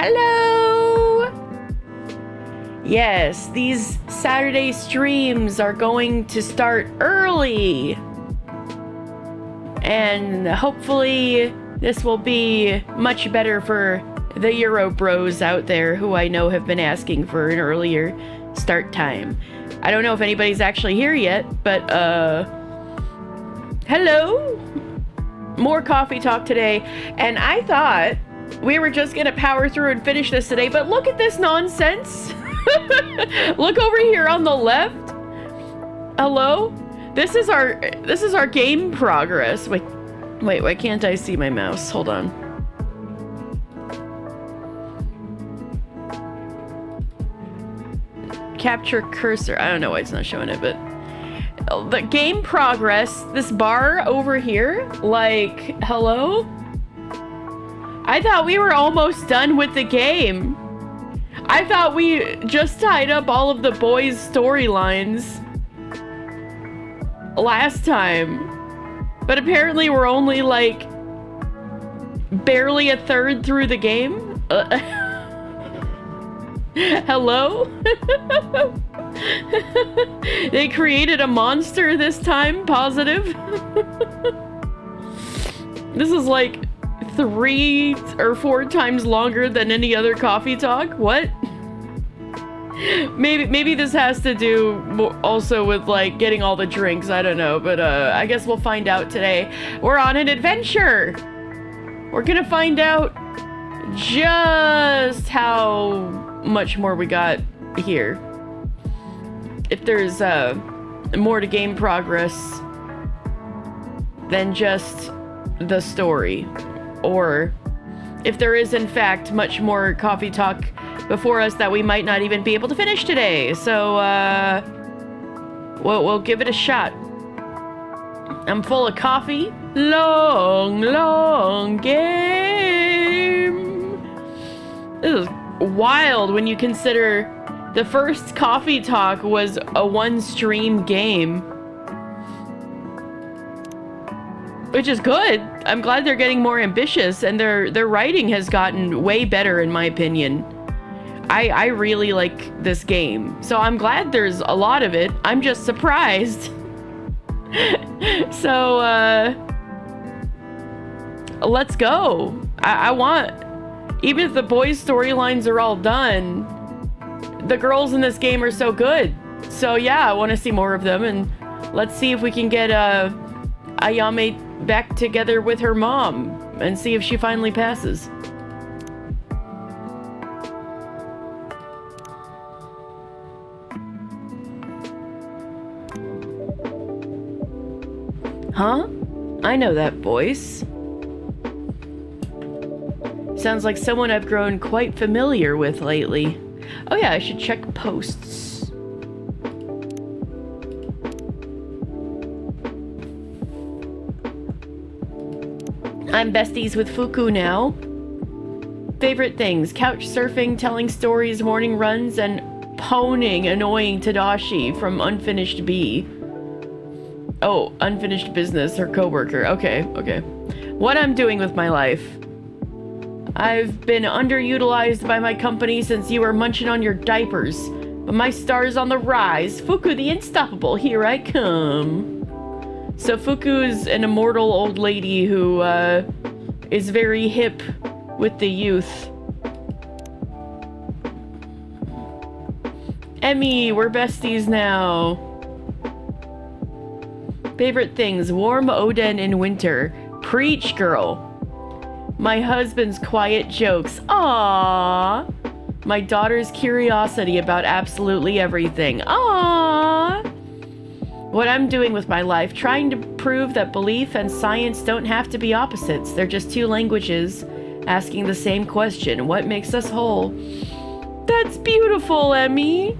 Hello! Yes, these Saturday streams are going to start early. And hopefully this will be much better for the Euro bros out there who I know have been asking for an earlier start time. I don't know if anybody's actually here yet, but hello! More coffee talk today, and I thought we were just gonna power through and finish this today, but look at this nonsense. Look over here on the left. Hello? This is our game progress. Wait, why can't I see my mouse? Hold on. Capture cursor. I don't know why it's not showing it, but the game progress, this bar over here, like, hello? I thought we were almost done with the game. I thought we just tied up all of the boys' storylines last time. But apparently we're only like barely a third through the game. Hello? They created a monster this time, positive. This is like 3 or 4 times longer than any other coffee talk. What? Maybe this has to do also with like getting all the drinks. I don't know, but I guess we'll find out today. We're on an adventure. We're gonna find out just how much more we got here. If there's more to game progress than just the story, or if there is in fact much more coffee talk before us that we might not even be able to finish today. So we'll give it a shot. I'm full of coffee. Long game. This is wild when you consider the first coffee talk was a 1-stream game, which is good. I'm glad they're getting more ambitious, and their writing has gotten way better in my opinion. I really like this game, so I'm glad there's a lot of it. I'm just surprised. So let's go. I want, even if the boys' storylines are all done, the girls in this game are so good. So yeah, I want to see more of them, and let's see if we can get Ayame back together with her mom and see if she finally passes. Huh? I know that voice. Sounds like someone I've grown quite familiar with lately. Oh yeah, I should check posts. I'm besties with Fuku now. Favorite things: couch surfing, telling stories, morning runs, and poning annoying Tadashi from Unfinished B. Oh, Unfinished Business, her coworker. Okay. What I'm doing with my life. I've been underutilized by my company since you were munching on your diapers. But my star's on the rise. Fuku the Unstoppable, here I come. So Fuku is an immortal old lady who is very hip with the youth. Emmy, we're besties now. Favorite things: warm Oden in winter. Preach, girl. My husband's quiet jokes. Aww. My daughter's curiosity about absolutely everything. Aww. What I'm doing with my life: trying to prove that belief and science don't have to be opposites. They're just two languages asking the same question. What makes us whole? That's beautiful, Emmy.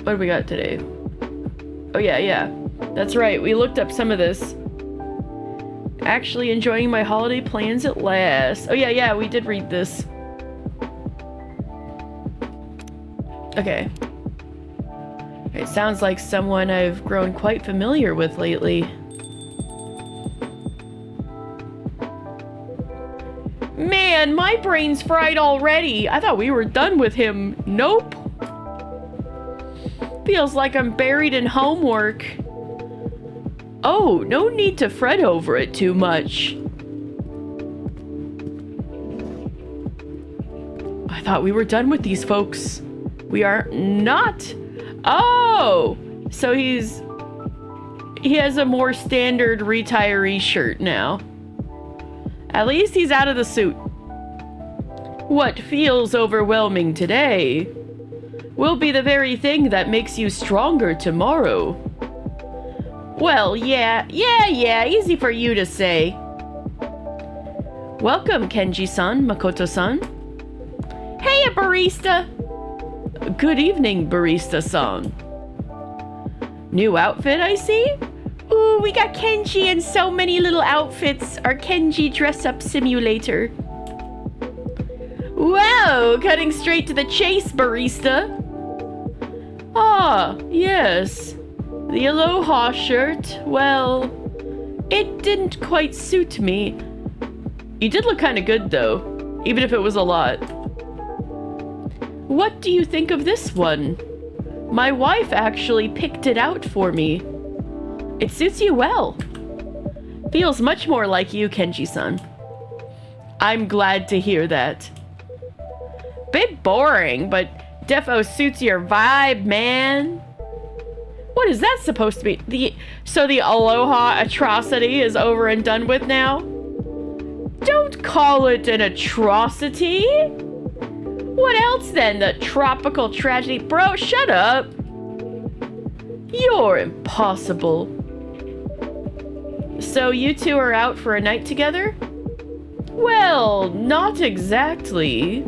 What do we got today? Oh yeah. That's right, we looked up some of this. Actually enjoying my holiday plans at last. Oh yeah, we did read this. Okay. It sounds like someone I've grown quite familiar with lately. man, my brain's fried already. I thought we were done with him. Nope. Feels like I'm buried in homework. Oh, no need to fret over it too much. I thought we were done with these folks. We are not. Oh, so he has a more standard retiree shirt now. At least he's out of the suit. What feels overwhelming today will be the very thing that makes you stronger tomorrow. Well, yeah, easy for you to say. Welcome, Kenji-san, Makoto-san. Hey, a barista! Good evening, barista-san. New outfit, I see? Ooh, we got Kenji in so many little outfits. Our Kenji dress-up simulator. Whoa, cutting straight to the chase, barista. Ah, yes. The Aloha shirt, well, it didn't quite suit me. You did look kind of good, though, even if it was a lot. What do you think of this one? My wife actually picked it out for me. It suits you well. Feels much more like you, Kenji-san. I'm glad to hear that. Bit boring, but defo suits your vibe, man. What is that supposed to be? So the Aloha atrocity is over and done with now? Don't call it an atrocity. What else then? The tropical tragedy? Bro, shut up. You're impossible. So you two are out for a night together? Well, not exactly.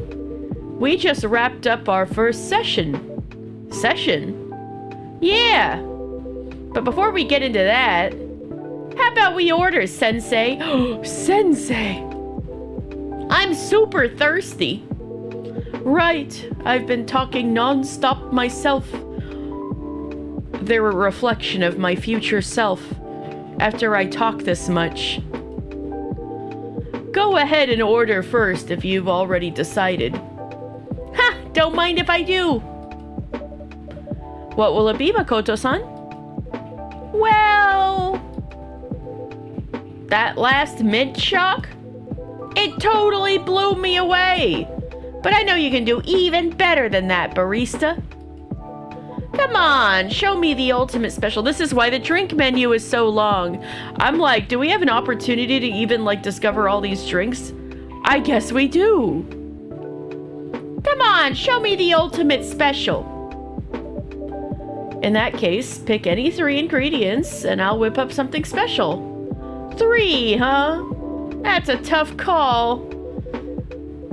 We just wrapped up our first session. Session? Yeah. But before we get into that, how about we order, Sensei? Sensei! I'm super thirsty. Right, I've been talking non-stop myself. They're a reflection of my future self after I talk this much. Go ahead and order first if you've already decided. Ha! Don't mind if I do. What will it be, Makoto-san? Well, that last mint shock? It totally blew me away. But I know you can do even better than that, barista. Come on, show me the ultimate special. This is why the drink menu is so long. I'm like, do we have an opportunity to even like discover all these drinks? I guess we do. Come on, show me the ultimate special. In that case, pick any 3 ingredients and I'll whip up something special. 3, huh? That's a tough call.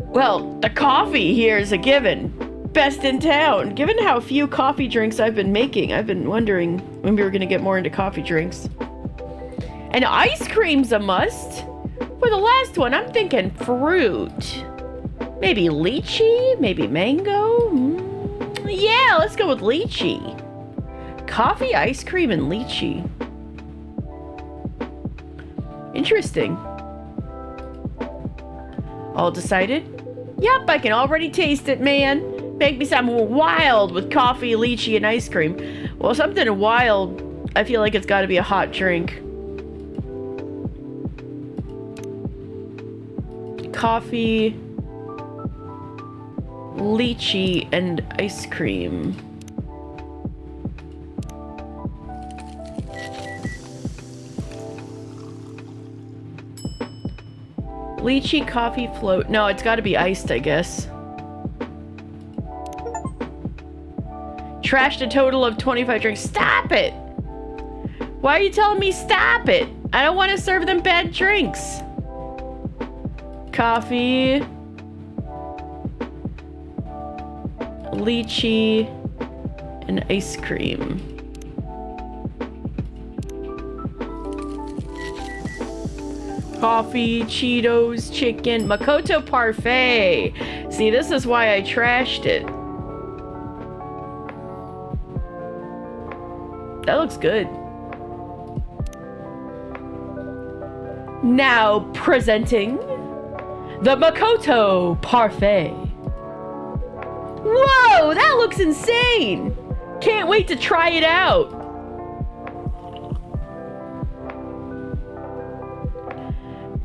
Well, the coffee here is a given. Best in town. Given how few coffee drinks I've been making, I've been wondering when we were going to get more into coffee drinks. And ice cream's a must. For the last one, I'm thinking fruit. Maybe lychee? Maybe mango? Yeah, let's go with lychee. Coffee, ice cream, and lychee. Interesting. All decided? Yep, I can already taste it, man. Make me something wild with coffee, lychee, and ice cream. Well, something wild, I feel like it's got to be a hot drink. Coffee, lychee, and ice cream. Lychee coffee float. No, it's got to be iced, I guess. Trashed a total of 25 drinks. Stop it! Why are you telling me stop it? I don't want to serve them bad drinks. Coffee. Lychee. And ice cream. Coffee, Cheetos, chicken, Makoto Parfait. See, this is why I trashed it. That looks good. Now presenting The Makoto Parfait. Whoa, that looks insane! Can't wait to try it out.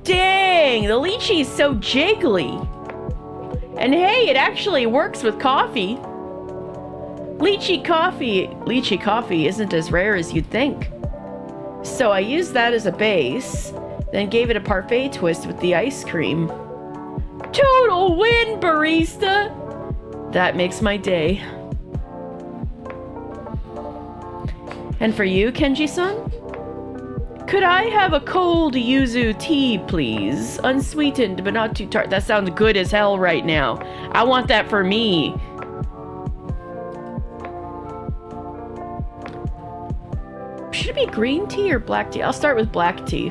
Dang, the lychee's so jiggly. And hey, it actually works with coffee. Lychee coffee isn't as rare as you'd think. So I used that as a base, then gave it a parfait twist with the ice cream. Total win, barista! That makes my day. And for you, Kenji-san? Could I have a cold yuzu tea, please? Unsweetened, but not too tart. That sounds good as hell right now. I want that for me. Should it be green tea or black tea? I'll start with black tea.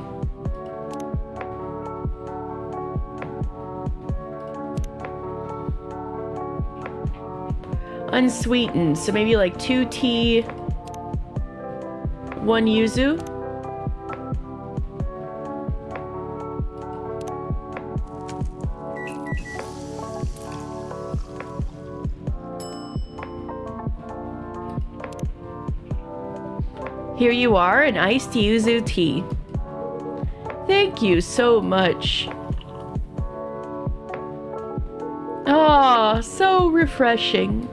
Unsweetened, so maybe like 2 tea, 1 yuzu. Here you are, an iced yuzu tea. Thank you so much. Ah, so refreshing.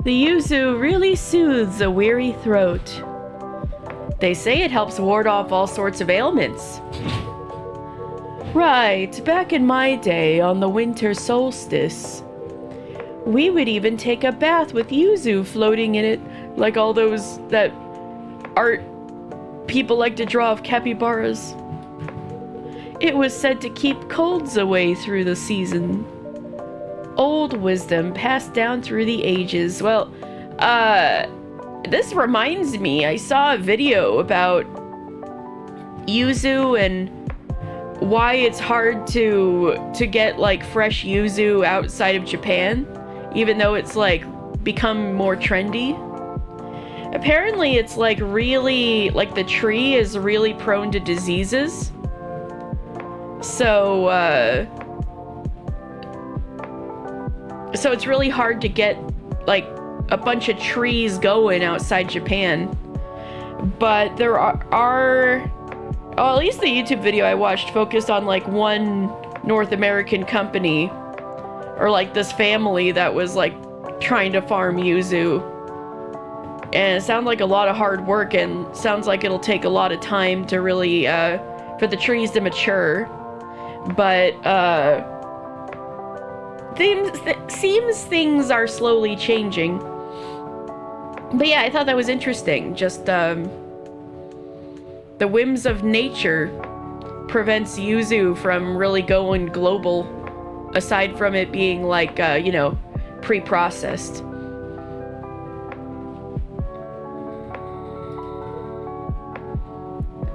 The yuzu really soothes a weary throat. They say it helps ward off all sorts of ailments. Right, back in my day on the winter solstice, we would even take a bath with yuzu floating in it, like all those that art people like to draw of capybaras. It was said to keep colds away through the season. Old wisdom passed down through the ages. Well, this reminds me, I saw a video about yuzu and why it's hard to get like fresh yuzu outside of Japan, even though it's like become more trendy. Apparently it's like really, like the tree is really prone to diseases. So it's really hard to get like a bunch of trees going outside Japan. But there are at least the YouTube video I watched focused on like one North American company, or like this family that was like trying to farm yuzu. And it sounds like a lot of hard work, and sounds like it'll take a lot of time to really for the trees to mature. But seems things are slowly changing. But yeah, I thought that was interesting. Just the whims of nature prevents yuzu from really going global, aside from it being like pre-processed.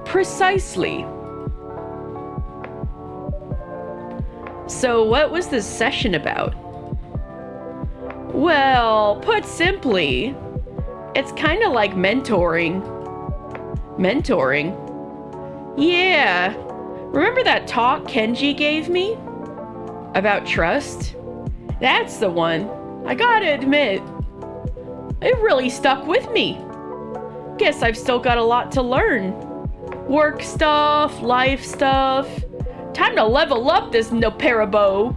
Precisely. So what was this session about? Well, put simply, it's kind of like mentoring. Mentoring? Yeah. Remember that talk Kenji gave me? About trust? That's the one. I gotta admit, it really stuck with me. Guess I've still got a lot to learn. Work stuff, life stuff. Time to level up this Noperabo.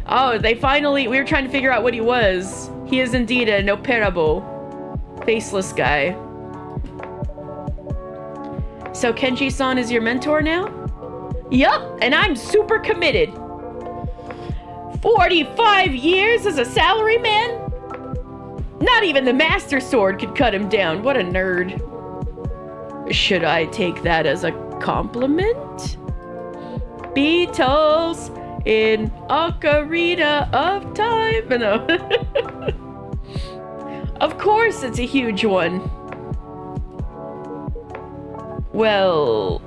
Oh, we were trying to figure out what he was. He is indeed a Noperabo. Faceless guy. So Kenji-san is your mentor now? Yup, and I'm super committed. 45 years as a salaryman? Not even the Master Sword could cut him down. What a nerd. Should I take that as a compliment? Beatles in Ocarina of Time. No. Of course it's a huge one. Well,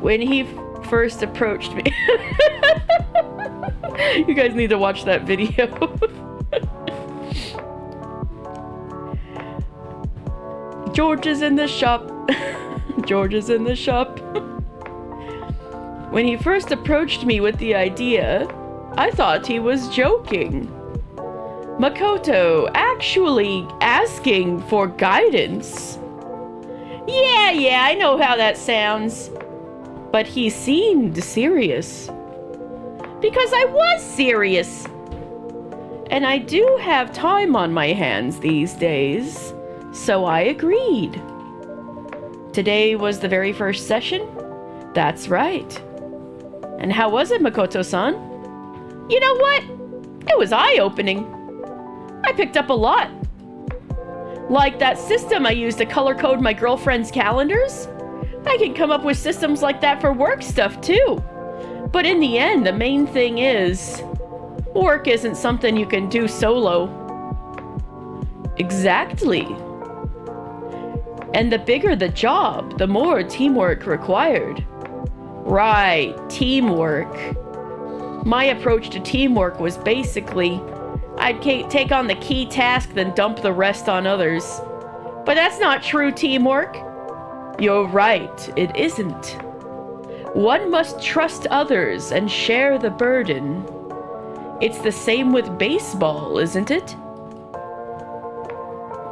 when he first approached me... You guys need to watch that video. George is in the shop. George is in the shop. When he first approached me with the idea, I thought he was joking. Makoto actually asking for guidance. Yeah, I know how that sounds. But he seemed serious. Because I was serious. And I do have time on my hands these days, so I agreed. Today was the very first session? That's right. And how was it, Makoto-san? You know what? It was eye-opening. I picked up a lot. Like that system I used to color code my girlfriend's calendars. I can come up with systems like that for work stuff too. But in the end, the main thing is, work isn't something you can do solo. Exactly. And the bigger the job, the more teamwork required. Right, teamwork. My approach to teamwork was basically, I'd take on the key task, then dump the rest on others. But that's not true teamwork. You're right, it isn't. One must trust others and share the burden. It's the same with baseball, isn't it?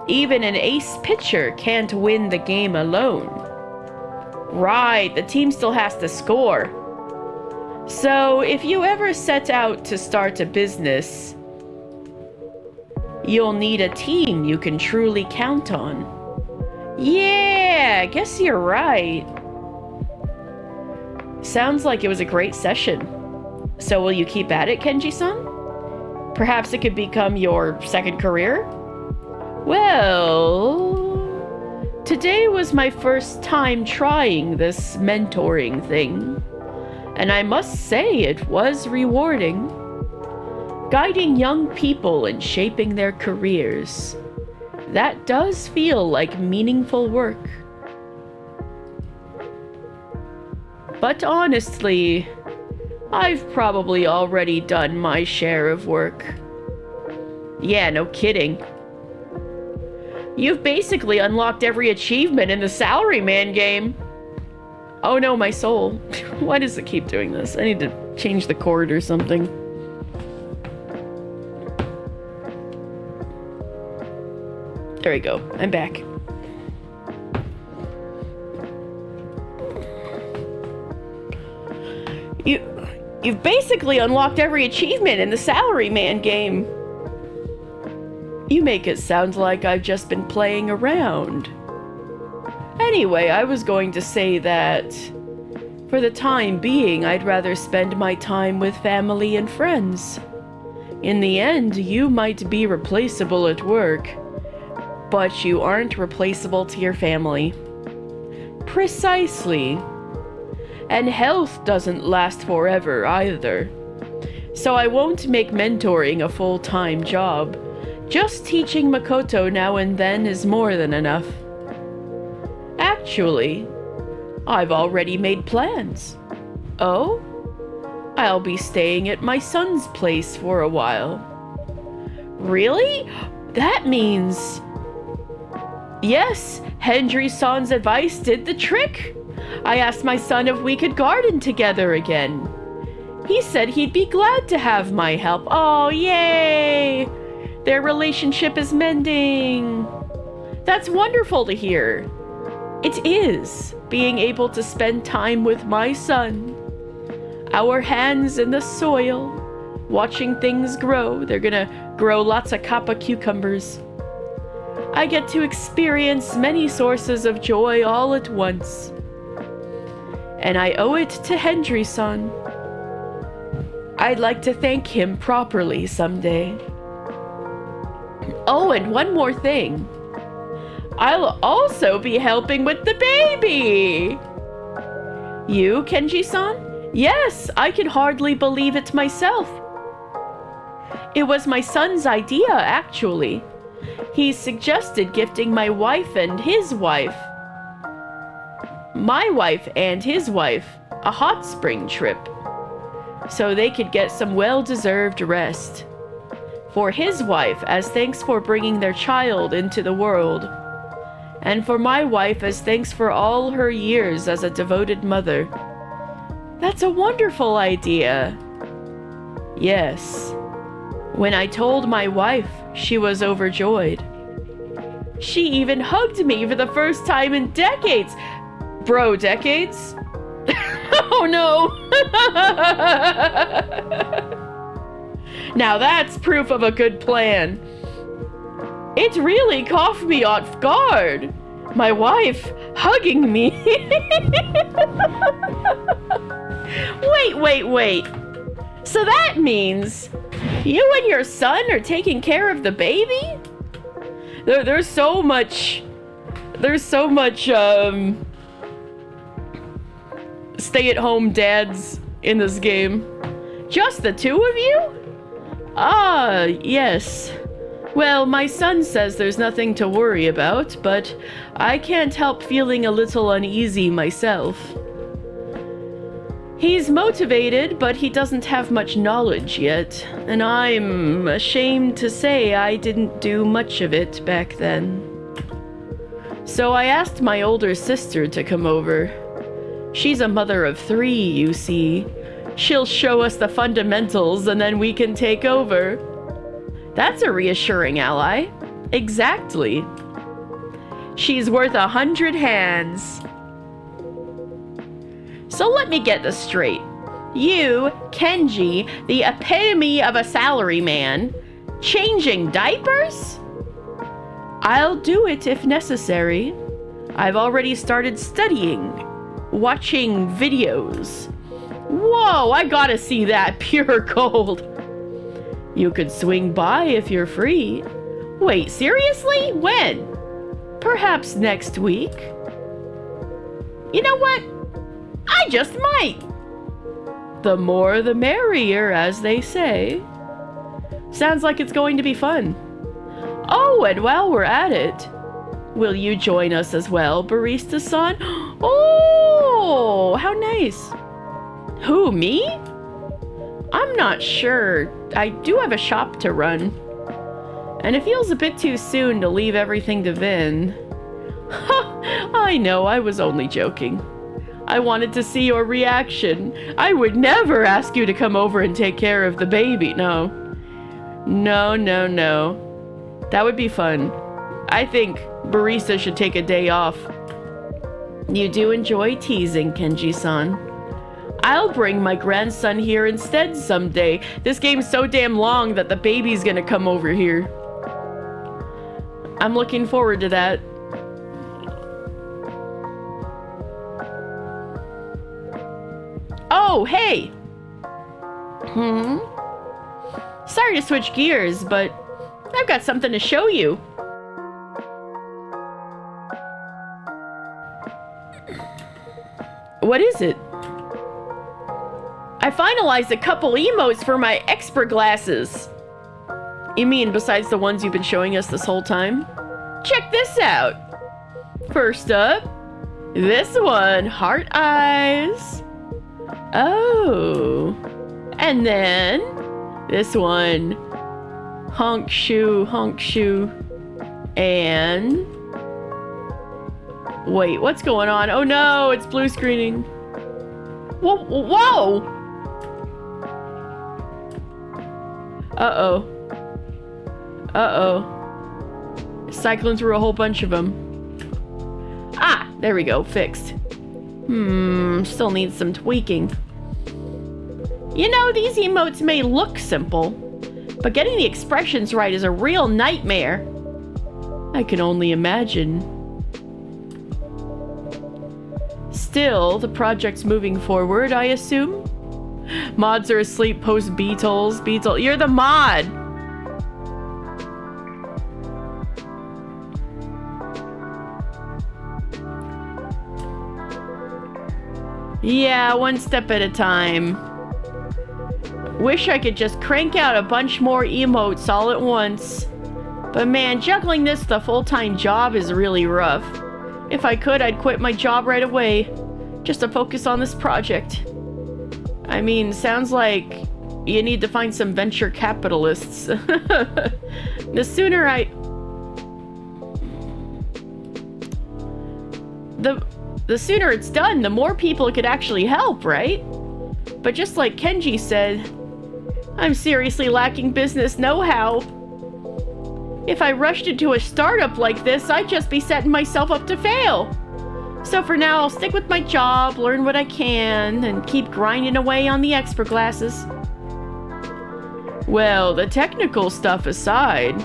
Even an ace pitcher can't win the game alone. Right, the team still has to score. So, if you ever set out to start a business, you'll need a team you can truly count on. Yeah, I guess you're right. Sounds like it was a great session. So will you keep at it, Kenji-san? Perhaps it could become your second career? Well, today was my first time trying this mentoring thing, and I must say it was rewarding. Guiding young people and shaping their careers, that does feel like meaningful work. But honestly, I've probably already done my share of work. Yeah, no kidding. You've basically unlocked every achievement in the Salaryman game. Oh no, my soul. Why does it keep doing this? I need to change the chord or something. There we go. I'm back. You've basically unlocked every achievement in the Salaryman game. You make it sound like I've just been playing around. Anyway, I was going to say that for the time being, I'd rather spend my time with family and friends. In the end, you might be replaceable at work, but you aren't replaceable to your family. Precisely. And health doesn't last forever either. So I won't make mentoring a full-time job. Just teaching Makoto now and then is more than enough. Actually, I've already made plans. Oh? I'll be staying at my son's place for a while. Really? That means... Yes, Hendry-san's advice did the trick. I asked my son if we could garden together again. He said he'd be glad to have my help. Oh, yay! Their relationship is mending. That's wonderful to hear. It is, being able to spend time with my son. Our hands in the soil, watching things grow. They're gonna grow lots of kappa cucumbers. I get to experience many sources of joy all at once. And I owe it to Hendry-san. I'd like to thank him properly someday. Oh, and one more thing. I'll also be helping with the baby! You, Kenji-san? Yes, I can hardly believe it myself. It was my son's idea, actually. He suggested gifting my wife and his wife, a hot spring trip, so they could get some well-deserved rest. For his wife, as thanks for bringing their child into the world, and for my wife as thanks for all her years as a devoted mother. That's a wonderful idea. Yes. When I told my wife, she was overjoyed. She even hugged me for the first time in decades. Bro, decades? Oh no! Now that's proof of a good plan. It really caught me off guard. My wife hugging me. Wait. So that means you and your son are taking care of the baby? There's so much stay-at-home dads in this game. Just the two of you? Ah, yes. Well, my son says there's nothing to worry about, but I can't help feeling a little uneasy myself. He's motivated, but he doesn't have much knowledge yet, and I'm ashamed to say I didn't do much of it back then. So I asked my older sister to come over. She's a mother of 3, you see. She'll show us the fundamentals and then we can take over. That's a reassuring ally. Exactly. She's worth 100 hands. So let me get this straight. You, Kenji, the epitome of a salaryman, changing diapers? I'll do it if necessary. I've already started studying, watching videos. Whoa, I gotta see that, pure gold. You could swing by if you're free. Wait, seriously? When? Perhaps next week. You know what? I just might. The more the merrier, as they say. Sounds like it's going to be fun. Oh, and while we're at it, will you join us as well, Barista-san? Oh, how nice. Who, me? I'm not sure. I do have a shop to run. And it feels a bit too soon to leave everything to Vin. I know, I was only joking. I wanted to see your reaction. I would never ask you to come over and take care of the baby. No. That would be fun. I think Barista should take a day off. You do enjoy teasing, Kenji-san. I'll bring my grandson here instead someday. This game's so damn long that the baby's gonna come over here. I'm looking forward to that. Oh, hey! Sorry to switch gears, but I've got something to show you. What is it? I finalized a couple emotes for my expert glasses. You mean besides the ones you've been showing us this whole time? Check this out. First up, this one, heart eyes. Oh. And then this one, honk shoe. And wait, what's going on? Oh no, it's blue screening. Whoa! Uh-oh. Cycling through a whole bunch of them. Ah, there we go, fixed. Still needs some tweaking. You know, these emotes may look simple, but getting the expressions right is a real nightmare. I can only imagine. Still, the project's moving forward, I assume? Mods are asleep post Beatles. You're the mod! Yeah, one step at a time. Wish I could just crank out a bunch more emotes all at once. But man, juggling this with a full-time job is really rough. If I could, I'd quit my job right away, just to focus on this project. I mean, sounds like you need to find some venture capitalists. The sooner the sooner it's done, the more people it could actually help, right? But just like Kenji said, I'm seriously lacking business know-how. If I rushed into a startup like this, I'd just be setting myself up to fail. So for now, I'll stick with my job, learn what I can, and keep grinding away on the expert classes. Well, the technical stuff aside,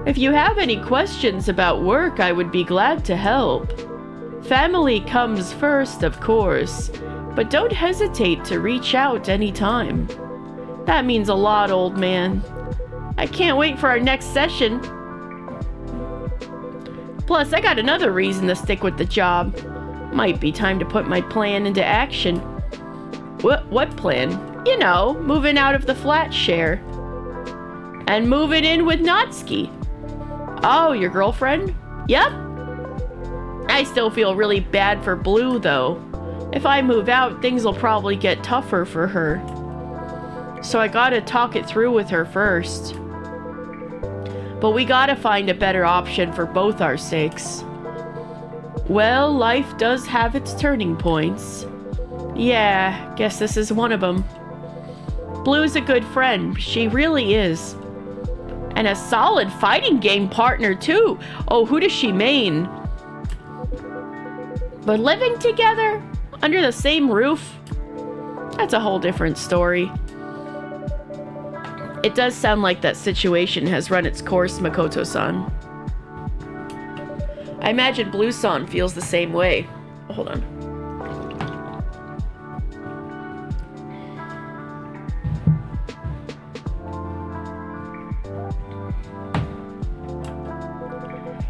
if you have any questions about work, I would be glad to help. Family comes first, of course, but don't hesitate to reach out anytime. That means a lot, old man. I can't wait for our next session. Plus, I got another reason to stick with the job. Might be time to put my plan into action. What plan? You know, moving out of the flat share. And moving in with Natsuki. Oh, your girlfriend? Yep. I still feel really bad for Blue, though. If I move out, things will probably get tougher for her. So I gotta talk it through with her first. But we gotta find a better option for both our sakes. Well, life does have its turning points. Yeah, guess this is one of them. Blue's a good friend, she really is. And a solid fighting game partner, too. Oh, who does she main? But living together, under the same roof, that's a whole different story. It does sound like that situation has run its course, Makoto-san. I imagine Blue-san feels the same way. Hold on.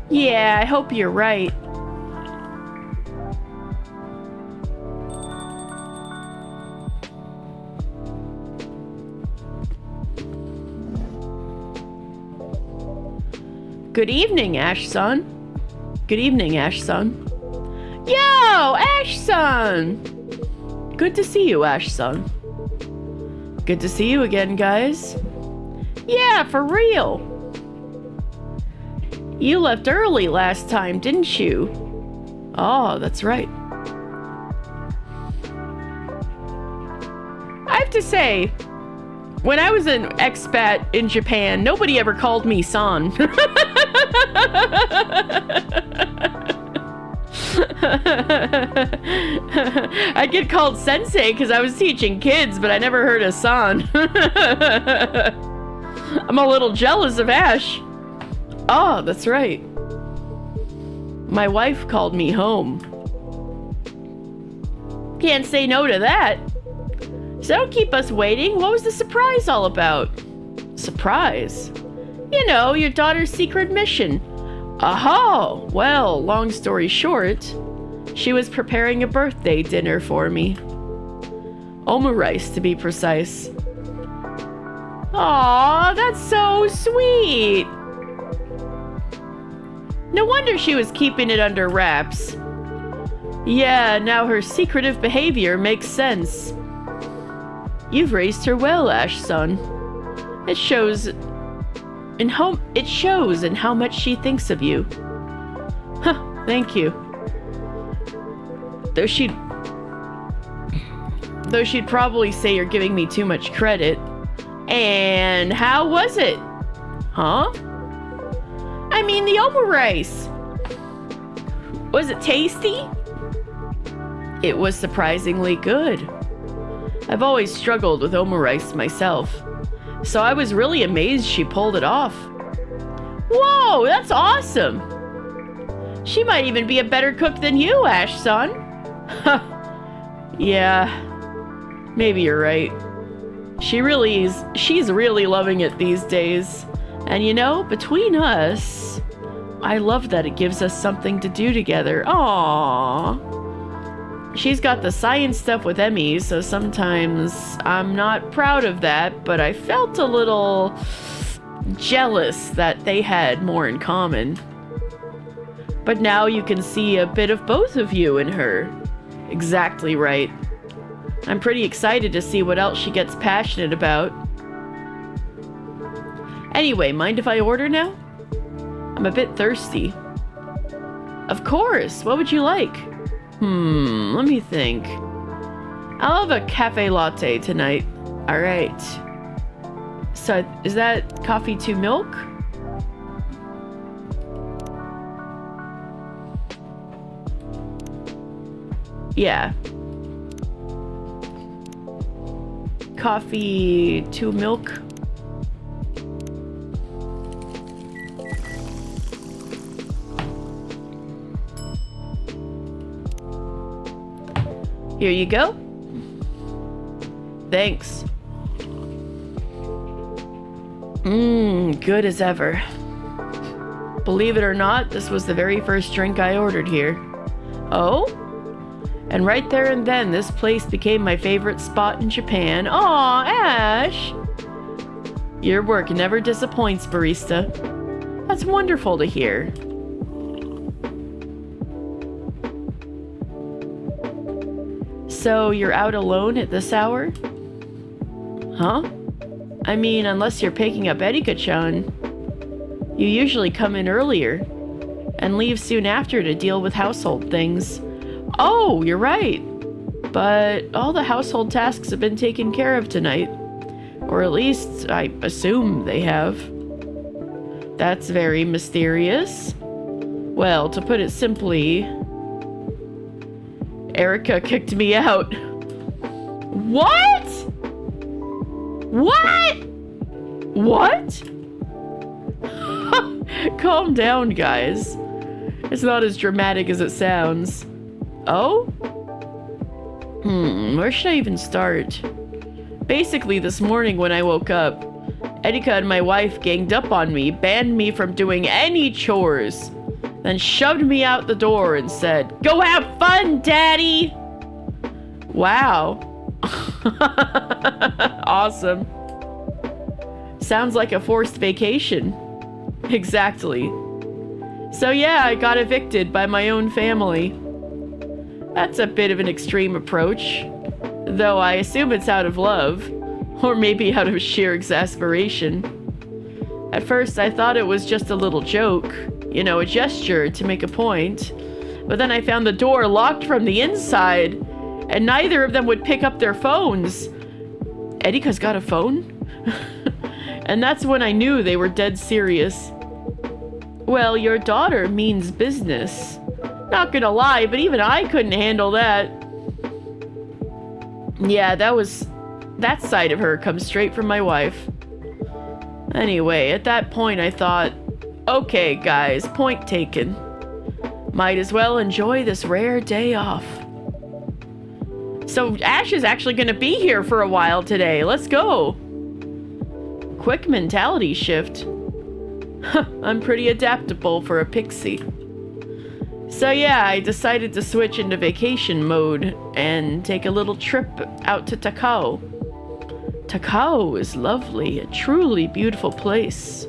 Yeah, I hope you're right. Good evening, Ash-san. Good evening, Ash-san. Yo, Ash-san! Good to see you, Ash-san. Good to see you again, guys. Yeah, for real. You left early last time, didn't you? Oh, that's right. I have to say, when I was an expat in Japan, nobody ever called me san. I'd get called sensei because I was teaching kids, but I never heard of san. I'm a little jealous of Ash. Oh, that's right. My wife called me home. Can't say no to that. So don't keep us waiting. What was the surprise all about? Surprise? You know, your daughter's secret mission. Oh, well, long story short, she was preparing a birthday dinner for me. Omurice, to be precise. Aw, that's so sweet. No wonder she was keeping it under wraps. Yeah, now her secretive behavior makes sense. You've raised her well, Ash-san. It shows in how much she thinks of you. Huh, thank you. Though she'd probably say you're giving me too much credit. And how was it? Huh? I mean the omurice. Was it tasty? It was surprisingly good. I've always struggled with omurice myself, so I was really amazed she pulled it off. Whoa, that's awesome! She might even be a better cook than you, Ash-san. Yeah, maybe you're right. She really is. She's really loving it these days. And you know, between us, I love that it gives us something to do together. Aww. She's got the science stuff with Emmy, so sometimes I'm not proud of that, but I felt a little jealous that they had more in common. But now you can see a bit of both of you in her. Exactly right. I'm pretty excited to see what else she gets passionate about. Anyway, mind if I order now? I'm a bit thirsty. Of course, what would you like? Let me think. I'll have a cafe latte tonight. All right. So, is that coffee to milk? Yeah. Coffee to milk. Here you go. Thanks. Good as ever. Believe it or not, this was the very first drink I ordered here. Oh? And right there and then, this place became my favorite spot in Japan. Aw, Ash! Your work never disappoints, barista. That's wonderful to hear. So, you're out alone at this hour? Huh? I mean, unless you're picking up Erika-chan. You usually come in earlier and leave soon after to deal with household things. Oh, you're right. But all the household tasks have been taken care of tonight. Or at least, I assume they have. That's very mysterious. Well, to put it simply, Erika kicked me out. What? What? What? Calm down, guys. It's not as dramatic as it sounds. Oh? Where should I even start? Basically, this morning when I woke up, Erika and my wife ganged up on me, banned me from doing any chores, then shoved me out the door and said, "Go have fun, Daddy!" Wow. Awesome. Sounds like a forced vacation. Exactly. So yeah, I got evicted by my own family. That's a bit of an extreme approach, though I assume it's out of love, or maybe out of sheer exasperation. At first, I thought it was just a little joke, you know, a gesture to make a point, but then I found the door locked from the inside, and neither of them would pick up their phones. Erika's got a phone? And that's when I knew they were dead serious. Well, your daughter means business. Not gonna lie, but even I couldn't handle that. Yeah, that side of her comes straight from my wife. Anyway, at that point I thought, okay guys, point taken. Might as well enjoy this rare day off. So Ash is actually gonna be here for a while today. Let's go. Quick mentality shift. I'm pretty adaptable for a pixie. So yeah, I decided to switch into vacation mode and take a little trip out to Takao. Takao is lovely, a truly beautiful place.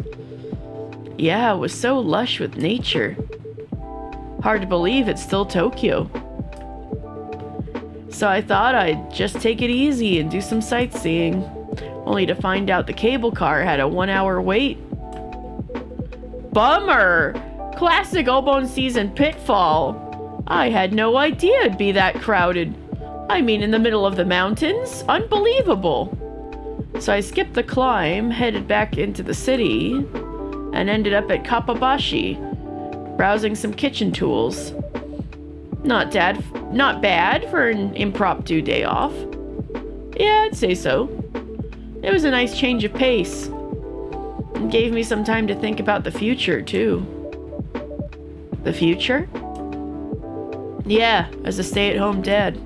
Yeah, it was so lush with nature. Hard to believe it's still Tokyo. So I thought I'd just take it easy and do some sightseeing, only to find out the cable car had a 1-hour wait. Bummer! Classic Obon season pitfall. I had no idea it'd be that crowded. I mean, in the middle of the mountains? Unbelievable. So I skipped the climb, headed back into the city, and ended up at Kappabashi, browsing some kitchen tools. Not bad for an impromptu day off. Yeah, I'd say so. It was a nice change of pace. It gave me some time to think about the future, too. The future? Yeah, as a stay-at-home dad.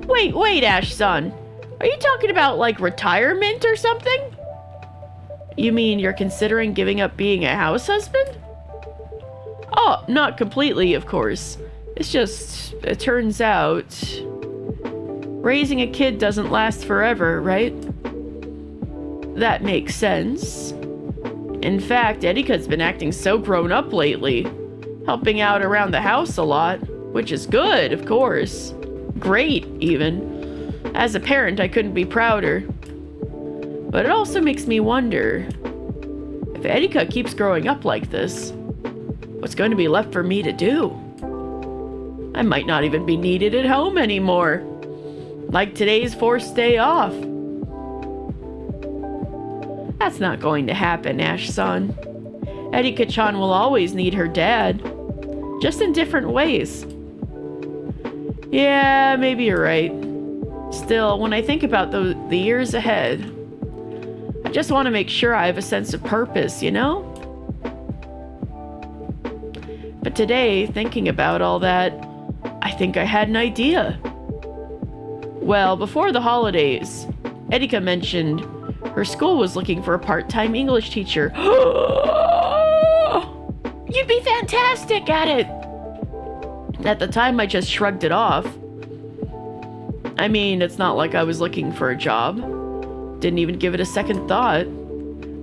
Wait, Ash-san. Are you talking about, like, retirement or something? You mean you're considering giving up being a house husband? Oh, not completely, of course. It's just, it turns out, raising a kid doesn't last forever, right? That makes sense. In fact, Erika's been acting so grown up lately, helping out around the house a lot, which is good, of course. Great, even. As a parent, I couldn't be prouder. But it also makes me wonder, if Erika keeps growing up like this, what's going to be left for me to do? I might not even be needed at home anymore. Like today's forced day off. That's not going to happen, Ash-san. Erika-chan will always need her dad. Just in different ways. Yeah, maybe you're right. Still, when I think about the years ahead, I just want to make sure I have a sense of purpose, you know? But today, thinking about all that, I think I had an idea. Well, before the holidays, Erika mentioned her school was looking for a part-time English teacher. You'd be fantastic at it! At the time, I just shrugged it off. I mean, it's not like I was looking for a job. Didn't even give it a second thought.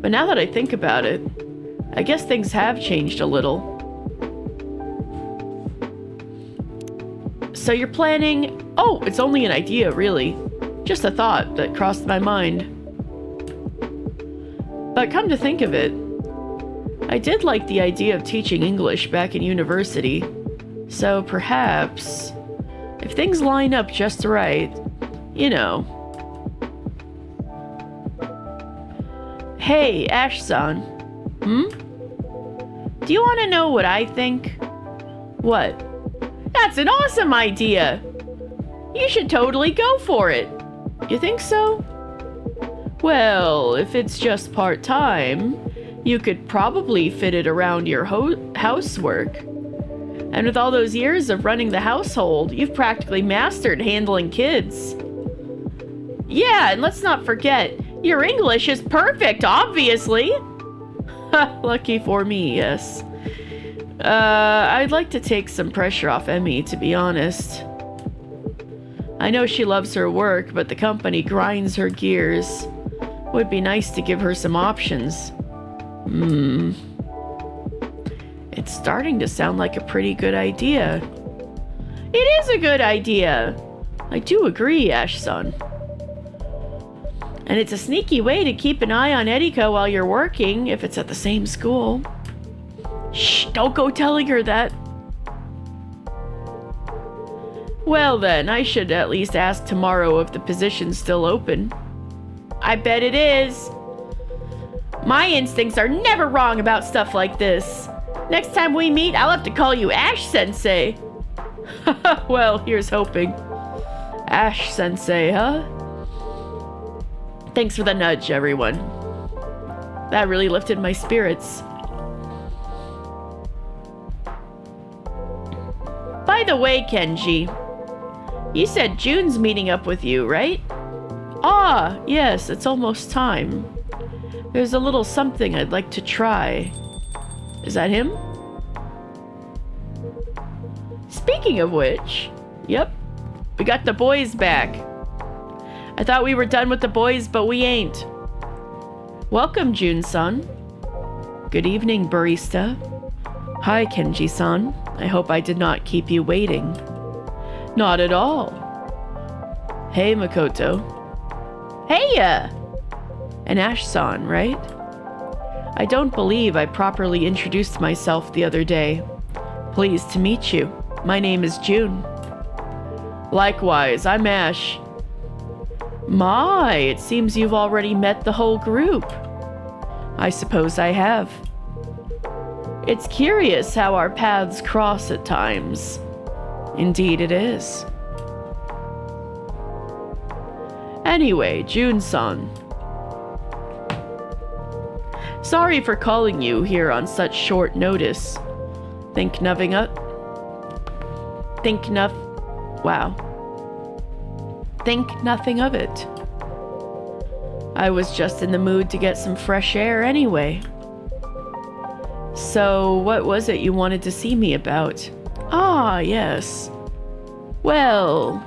But now that I think about it, I guess things have changed a little. So you're planning... Oh, it's only an idea, really. Just a thought that crossed my mind. But come to think of it, I did like the idea of teaching English back in university. So perhaps, if things line up just right, you know. Hey, Ash-san. Do you want to know what I think? What? That's an awesome idea! You should totally go for it. You think so? Well, if it's just part-time, you could probably fit it around your housework. And with all those years of running the household, you've practically mastered handling kids. Yeah, and let's not forget, your English is perfect, obviously. Lucky for me, yes. I'd like to take some pressure off Emmy, to be honest. I know she loves her work, but the company grinds her gears. Would be nice to give her some options. It's starting to sound like a pretty good idea. It is a good idea. I do agree, Ash-san. And it's a sneaky way to keep an eye on Erika while you're working, if it's at the same school. Shh, don't go telling her that. Well then, I should at least ask tomorrow if the position's still open. I bet it is. My instincts are never wrong about stuff like this. Next time we meet, I'll have to call you Ash-sensei. Well, here's hoping. Ash-sensei, huh? Thanks for the nudge, everyone. That really lifted my spirits. By the way, Kenji, you said June's meeting up with you, right? Ah, yes, it's almost time. There's a little something I'd like to try. Is that him? Speaking of which, yep, we got the boys back. I thought we were done with the boys, but we ain't. Welcome, June-san. Good evening, barista. Hi, Kenji-san. I hope I did not keep you waiting. Not at all. Hey, Makoto. Heya! And Ash-san, right? I don't believe I properly introduced myself the other day. Pleased to meet you. My name is June. Likewise, I'm Ash. My, it seems you've already met the whole group. I suppose I have. It's curious how our paths cross at times. Indeed it is. Anyway, June-san. Sorry for calling you here on such short notice. Think nothing of it. I was just in the mood to get some fresh air anyway. So, what was it you wanted to see me about? Ah, yes. Well...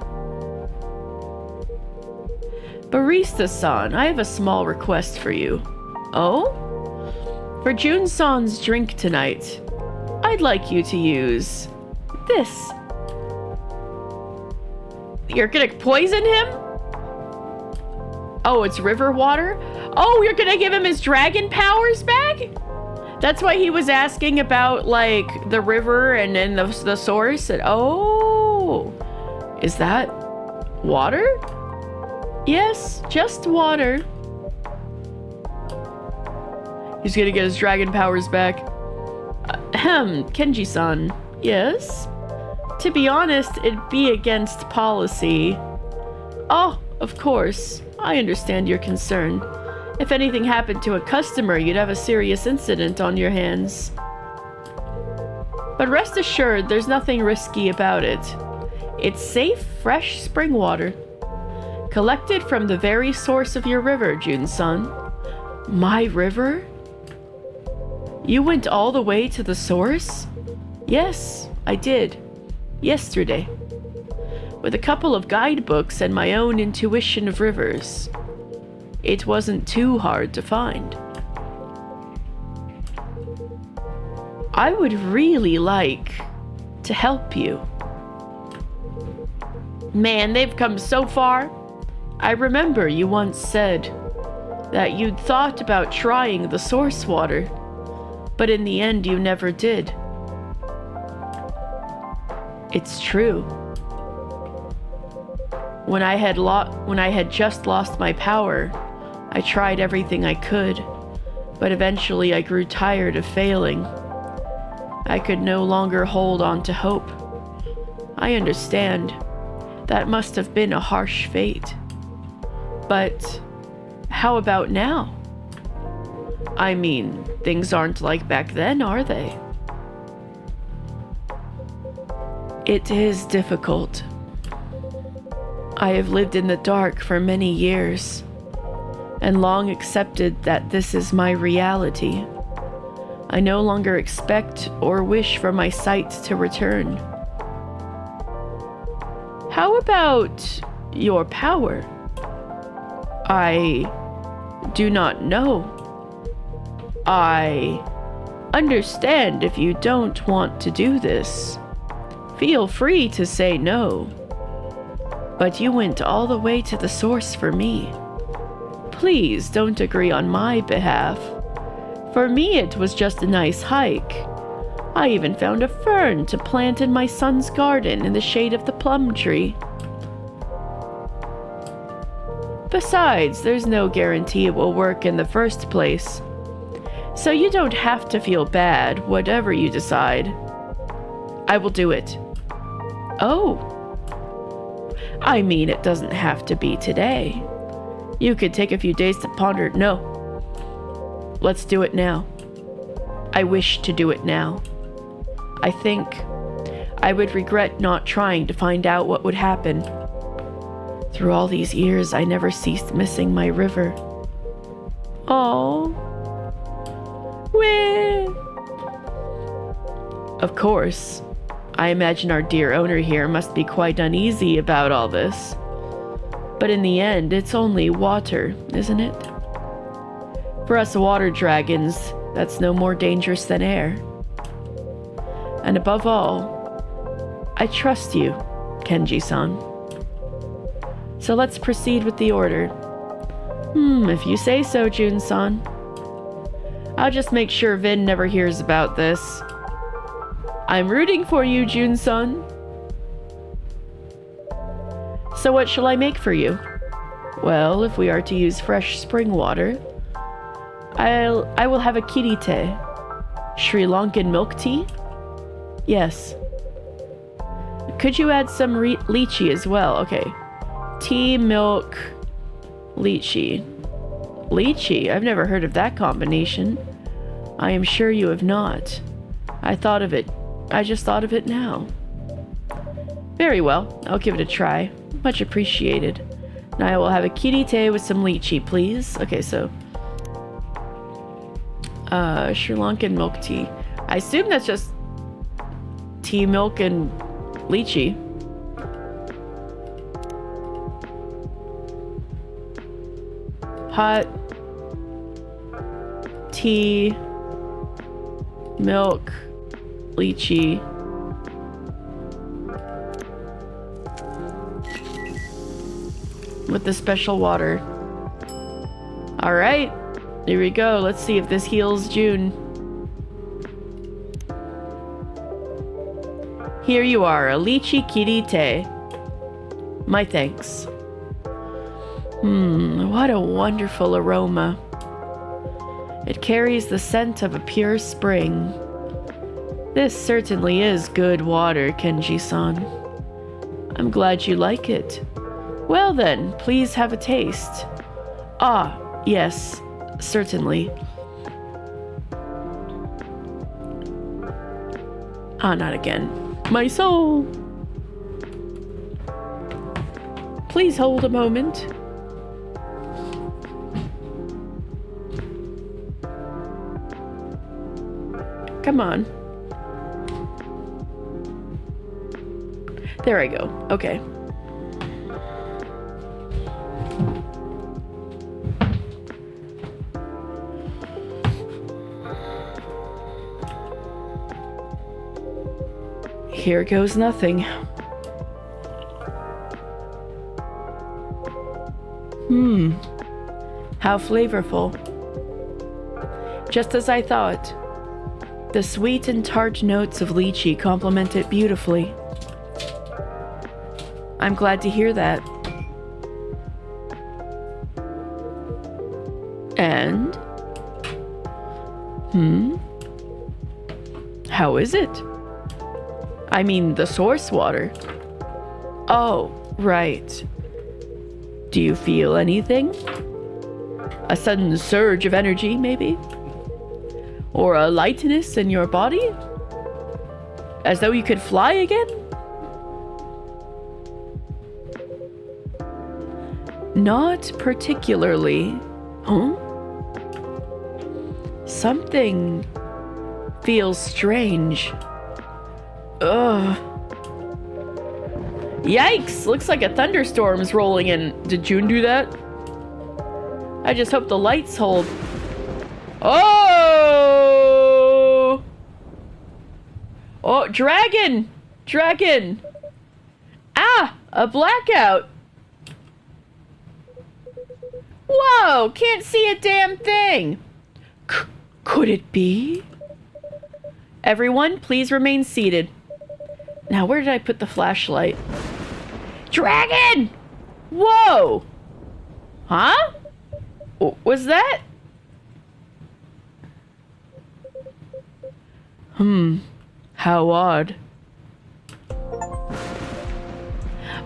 Barista-san, I have a small request for you. Oh? For June-san's drink tonight, I'd like you to use this. You're gonna poison him? Oh, it's river water? Oh, you're gonna give him his dragon powers back? That's why he was asking about, like, the river and then the source. And, oh, is that Water? Yes, just water. He's gonna get his dragon powers back. Ahem, Kenji-san. Yes? To be honest, it'd be against policy. Oh, of course. I understand your concern. If anything happened to a customer, you'd have a serious incident on your hands. But rest assured, there's nothing risky about it. It's safe, fresh spring water. Collected from the very source of your river, Jun-san. My river? You went all the way to the source? Yes, I did. Yesterday. With a couple of guidebooks and my own intuition of rivers. It wasn't too hard to find. I would really like to help you. Man, they've come so far. I remember you once said that you'd thought about trying the source water, but in the end you never did. It's true. When I had just lost my power, I tried everything I could, but eventually I grew tired of failing. I could no longer hold on to hope. I understand. That must have been a harsh fate. But how about now? I mean, things aren't like back then, are they? It is difficult. I have lived in the dark for many years, and long accepted that this is my reality. I no longer expect or wish for my sight to return. How about your power? I do not know. I understand if you don't want to do this. Feel free to say no. But you went all the way to the source for me. Please don't agree on my behalf. For me, it was just a nice hike. I even found a fern to plant in my son's garden in the shade of the plum tree. Besides, there's no guarantee it will work in the first place. So you don't have to feel bad, whatever you decide. I will do it. Oh. I mean, it doesn't have to be today. You could take a few days to ponder. No. Let's do it now. I wish to do it now. I think I would regret not trying to find out what would happen. Through all these years, I never ceased missing my river. Oh. Weh. Of course, I imagine our dear owner here must be quite uneasy about all this. But in the end, it's only water, isn't it? For us water dragons, that's no more dangerous than air. And above all, I trust you, Kenji-san. So let's proceed with the order. If you say so, Jun-san. I'll just make sure Vin never hears about this. I'm rooting for you, Jun-san. So what shall I make for you? Well, if we are to use fresh spring water, I will have a kirite. Sri Lankan milk tea? Yes. Could you add some lychee as well? Okay. Tea, milk, lychee. Lychee? I've never heard of that combination. I am sure you have not. I just thought of it now. Very well. I'll give it a try. Much appreciated. Now I will have a kirite with some lychee, please. Okay, so Sri Lankan milk tea. I assume that's just tea, milk, and lychee. Hot tea, milk, lychee. With the special water. Alright, here we go. Let's see if this heals June. Here you are, a lychee kirite. My thanks. What a wonderful aroma. It carries the scent of a pure spring. This certainly is good water, Kenji-san. I'm glad you like it. Well then, please have a taste. Ah, yes, certainly. Ah, not again. My soul! Please hold a moment. Come on. There I go. Okay. Here goes nothing. How flavorful. Just as I thought. The sweet and tart notes of lychee complement it beautifully. I'm glad to hear that. And? How is it? I mean, the source water. Oh, right. Do you feel anything? A sudden surge of energy, maybe? Or a lightness in your body? As though you could fly again? Not particularly. Huh? Something feels strange. Ugh. Yikes! Looks like a thunderstorm's rolling in. Did June do that? I just hope the lights hold. Oh! Oh, dragon! Dragon! Ah! A blackout! Whoa! Can't see a damn thing! Could it be? Everyone, please remain seated. Now, where did I put the flashlight? Dragon! Whoa! Huh? Was that? How odd.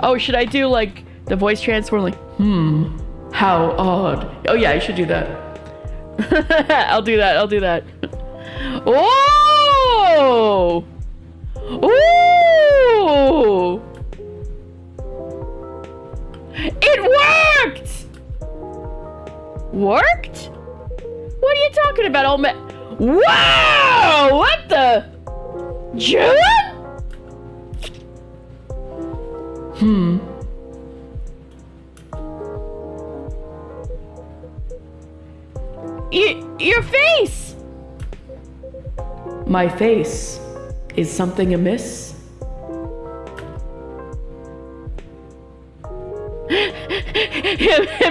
Oh, should I do like the voice transform like, how odd. Oh yeah, I should do that. I'll do that. Oh! Ooh! It worked! Worked? What are you talking about, old man? Wow! What the? June? Your face! My face. Is something amiss?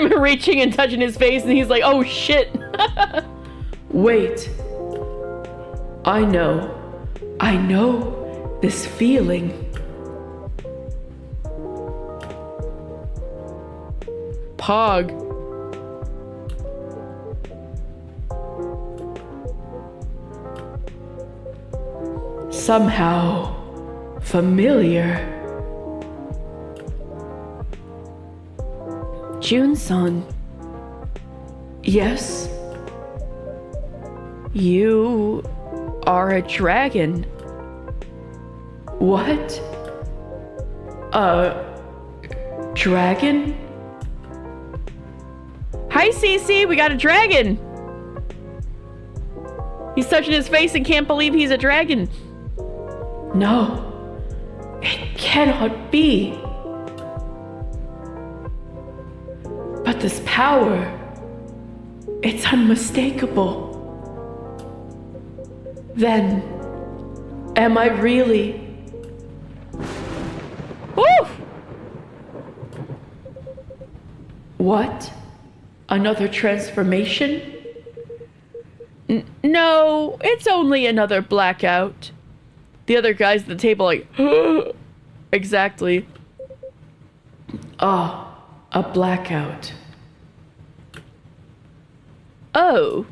him reaching and touching his face, and he's like, oh shit. Wait. I know this feeling. Pog. Somehow familiar. June-san. Yes? You are a dragon. What? A dragon? Hi, Cece, we got a dragon. He's touching his face and can't believe he's a dragon. No, it cannot be. But this power, it's unmistakable. Then, am I really? Woo! What? Another transformation? No, it's only another blackout. The other guys at the table like, exactly. Oh, a blackout. Oh.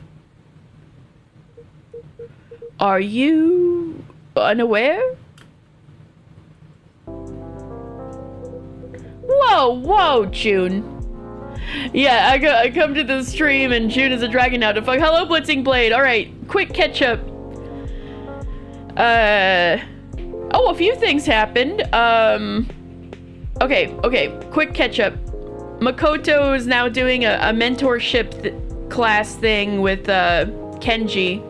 Are you unaware? Whoa, June. Yeah, I come to the stream and June is a dragon now to fuck. Hello, Blitzing Blade. All right, quick catch up. Oh, a few things happened. Okay, quick catch up. Makoto is now doing a mentorship class thing with Kenji.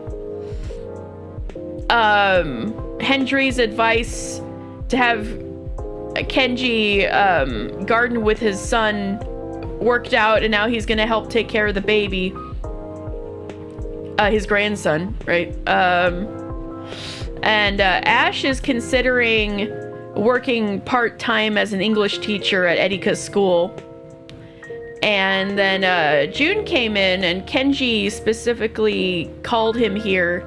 Hendry's advice to have Kenji garden with his son worked out, and now he's gonna help take care of the baby, his grandson, right? And Ash is considering working part-time as an English teacher at Edika's school. And then June came in, and Kenji specifically called him here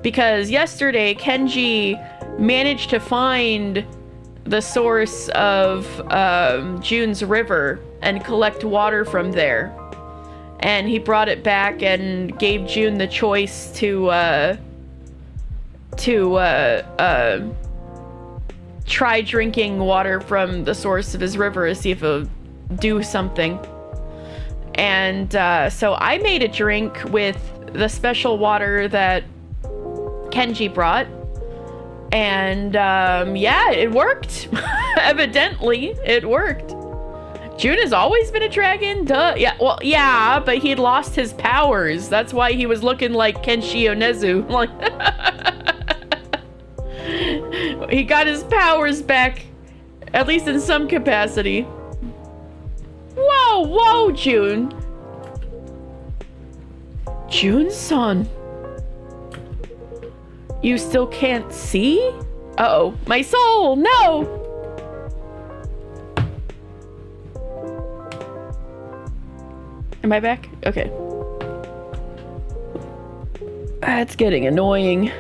because yesterday Kenji managed to find the source of June's river and collect water from there. And he brought it back and gave June the choice to try drinking water from the source of his river to see if it'll do something. And so I made a drink with the special water that Kenji brought. And yeah, it worked. Evidently, it worked. June has always been a dragon? Duh. Yeah, well, yeah, but he'd lost his powers. That's why he was looking like Kenshi Yonezu. Like, he got his powers back, at least in some capacity. Whoa, June. June-san. You still can't see? Uh-oh, my soul, no! Am I back? Okay. That's getting annoying.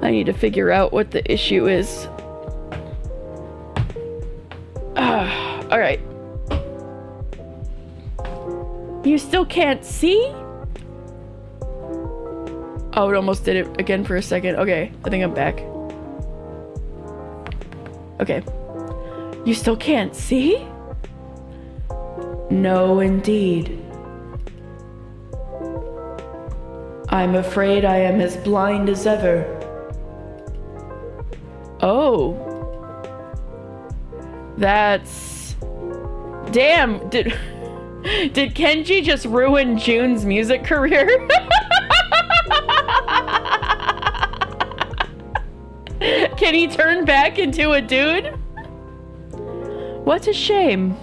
I need to figure out what the issue is. Alright. You still can't see? Oh, it almost did it again for a second. Okay, I think I'm back. Okay. You still can't see? No, indeed. I'm afraid I am as blind as ever. Oh. That's... Damn, did Kenji just ruin June's music career? Can he turn back into a dude? What a shame.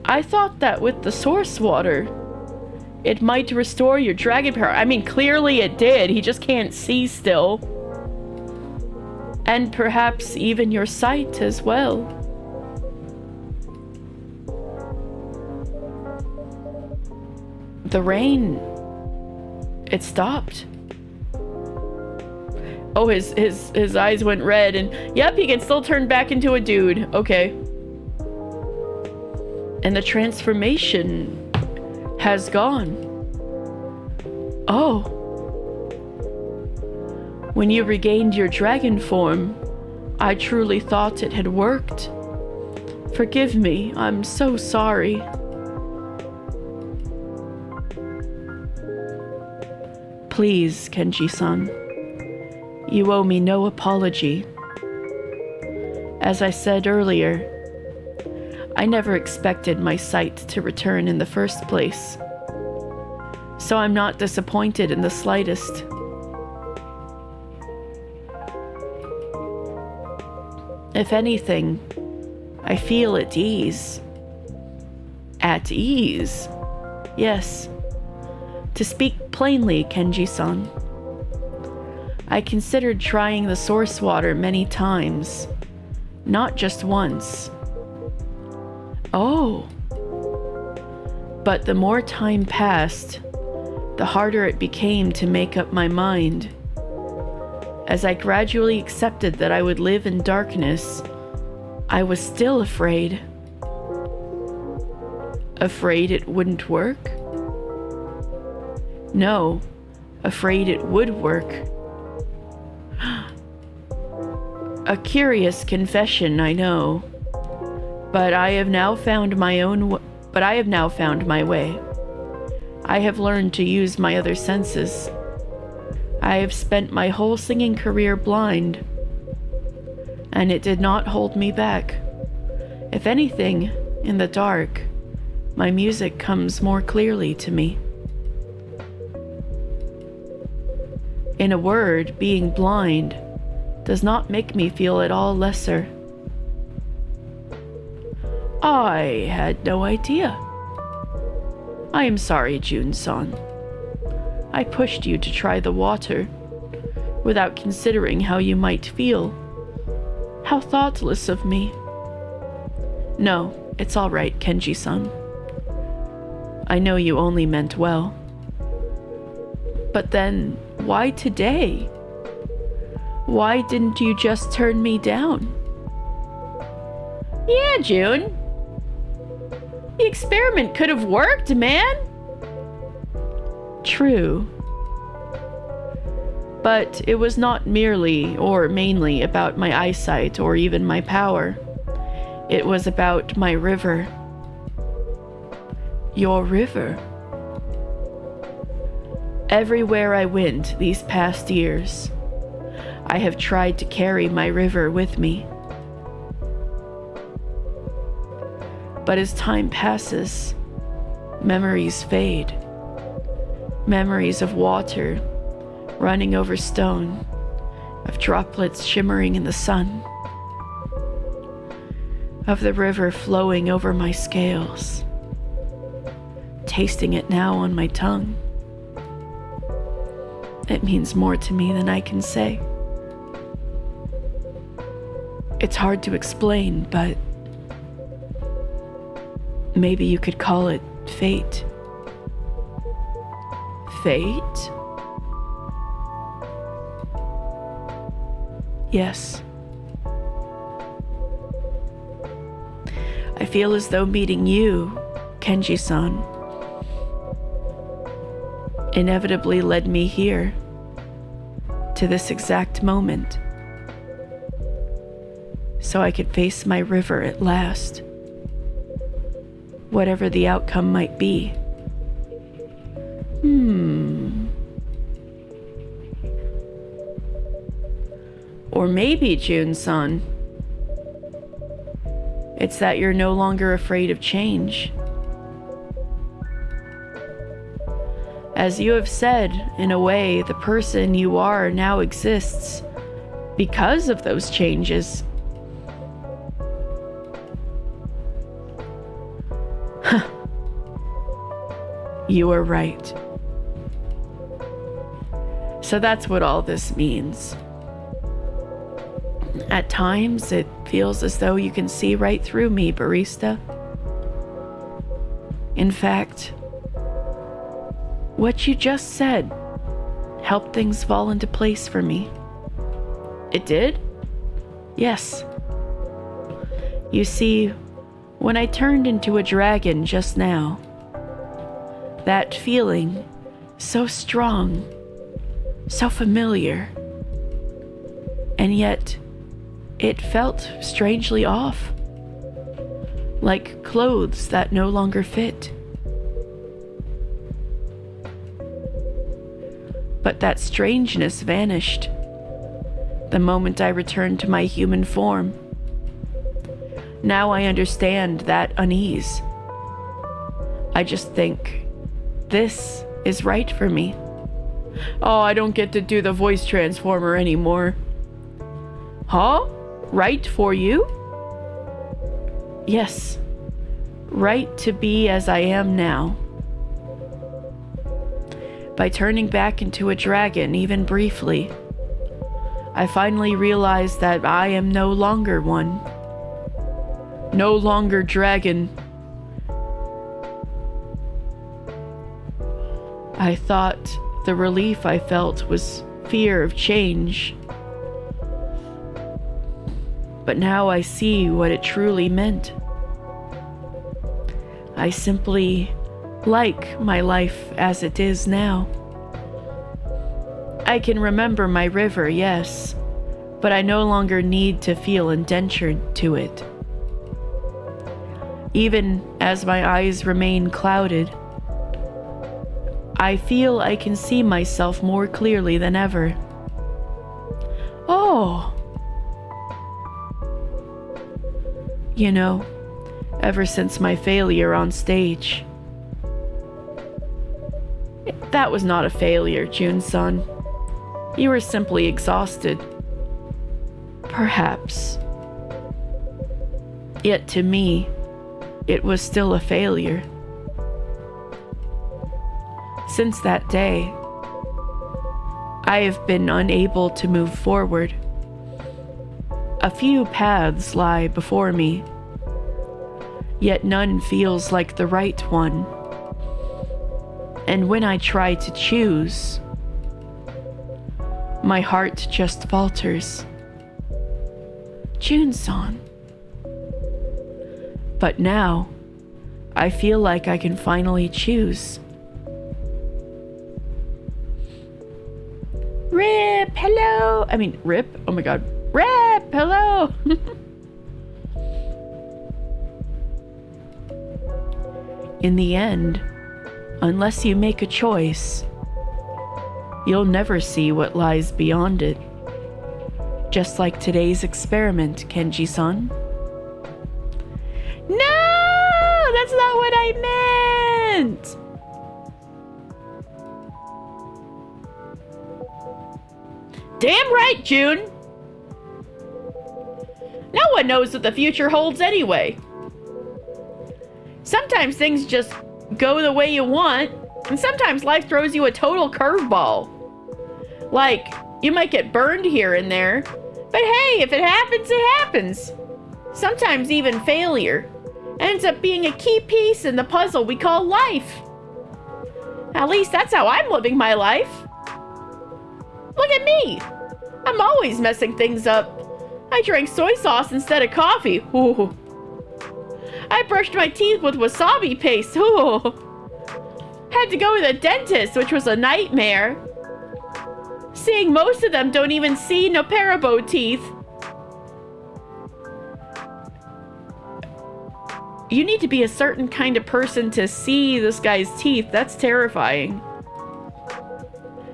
I thought that with the source water, it might restore your dragon power. I mean, clearly it did. He just can't see still. And perhaps even your sight as well. The rain, it stopped. Oh, his eyes went red, and yep, he can still turn back into a dude. Okay. And the transformation has gone. Oh. When you regained your dragon form, I truly thought it had worked. Forgive me, I'm so sorry. Please, Kenji-san. You owe me no apology. As I said earlier, I never expected my sight to return in the first place, so I'm not disappointed in the slightest. If anything, I feel at ease. At ease? Yes. To speak plainly, Kenji-san, I considered trying the source water many times, not just once. Oh. But the more time passed, the harder it became to make up my mind. As I gradually accepted that I would live in darkness, I was still afraid. Afraid it wouldn't work? No, afraid it would work. A curious confession, I know, but I have now found my way. I have learned to use my other senses. I have spent my whole singing career blind, and it did not hold me back. If anything, in the dark, my music comes more clearly to me. In a word, being blind does not make me feel at all lesser. I had no idea. I am sorry, June-san. I pushed you to try the water without considering how you might feel. How thoughtless of me. No, it's all right, Kenji-san. I know you only meant well. But then, why today? Why didn't you just turn me down? Yeah, June. The experiment could have worked, man. True. But it was not merely or mainly about my eyesight or even my power. It was about my river. Your river. Everywhere I went these past years, I have tried to carry my river with me. But as time passes, memories fade. Memories of water running over stone, of droplets shimmering in the sun, of the river flowing over my scales, tasting it now on my tongue. It means more to me than I can say. It's hard to explain, but maybe you could call it fate. Fate? Yes. I feel as though meeting you, Kenji-san, inevitably led me here, to this exact moment, so I could face my river at last, whatever the outcome might be. Or maybe, June-san, it's that you're no longer afraid of change. As you have said, in a way, the person you are now exists because of those changes. You are right. So that's what all this means. At times, it feels as though you can see right through me, barista. In fact, what you just said helped things fall into place for me. It did? Yes. You see, when I turned into a dragon just now, that feeling, so strong, so familiar, and yet it felt strangely off, like clothes that no longer fit. But that strangeness vanished the moment I returned to my human form. Now I understand that unease. I just think, this is right for me. Oh, I don't get to do the voice transformer anymore. Huh? Right for you? Yes. Right to be as I am now. By turning back into a dragon, even briefly, I finally realized that I am no longer one. No longer dragon. I thought the relief I felt was fear of change, But now I see what it truly meant. I simply like my life as it is now. I can remember my river, yes, but I no longer need to feel indentured to it. Even as my eyes remain clouded, I feel I can see myself more clearly than ever. Oh! You know, ever since my failure on stage. That was not a failure, June-san. You were simply exhausted. Perhaps. Yet to me, it was still a failure. Since that day, I have been unable to move forward. A few paths lie before me, yet none feels like the right one. And when I try to choose, my heart just falters. June-san. But now, I feel like I can finally choose. Rip, hello! Rip? Oh my god. Rip, hello! In the end, unless you make a choice, you'll never see what lies beyond it. Just like today's experiment, Kenji-san. No! That's not what I meant! Damn right, June! No one knows what the future holds anyway. Sometimes things just go the way you want, and sometimes life throws you a total curveball. Like, you might get burned here and there, but hey, if it happens, it happens. Sometimes even failure ends up being a key piece in the puzzle we call life. At least that's how I'm living my life. Look at me. I'm always messing things up. I drank soy sauce instead of coffee. Ooh. I brushed my teeth with wasabi paste. Ooh. Had to go to the dentist, which was a nightmare. Seeing most of them don't even see no parabo teeth. You need to be a certain kind of person to see this guy's teeth. That's terrifying.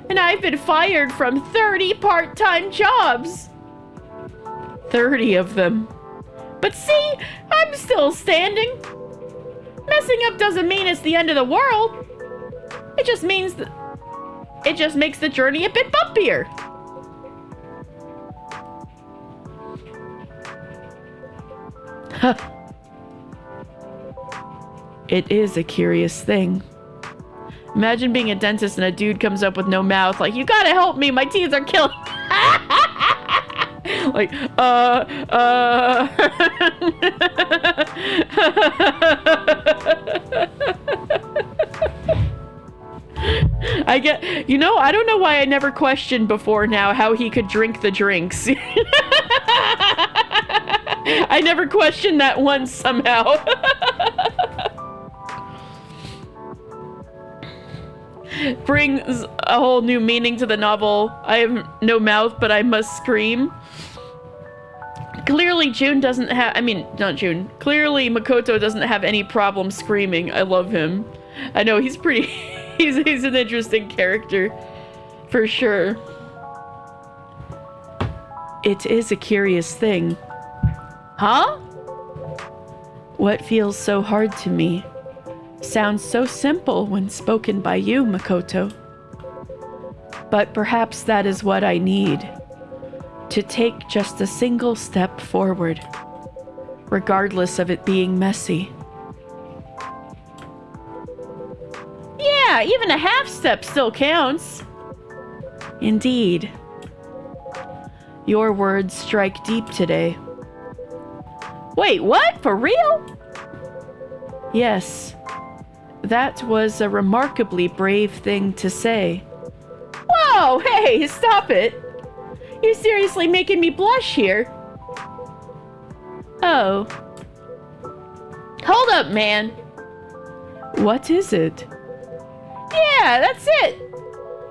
And I've been fired from 30 part-time jobs. 30 of them. But see, I'm still standing. Messing up doesn't mean it's the end of the world. It just means that it just makes the journey a bit bumpier. It is a curious thing. Imagine being a dentist and a dude comes up with no mouth, like, you gotta help me, my teeth are killing me. Like, I get, you know, I don't know why I never questioned before now how he could drink the drinks. I never questioned that once somehow. Brings a whole new meaning to the novel. I have no mouth, but I must scream. Clearly June doesn't have, not June. Clearly Makoto doesn't have any problem screaming. I love him. I know, he's pretty, he's an interesting character. For sure. It is a curious thing. Huh? What feels so hard to me sounds so simple when spoken by you, Makoto. But perhaps that is what I need. To take just a single step forward, regardless of it being messy. Yeah, even a half step still counts. Indeed. Your words strike deep today. Wait, what? For real? Yes. That was a remarkably brave thing to say. Whoa, hey, stop it. You're seriously making me blush here. Oh. Hold up, man. What is it? Yeah, that's it.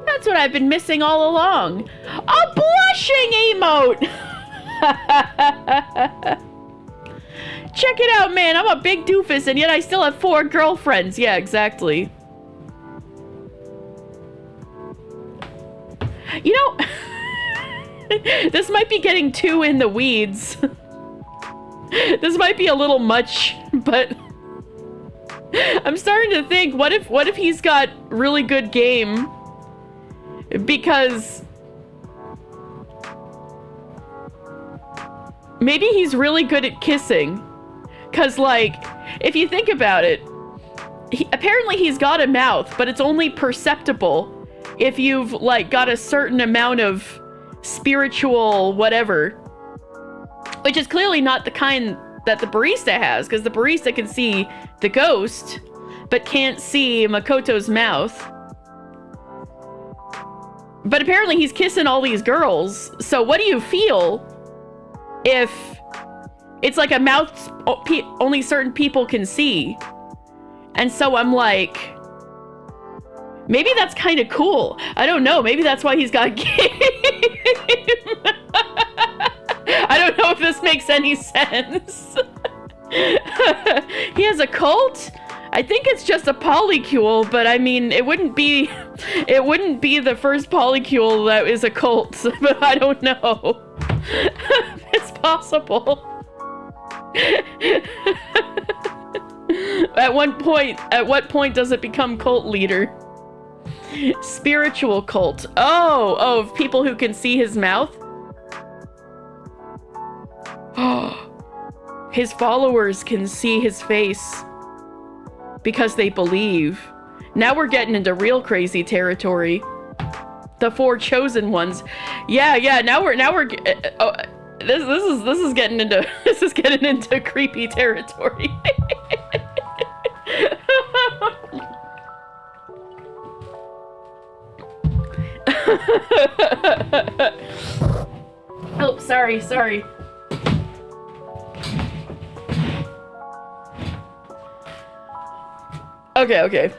That's what I've been missing all along. A blushing emote! Check it out, man. I'm a big doofus, and yet I still have 4 girlfriends. Yeah, exactly. You know, this might be getting too in the weeds. This might be a little much, but I'm starting to think, what if he's got really good game? Because maybe he's really good at kissing. Cause like, if you think about it, apparently he's got a mouth, but it's only perceptible if you've like got a certain amount of spiritual whatever, which is clearly not the kind that the barista has, because the barista can see the ghost, but can't see Makoto's mouth. But apparently he's kissing all these girls. So what do you feel if it's like a mouth only certain people can see? And so I'm like, maybe that's kind of cool. I don't know. Maybe that's why he's got game. I don't know if this makes any sense. He has a cult? I think it's just a polycule, but I mean, it wouldn't be the first polycule that is a cult, but I don't know. It's possible. At what point does it become cult leader? Spiritual cult. Oh, of people who can see his mouth? His followers can see his face because they believe. Now we're getting into real crazy territory. The 4 chosen ones. Yeah, now we're this is getting into creepy territory. Oh, sorry. Okay.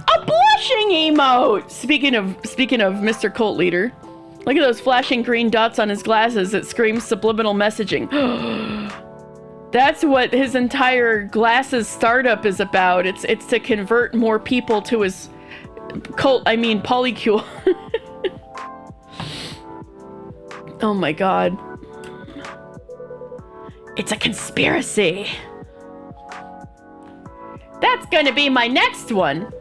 A blushing emote! Speaking of Mr. Cult Leader, look at those flashing green dots on his glasses that scream subliminal messaging. That's what his entire glasses startup is about. It's to convert more people to his polycule. Oh my god. It's a conspiracy. That's gonna be my next one.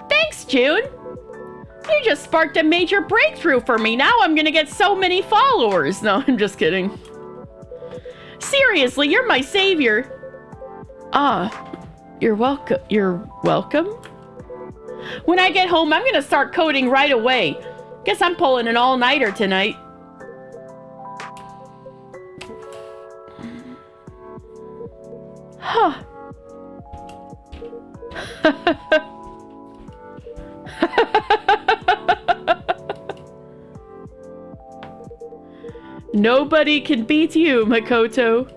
Thanks, June. You just sparked a major breakthrough for me. Now I'm gonna get so many followers. No, I'm just kidding. Seriously, you're my savior. You're welcome. You're welcome? When I get home, I'm gonna start coding right away. Guess I'm pulling an all-nighter tonight. Huh. Nobody can beat you, Makoto.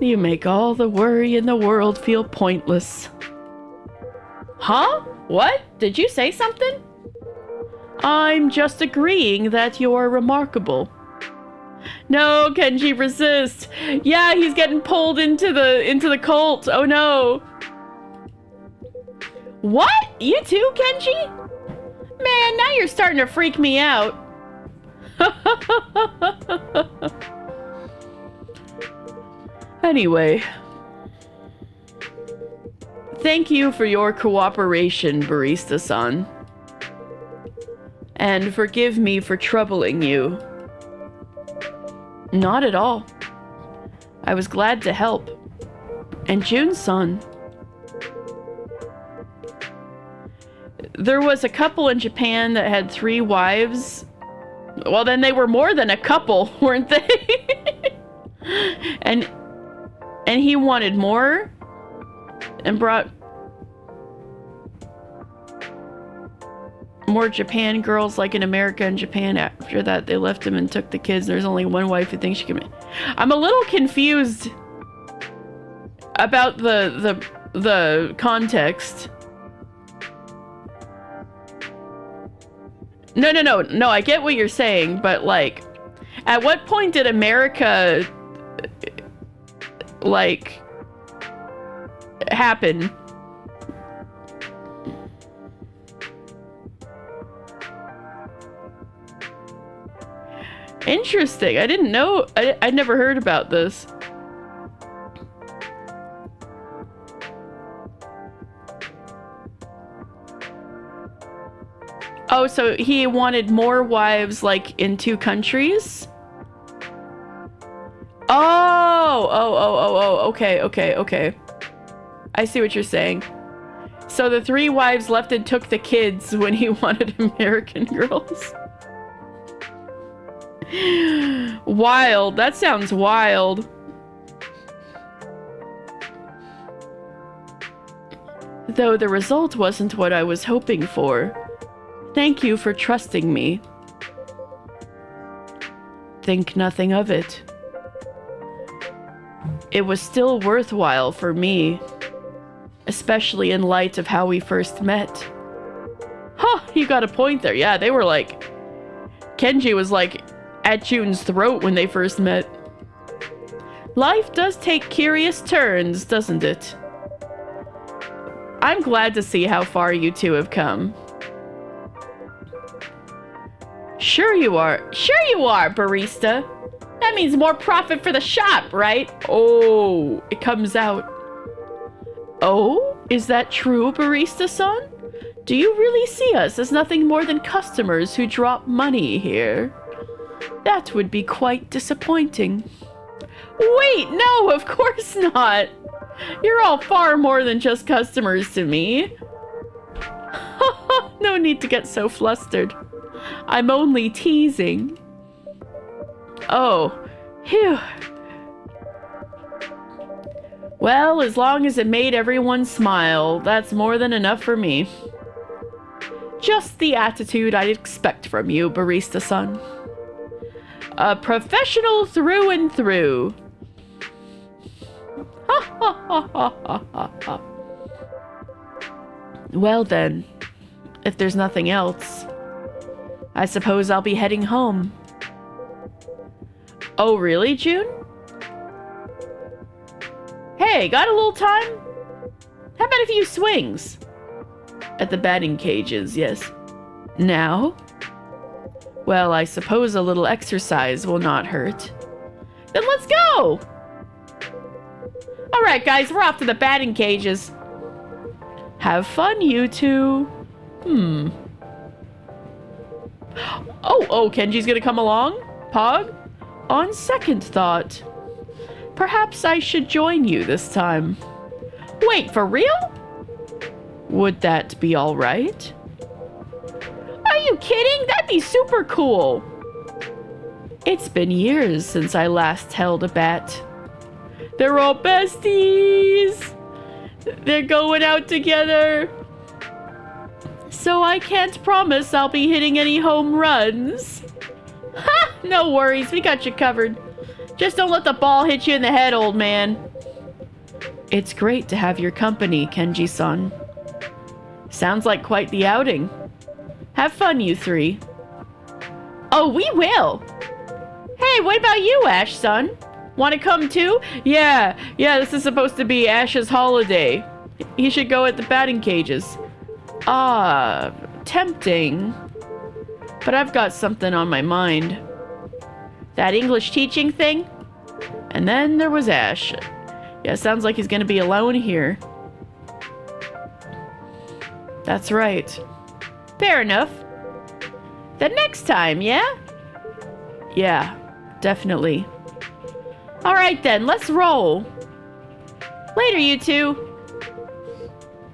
You make all the worry in the world feel pointless. Huh? What? Did you say something? I'm just agreeing that you're remarkable. No, Kenji, resist. Yeah, he's getting pulled into the cult. Oh no. What? You too, Kenji? Man, now you're starting to freak me out. Anyway. Thank you for your cooperation, Barista-san. And forgive me for troubling you. Not at all. I was glad to help. And June-san. There was a couple in Japan that had 3 wives. Well, then they were more than a couple, weren't they? and he wanted more and brought... more Japan girls like in America and Japan. After that, they left him and took the kids. There's only one wife who thinks she can. I'm a little confused about the context. No, I get what you're saying, but like, at what point did America like happen? Interesting. I didn't know. I'd never heard about this. Oh, so he wanted more wives, like, in 2 countries? Oh, okay. I see what you're saying. So the 3 wives left and took the kids when he wanted American girls. Wild. That sounds wild. Though the result wasn't what I was hoping for. Thank you for trusting me. Think nothing of it. It was still worthwhile for me, especially in light of how we first met. Huh, you got a point there. Yeah, they were like... Kenji was like at Jun's throat when they first met. Life does take curious turns, doesn't it? I'm glad to see how far you 2 have come. Sure you are, barista. That means more profit for the shop, right? Oh, it comes out. Oh, is that true, barista-san? Do you really see us as nothing more than customers who drop money here? That would be quite disappointing. Wait, no, of course not. You're all far more than just customers to me. No need to get so flustered. I'm only teasing. Oh, phew. Well, as long as it made everyone smile, that's more than enough for me. Just the attitude I'd expect from you, barista-san. A professional through and through. Well then, if there's nothing else, I suppose I'll be heading home. Oh, really, June? Hey, got a little time? How about a few swings? At the batting cages, yes. Now? Well, I suppose a little exercise will not hurt. Then let's go! Alright, guys, we're off to the batting cages. Have fun, you 2. Oh, Kenji's gonna come along? Pog? On second thought, perhaps I should join you this time. Wait, for real? Would that be all right? Are you kidding? That'd be super cool. It's been years since I last held a bat. They're all besties. They're going out together. So I can't promise I'll be hitting any home runs. Ha! No worries, we got you covered. Just don't let the ball hit you in the head, old man. It's great to have your company, Kenji-san. Sounds like quite the outing. Have fun, you 3. Oh, we will. Hey, what about you, Ash-san? Want to come too? Yeah, this is supposed to be Ash's holiday. He should go at the batting cages. Ah, tempting. But I've got something on my mind. That English teaching thing? And then there was Ash. Yeah, sounds like he's gonna be alone here. That's right. Fair enough. The next time, yeah? Yeah, definitely. Alright then, let's roll. Later, you 2.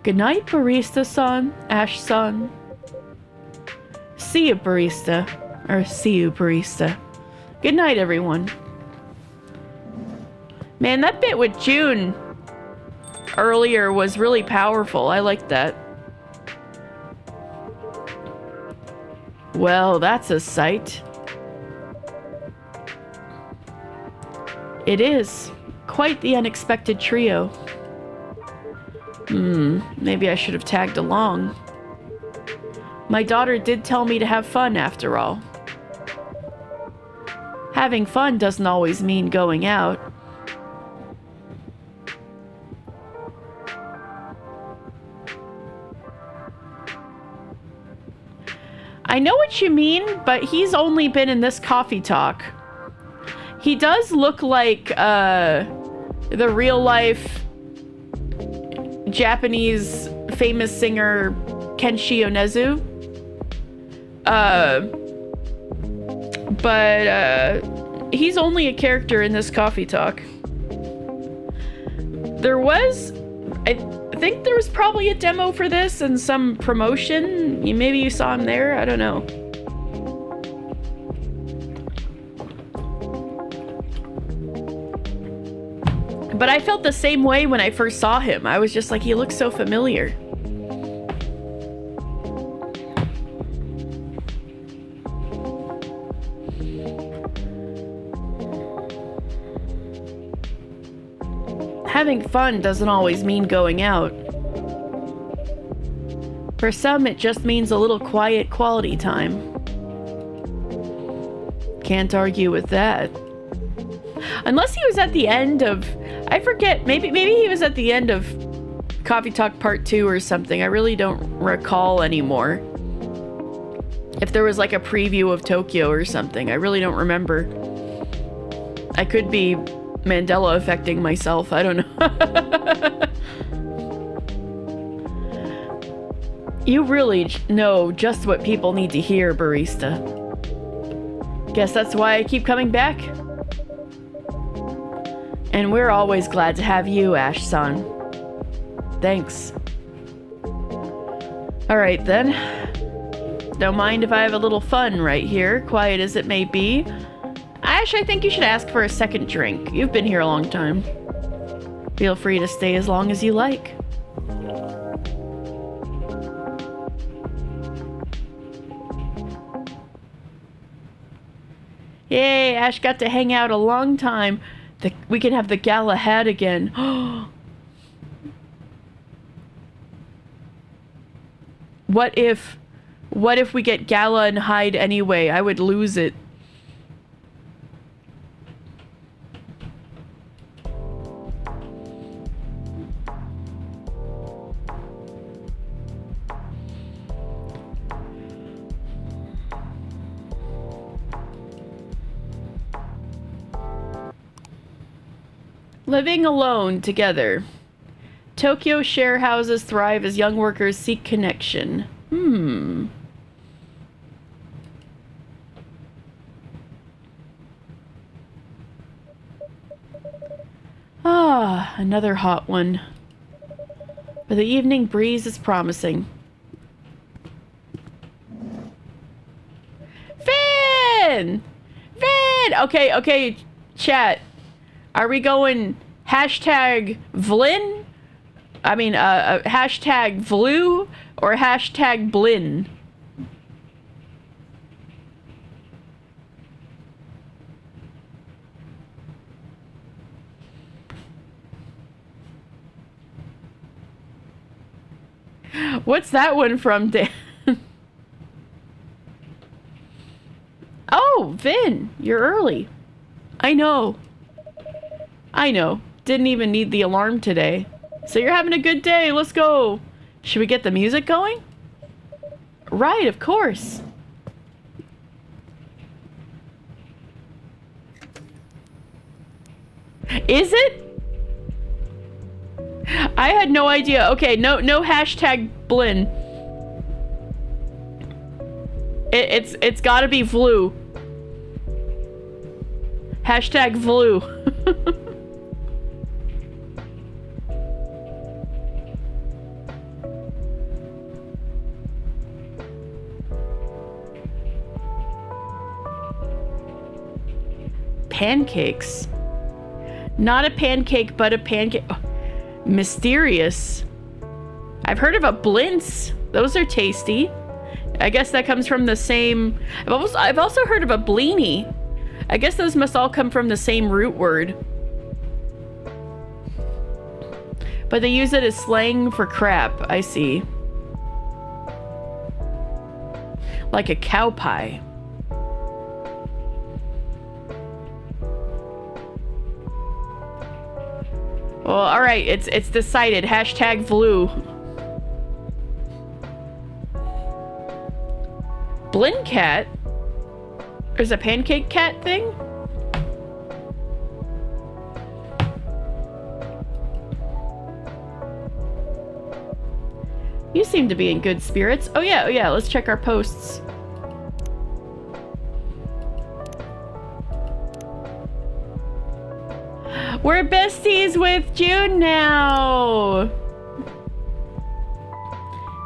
Good night, barista-san, Ash-san. See you, barista. Or see you, barista. Good night, everyone. Man, that bit with June earlier was really powerful. I liked that. Well, that's a sight. It is. Quite the unexpected trio. Maybe I should have tagged along. My daughter did tell me to have fun after all. Having fun doesn't always mean going out. I know what you mean, but he's only been in this coffee talk. He does look like the real life Japanese famous singer Kenshi Yonezu. But he's only a character in this coffee talk. I think there was probably a demo for this and some promotion. Maybe you saw him there, I don't know. But I felt the same way when I first saw him. I was just like, he looks so familiar. Having fun doesn't always mean going out. For some, it just means a little quiet quality time. Can't argue with that. Unless he was at the end of... I forget, maybe he was at the end of Coffee Talk Part 2 or something. I really don't recall anymore. If there was like a preview of Tokyo or something, I really don't remember. I could be Mandela affecting myself, I don't know. You really know just what people need to hear, Barista. Guess that's why I keep coming back. And we're always glad to have you, Ash-san. Thanks. Alright then. Don't mind if I have a little fun right here, quiet as it may be. Ash, I think you should ask for a second drink. You've been here a long time. Feel free to stay as long as you like. Yay, Ash got to hang out a long time. We can have the Galahad again. What if we get Gala and hide anyway? I would lose it. Living alone together. Tokyo share houses thrive as young workers seek connection. Ah, another hot one. But the evening breeze is promising. Finn! Finn! Okay, chat. Are we going hashtag Vlin? I mean, hashtag Vlu or hashtag Blin? What's that one from, Dan? Oh, Vin, you're early. I know. Didn't even need the alarm today. So you're having a good day. Let's go. Should we get the music going? Right, of course. Is it? I had no idea. Okay, no hashtag Blin. It's gotta be Vlu. Hashtag Vlu. Pancakes. Not a pancake, but a pancake. Oh, mysterious. I've heard of a blintz. Those are tasty. I guess that comes from the same... I've also heard of a blini. I guess those must all come from the same root word. But they use it as slang for crap, I see. Like a cow pie. Well, alright, it's decided. Hashtag Vlu. Blincat? There's a pancake cat thing? You seem to be in good spirits. Oh yeah, let's check our posts. We're besties with June now!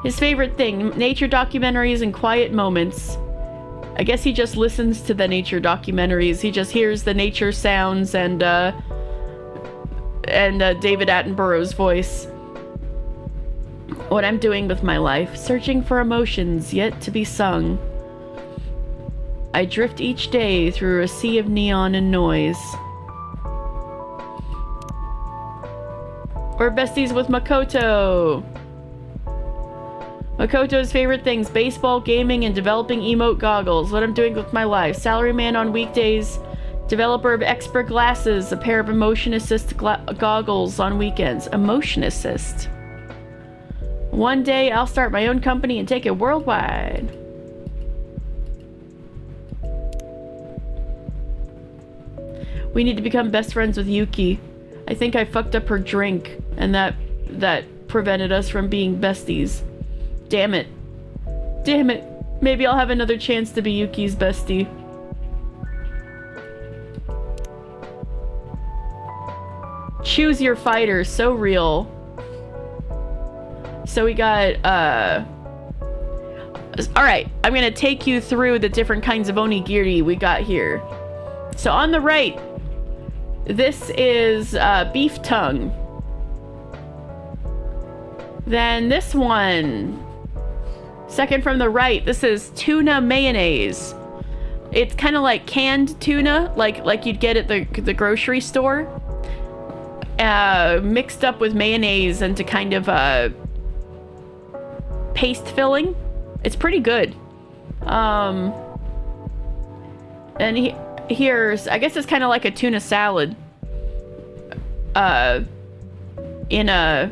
His favorite thing, nature documentaries and quiet moments. I guess he just listens to the nature documentaries. He just hears the nature sounds and David Attenborough's voice. What I'm doing with my life, searching for emotions yet to be sung. I drift each day through a sea of neon and noise. We're besties with Makoto. Makoto's favorite things, baseball, gaming, and developing emote goggles. What I'm doing with my life. Salaryman on weekdays, developer of expert glasses, a pair of Emotion Assist goggles on weekends. Emotion Assist. One day I'll start my own company and take it worldwide. We need to become best friends with Yuki. I think I fucked up her drink, and that prevented us from being besties. Damn it. Damn it. Maybe I'll have another chance to be Yuki's bestie. Choose your fighter. So real. So we got, alright, I'm gonna take you through the different kinds of onigiri we got here. So on the right, this is beef tongue. Then this one, second from the right, this is tuna mayonnaise. It's kind of like canned tuna, like you'd get at the grocery store, mixed up with mayonnaise into kind of paste filling. It's pretty good. And here's, I guess it's kind of like a tuna salad. In a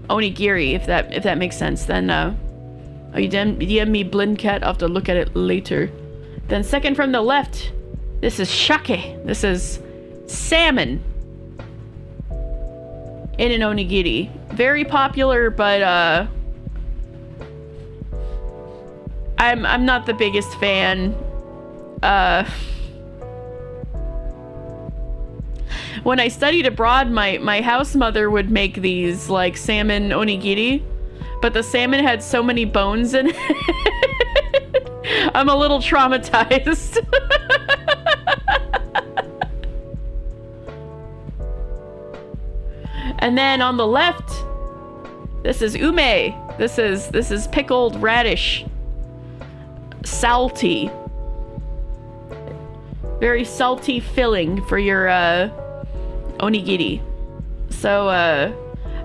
onigiri, if that makes sense. Then oh, you DM me Blincat. I'll have to look at it later. Then second from the left, this is shake. This is salmon in an onigiri. Very popular, but I'm not the biggest fan. When I studied abroad, my house mother would make these like salmon onigiri, but the salmon had so many bones in it. I'm a little traumatized. And then on the left, this is ume. This is pickled radish. Salty. Very salty filling for your onigiri. So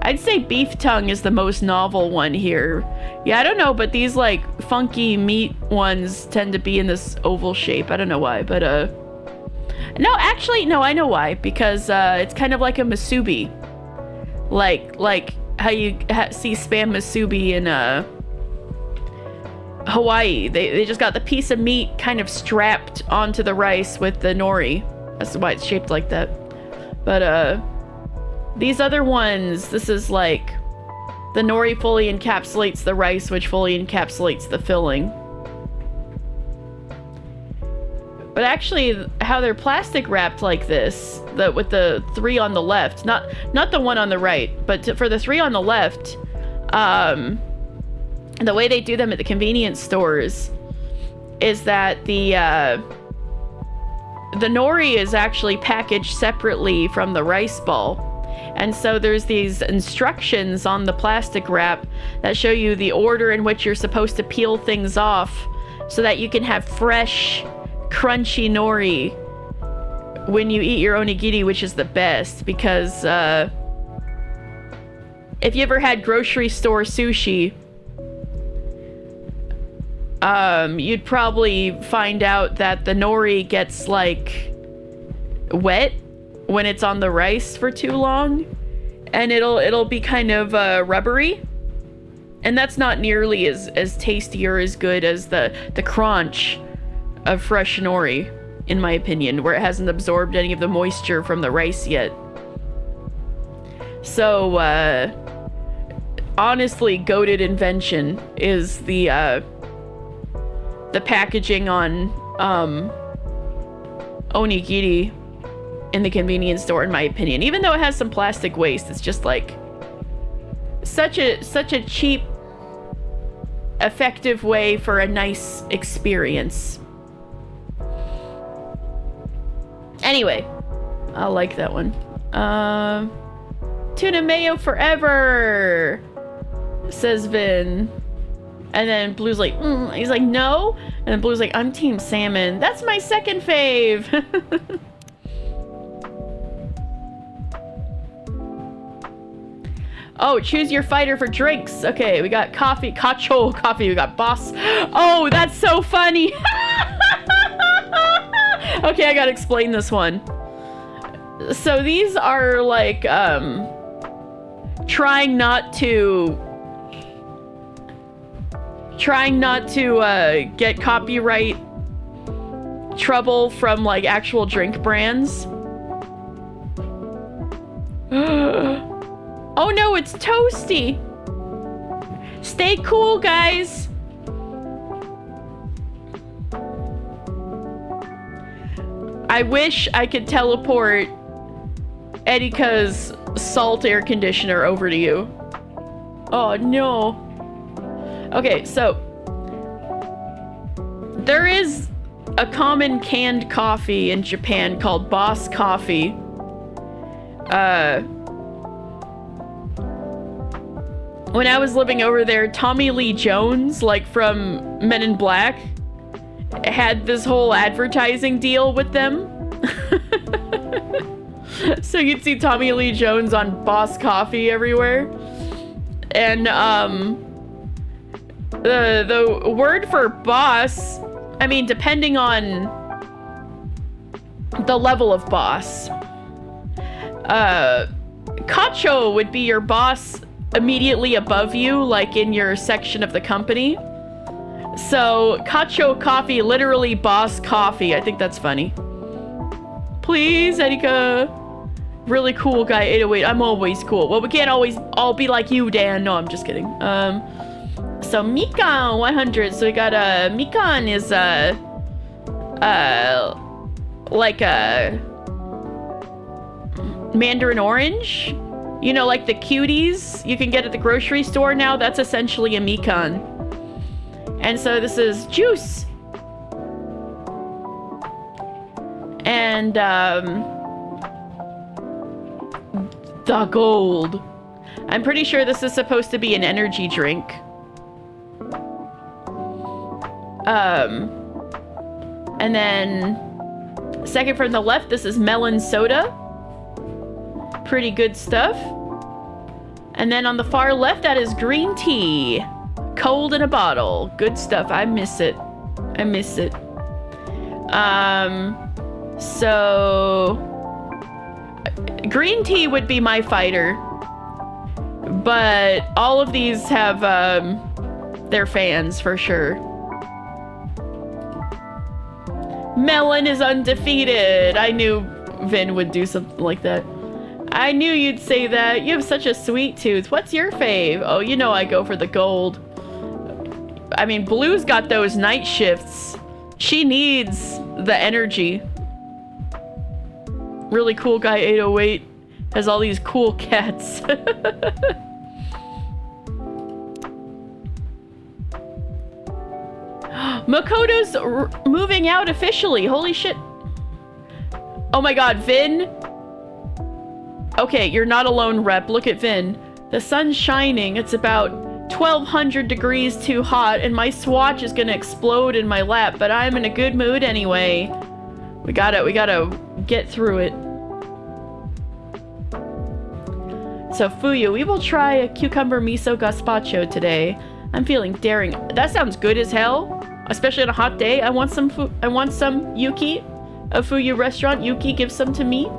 I'd say beef tongue is the most novel one here. Yeah, I don't know, but these like funky meat ones tend to be in this oval shape. I don't know why, but no, actually no, I know why, because it's kind of like a musubi. Like how you see spam musubi in Hawaii. They just got the piece of meat kind of strapped onto the rice with the nori. That's why it's shaped like that. But these other ones, this is like the nori fully encapsulates the rice, which fully encapsulates the filling. But actually, how they're plastic wrapped like this, with the three on the left, not the one on the right, but for the three on the left, the way they do them at the convenience stores is that the nori is actually packaged separately from the rice ball, And so there's these instructions on the plastic wrap that show you the order in which you're supposed to peel things off so that you can have fresh, crunchy nori when you eat your onigiri, which is the best. Because if you ever had grocery store sushi, you'd probably find out that the nori gets like wet when it's on the rice for too long, and it'll be kind of rubbery, and that's not nearly as tasty or as good as the crunch of fresh nori, in my opinion, where it hasn't absorbed any of the moisture from the rice yet. So honestly, goated invention is the packaging on onigiri in the convenience store, in my opinion. Even though it has some plastic waste, it's just like such a cheap, effective way for a nice experience. Anyway, I like that one. Tuna mayo forever, says Vin. And then Blue's like, he's like, no. And then Blue's like, I'm team salmon. That's my second fave. Oh, choose your fighter for drinks. Okay, we got coffee, Kacho coffee. We got Boss. Oh, that's so funny. Okay, I gotta explain this one. So these are like, trying not to get copyright trouble from like actual drink brands. Oh no, it's toasty. Stay cool, guys. I wish I could teleport Erika's salt air conditioner over to you. Oh no. Okay, so there is a common canned coffee in Japan called Boss Coffee. When I was living over there, Tommy Lee Jones, like from Men in Black, had this whole advertising deal with them. So you'd see Tommy Lee Jones on Boss Coffee everywhere. And the word for boss, I mean, depending on the level of boss, Kacho would be your boss immediately above you, like in your section of the company. So Kacho Coffee, literally Boss Coffee. I think that's funny. Please, Erika. Really cool guy, 808. I'm always cool. Well, we can't always all be like you, Dan. No, I'm just kidding. So Mikan 100. So we got Mikan is like a mandarin orange. You know, like the cuties you can get at the grocery store now. That's essentially a Mikan. And so this is juice. And the gold. I'm pretty sure this is supposed to be an energy drink. And then second from the left, this is melon soda. Pretty good stuff. And then on the far left, that is green tea. Cold in a bottle. Good stuff. I miss it. I miss it. So green tea would be my fighter. But all of these have their fans for sure. Melon is undefeated. I knew Vin would do something like that. I knew you'd say that. You have such a sweet tooth. What's your fave? Oh, you know I go for the gold. I mean, Blue's got those night shifts. She needs the energy. Really cool guy 808 has all these cool cats. Makoto's moving out officially. Holy shit. Oh my god, Vin. Okay, you're not alone, Rep. Look at Vin. The sun's shining. It's about 1200 degrees too hot, and my swatch is gonna explode in my lap, but I'm in a good mood anyway. We gotta get through it. So Fuyu, we will try a cucumber miso gazpacho today. I'm feeling daring. That sounds good as hell, especially on a hot day. I want some Yuki, a Fuyu restaurant. Yuki, give some to me.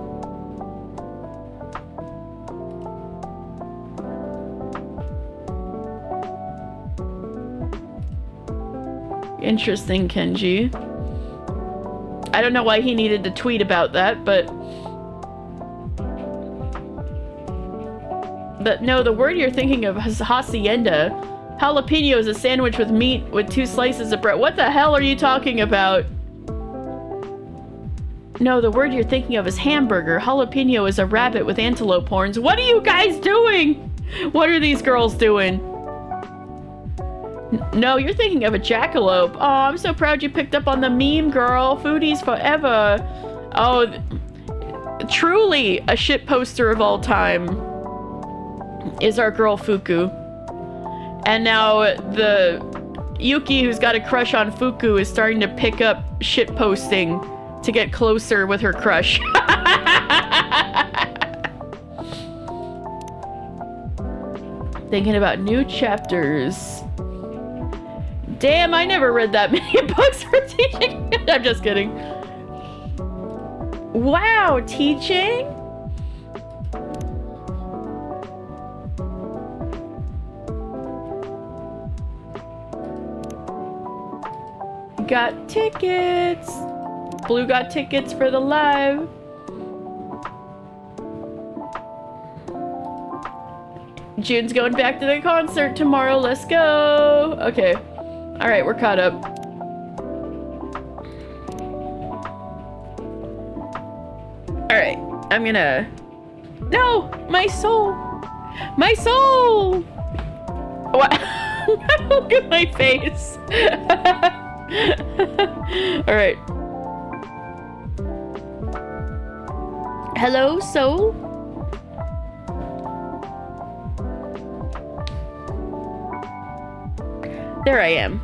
Interesting, Kenji. I don't know why he needed to tweet about that, but no, the word you're thinking of is hacienda. Jalapeno is a sandwich with meat with 2 slices of bread. What the hell are you talking about? No, the word you're thinking of is hamburger. Jalapeno is a rabbit with antelope horns. What are you guys doing? What are these girls doing? No, you're thinking of a jackalope. Oh, I'm so proud you picked up on the meme, girl. Foodies forever. Oh, truly a shit poster of all time is our girl Fuku. And now the Yuki, who's got a crush on Fuku, is starting to pick up shit posting to get closer with her crush. Thinking about new chapters. Damn, I never read that many books for teaching. I'm just kidding. Wow, teaching? Got tickets. Blue got tickets for the live. June's going back to the concert tomorrow. Let's go. Okay. All right, we're caught up. All right, I'm gonna... No, my soul. My soul. What? Look at my face. All right. Hello, soul. There I am.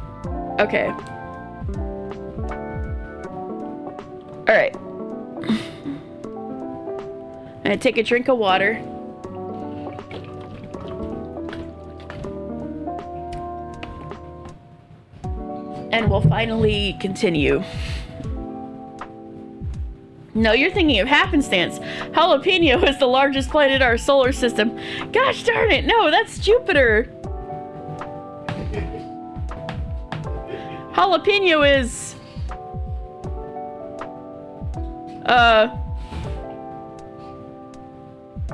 Okay. All right. I'm gonna take a drink of water. And we'll finally continue. No, you're thinking of happenstance. Jalapeno is the largest planet in our solar system. Gosh darn it, no, that's Jupiter. Jalapeno is...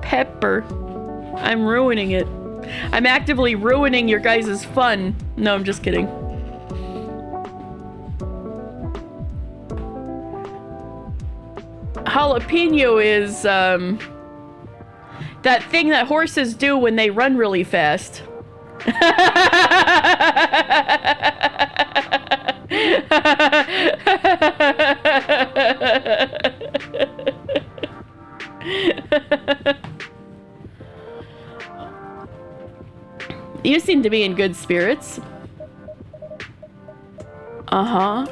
Pepper. I'm ruining it. I'm actively ruining your guys' fun. No, I'm just kidding. Jalapeno is, that thing that horses do when they run really fast. You seem to be in good spirits. Uh-huh.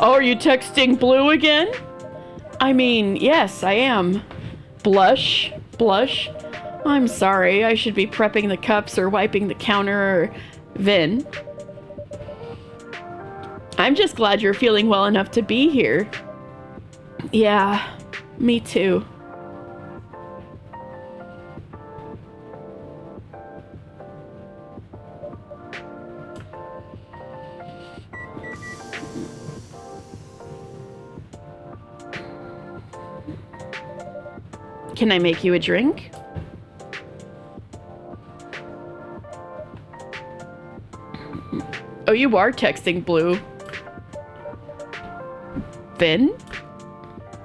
Oh, are you texting Blue again? I mean, yes, I am. Blush? Blush? I'm sorry, I should be prepping the cups or wiping the counter or... Vin. I'm just glad you're feeling well enough to be here. Yeah, me too. Can I make you a drink? Oh, you are texting Blue. Vin?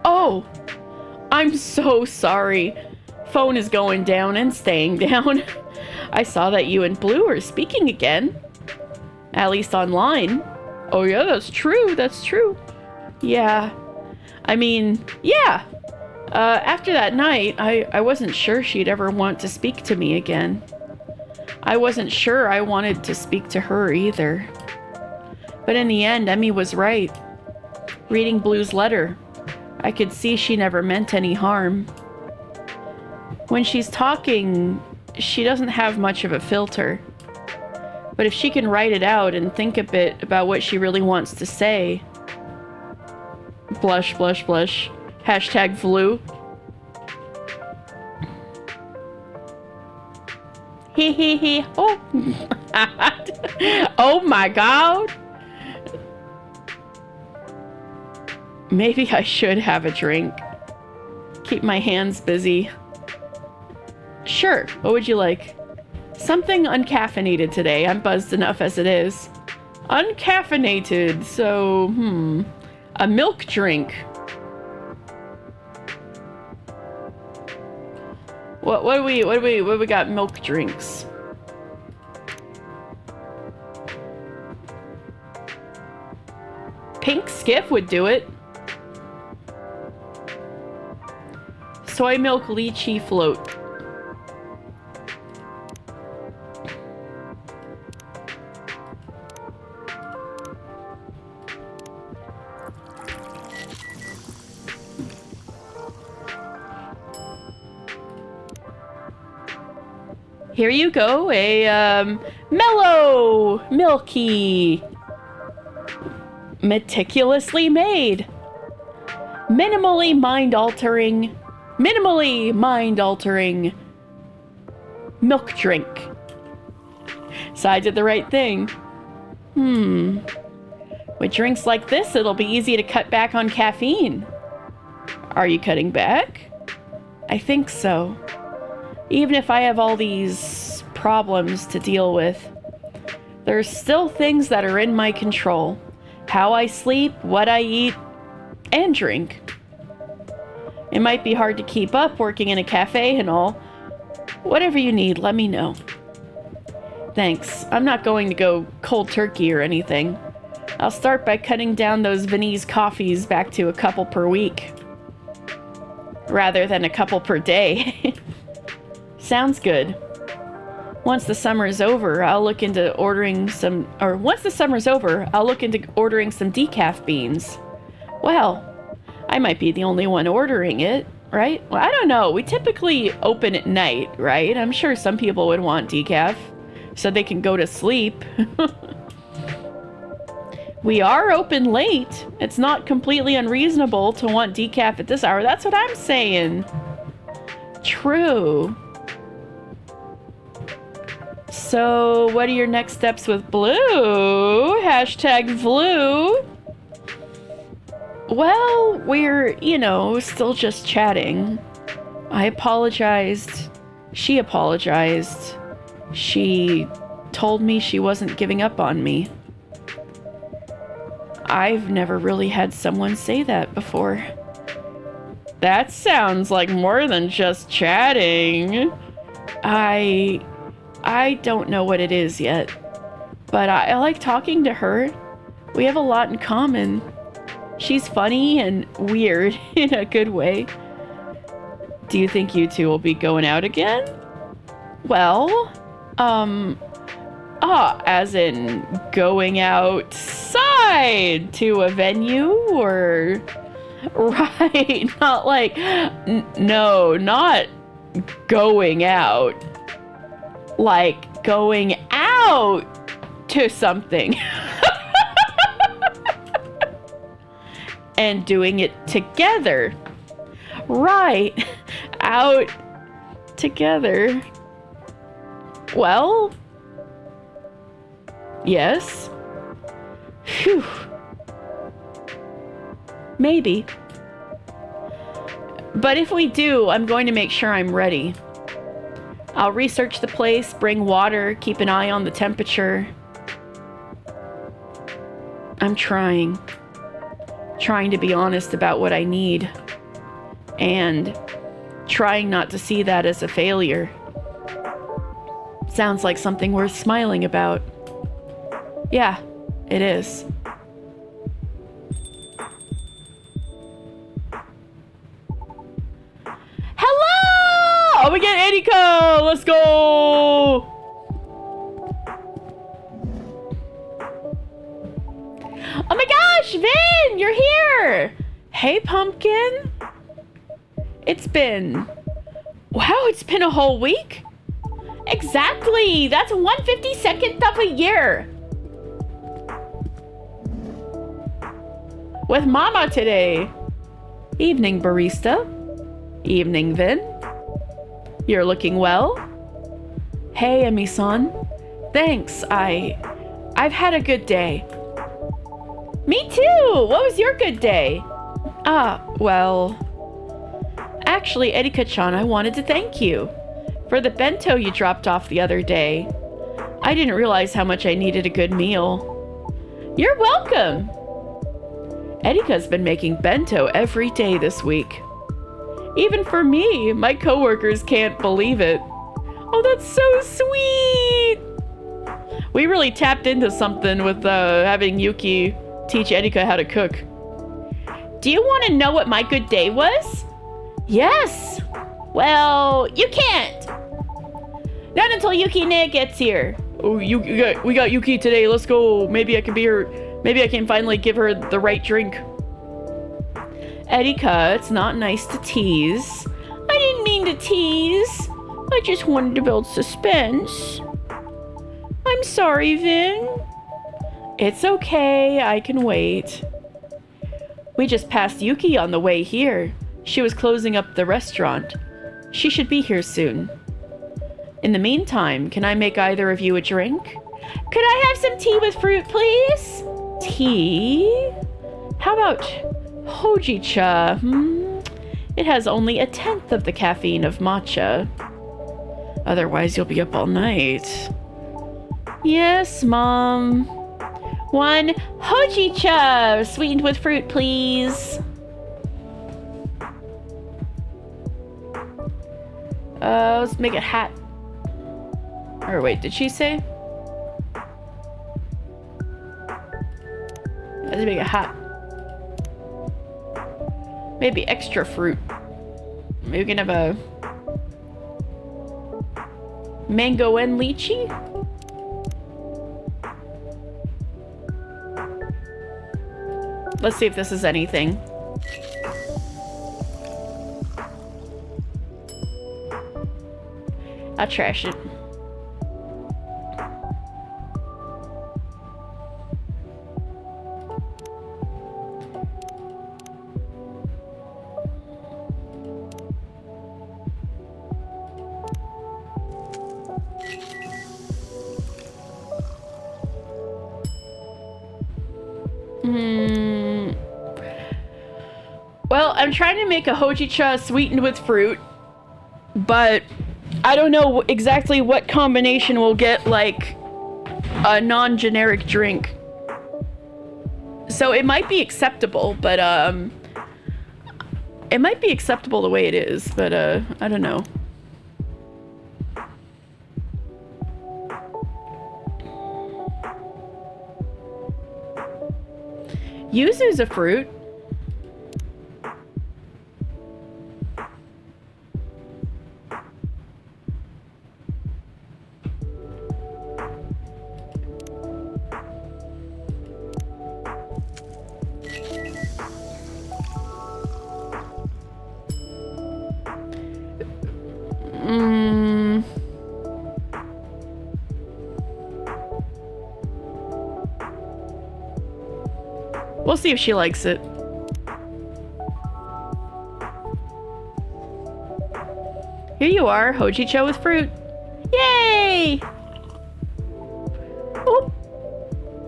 Oh, I'm so sorry. Phone is going down and staying down. I saw that you and Blue are speaking again. At least online. Oh yeah, that's true. That's true. Yeah. I mean, yeah. After that night, I wasn't sure she'd ever want to speak to me again. I wasn't sure I wanted to speak to her either. But in the end, Emmy was right. Reading Blue's letter, I could see she never meant any harm. When she's talking, she doesn't have much of a filter. But if she can write it out and think a bit about what she really wants to say... Blush, blush, blush. Hashtag flu. Hee hee hee. Oh. Oh my god. Maybe I should have a drink. Keep my hands busy. Sure. What would you like? Something uncaffeinated today. I'm buzzed enough as it is. Uncaffeinated. So, a milk drink. What do we got? Milk drinks. Pink Skiff would do it. Soy milk lychee float. Here you go, a mellow, milky, meticulously made, minimally mind-altering milk drink. So I did the right thing. With drinks like this, it'll be easy to cut back on caffeine. Are you cutting back? I think so. Even if I have all these problems to deal with, there's still things that are in my control. How I sleep, what I eat, and drink. It might be hard to keep up working in a cafe and all. Whatever you need, let me know. Thanks. I'm not going to go cold turkey or anything. I'll start by cutting down those Viennese coffees back to a couple per week. Rather than a couple per day. Sounds good. Once the summer's over, I'll look into ordering some decaf beans. Well, I might be the only one ordering it, right? Well, I don't know. We typically open at night, right? I'm sure some people would want decaf so they can go to sleep. We are open late. It's not completely unreasonable to want decaf at this hour. That's what I'm saying. True. So, what are your next steps with Blue? Hashtag Blue. Well, we're, still just chatting. I apologized. She apologized. She told me she wasn't giving up on me. I've never really had someone say that before. That sounds like more than just chatting. I don't know what it is yet, but I like talking to her. We have a lot in common. She's funny and weird in a good way. Do you think you two will be going out again? Well, as in going outside to a venue or... Right, not like... No, not going out. Like going out to something. And doing it together. Right. Out together. Well, yes. Phew. Maybe. But if we do, I'm going to make sure I'm ready. I'll research the place, bring water, keep an eye on the temperature. I'm trying to be honest about what I need. And trying not to see that as a failure. Sounds like something worth smiling about. Yeah, it is. Erika! Let's go! Oh my gosh, Vin! You're here! Hey, Pumpkin. It's been... Wow, it's been a whole week? Exactly! That's 1/52nd of a year! With Mama today. Evening, barista. Evening, Vin. You're looking well? Hey, Emi-san. Thanks, I've had a good day. Me too! What was your good day? Well... Actually, Erika-chan, I wanted to thank you for the bento you dropped off the other day. I didn't realize how much I needed a good meal. You're welcome! Erika's been making bento every day this week. Even for me, my coworkers can't believe it. Oh, that's so sweet! We really tapped into something with having Yuki teach Erika how to cook. Do you want to know what my good day was? Yes! Well, you can't! Not until Yuki-ne gets here. Oh, we got Yuki today. Let's go. Maybe I can be her. Maybe I can finally give her the right drink. Erika, it's not nice to tease. I didn't mean to tease. I just wanted to build suspense. I'm sorry, Vin. It's okay. I can wait. We just passed Yuki on the way here. She was closing up the restaurant. She should be here soon. In the meantime, can I make either of you a drink? Could I have some tea with fruit, please? Tea? How about hojicha? It has only 1/10 of the caffeine of matcha. Otherwise, you'll be up all night. Yes, Mom. 1 hojicha, sweetened with fruit, please. Let's make it hot. Or wait, did she say? Let's make it hot. Maybe extra fruit. Maybe we can have a mango and lychee? Let's see if this is anything. I'll trash it. Well, I'm trying to make a hojicha sweetened with fruit, but I don't know exactly what combination will get, like, a non-generic drink. So it might be acceptable, but, it might be acceptable the way it is, but, I don't know. Yuzu's a fruit. We'll see if she likes it. Here you are, hojicha with fruit. Yay! Oop.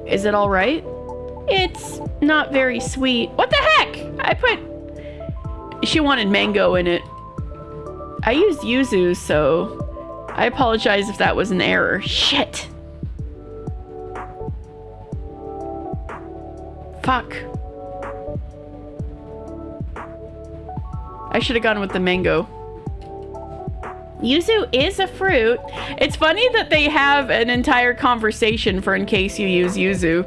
Is it all right? It's not very sweet. What the heck? She wanted mango in it. I used yuzu, so I apologize if that was an error. Shit. Fuck. I should have gone with the mango. Yuzu is a fruit. It's funny that they have an entire conversation for in case you use yuzu.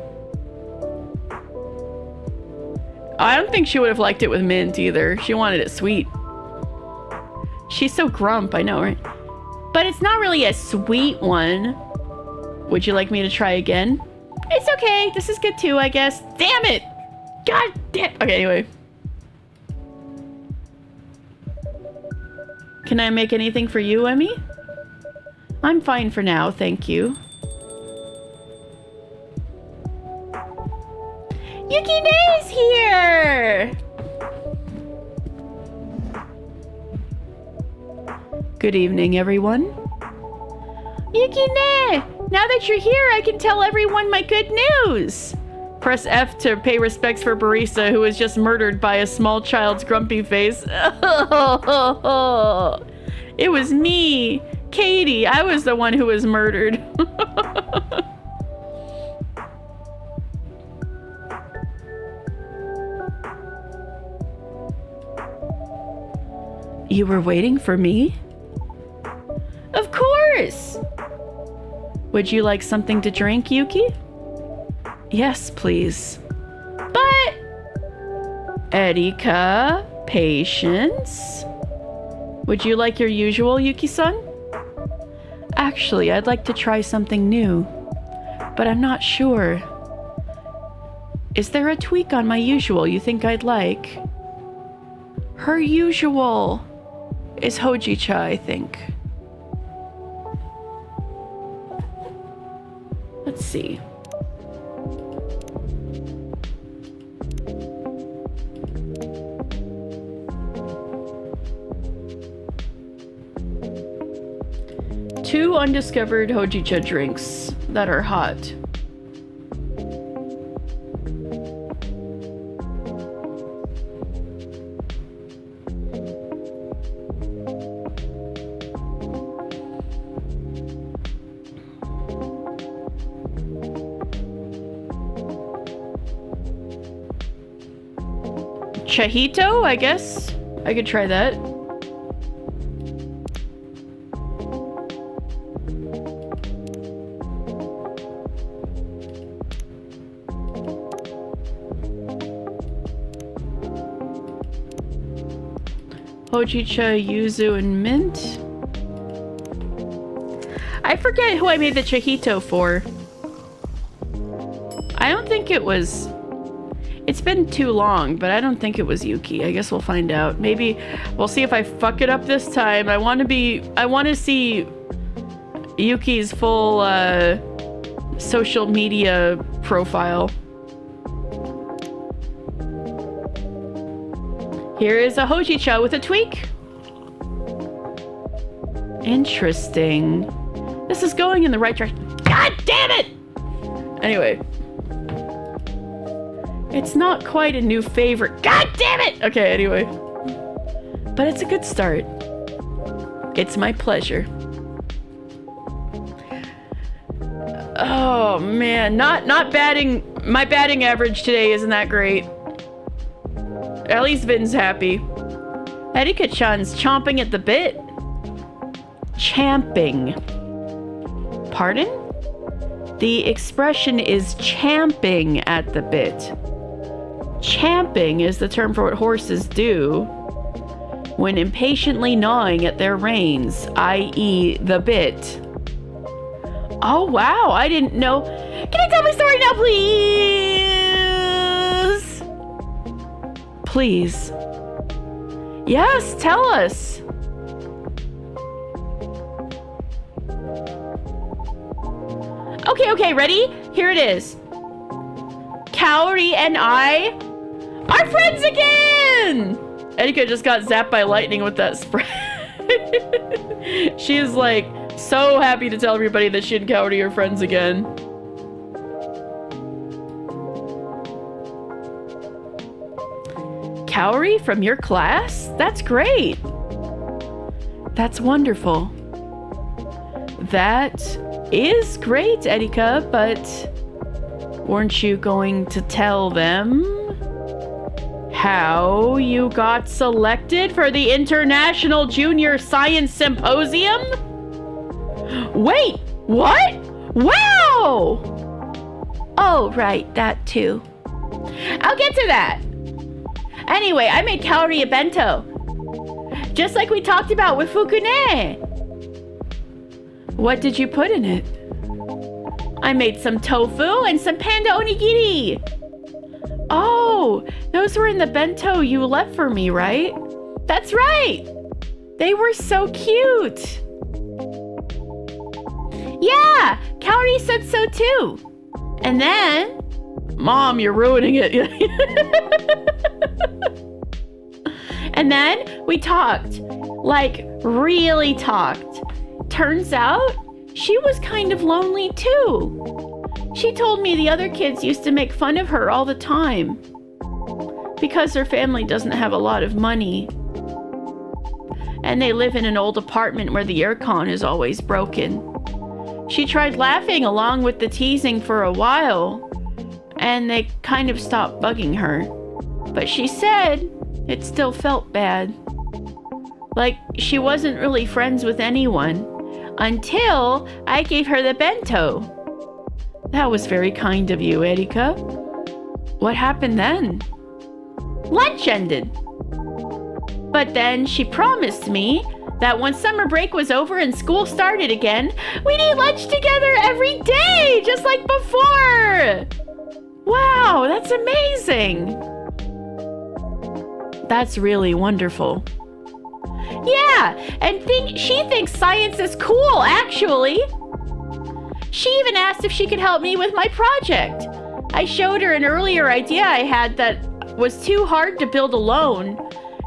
I don't think she would have liked it with mint either. She wanted it sweet. She's so grump, I know, right? But it's not really a sweet one. Would you like me to try again? It's okay. This is good too, I guess. Damn it! God damn. Okay, anyway. Can I make anything for you, Emmy? I'm fine for now, thank you. Yukine is here! Good evening, everyone. Yukine! Now that you're here, I can tell everyone my good news! Press F to pay respects for Barisa, who was just murdered by a small child's grumpy face. It was me, Katie. I was the one who was murdered. You were waiting for me? Of course! Would you like something to drink, Yuki? Yes, please. But... Erika, patience. Would you like your usual, Yuki-san? Actually, I'd like to try something new, but I'm not sure. Is there a tweak on my usual you think I'd like? Her usual is Hojicha, I think. Let's see. Two undiscovered Hojicha drinks that are hot. Chahito, I guess. I could try that. Hojicha, yuzu, and mint. I forget who I made the Chahito for. I don't think it was... It's been too long, but I don't think it was Yuki. I guess we'll find out. Maybe we'll see if I fuck it up this time. I want to see Yuki's full social media profile. Here is a Hojicha with a tweak. Interesting. This is going in the right direction. God damn it! Anyway. It's not quite a new favorite. God damn it! Okay, anyway. But it's a good start. It's my pleasure. Oh man, not batting. My batting average today isn't that great. At least Vin's happy. Erika-chan's chomping at the bit. Champing. Pardon? The expression is champing at the bit. Champing is the term for what horses do when impatiently gnawing at their reins, i.e. the bit. Oh wow, I didn't know. Can you tell me a story now, please? Please. Yes, tell us. Okay, ready? Here it is. Kaori and I are friends again! Erika just got zapped by lightning with that spread. She is like so happy to tell everybody that she and Kaori are friends again. Kaori from your class? That's great. That's wonderful. That is great, Erika, but weren't you going to tell them how you got selected for the International Junior Science Symposium? Wait, what? Wow! Oh, right, that too. I'll get to that. Anyway, I made Kaori a bento. Just like we talked about with Fukune. What did you put in it? I made some tofu and some panda onigiri. Oh, those were in the bento you left for me, right? That's right. They were so cute. Yeah, Kaori said so too. And then... Mom, you're ruining it. And then we talked. Like, really talked. Turns out, she was kind of lonely too. She told me the other kids used to make fun of her all the time. Because her family doesn't have a lot of money. And they live in an old apartment where the aircon is always broken. She tried laughing along with the teasing for a while, and they kind of stopped bugging her. But she said it still felt bad. Like she wasn't really friends with anyone until I gave her the bento. That was very kind of you, Erika. What happened then? Lunch ended. But then she promised me that once summer break was over and school started again, we'd eat lunch together every day, just like before. Wow, that's amazing. That's really wonderful. Yeah, and she thinks science is cool, actually. She even asked if she could help me with my project. I showed her an earlier idea I had that was too hard to build alone,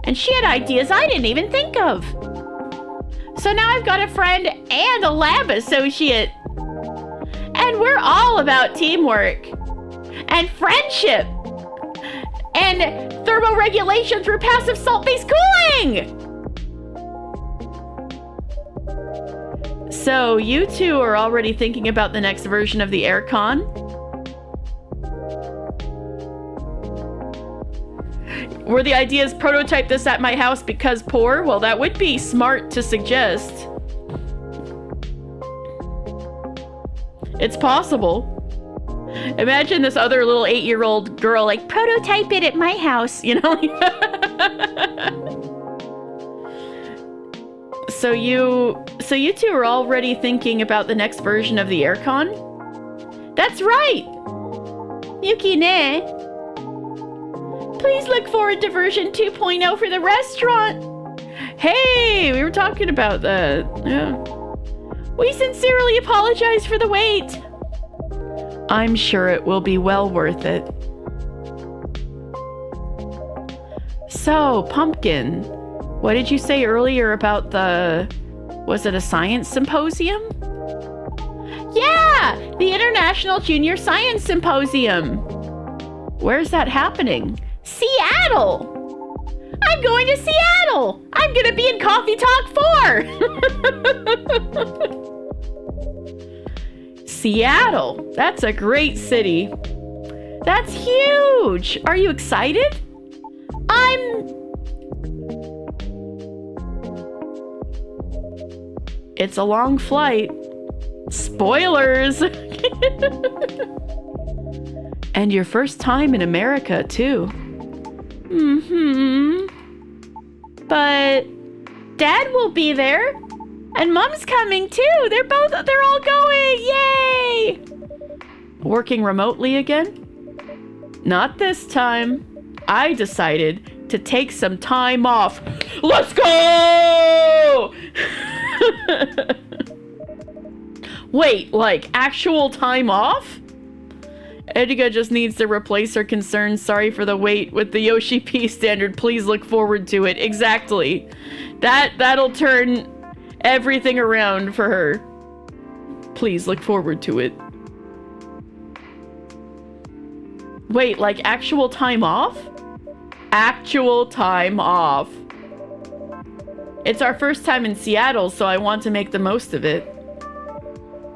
and she had ideas I didn't even think of. So now I've got a friend and a lab associate. And we're all about teamwork and friendship and thermoregulation through passive salt-based cooling. So you two are already thinking about the next version of the aircon? Were the ideas prototype this at my house because poor? Well, that would be smart to suggest. It's possible. Imagine this other little 8-year-old girl like, prototype it at my house, you know? So you two are already thinking about the next version of the aircon? That's right! Yuki ne. Please look forward to version 2.0 for the restaurant. Hey, we were talking about that. Yeah. We sincerely apologize for the wait. I'm sure it will be well worth it. So, Pumpkin, what did you say earlier about was it a science symposium? Yeah, the International Junior Science Symposium. Where's that happening? Seattle! I'm going to Seattle! I'm gonna be in Coffee Talk 4! Seattle! That's a great city. That's huge! Are you excited? It's a long flight. Spoilers! And your first time in America, too. But Dad will be there. And Mom's coming, too. They're all going. Yay! Working remotely again? Not this time. I decided to take some time off. Let's go! Wait, like actual time off? Edgar just needs to replace her concern, sorry for the wait, with the Yoshi P standard, please look forward to it. Exactly. That'll turn everything around for her. Please look forward to it. Wait, like actual time off? Actual time off. It's our first time in Seattle, so I want to make the most of it.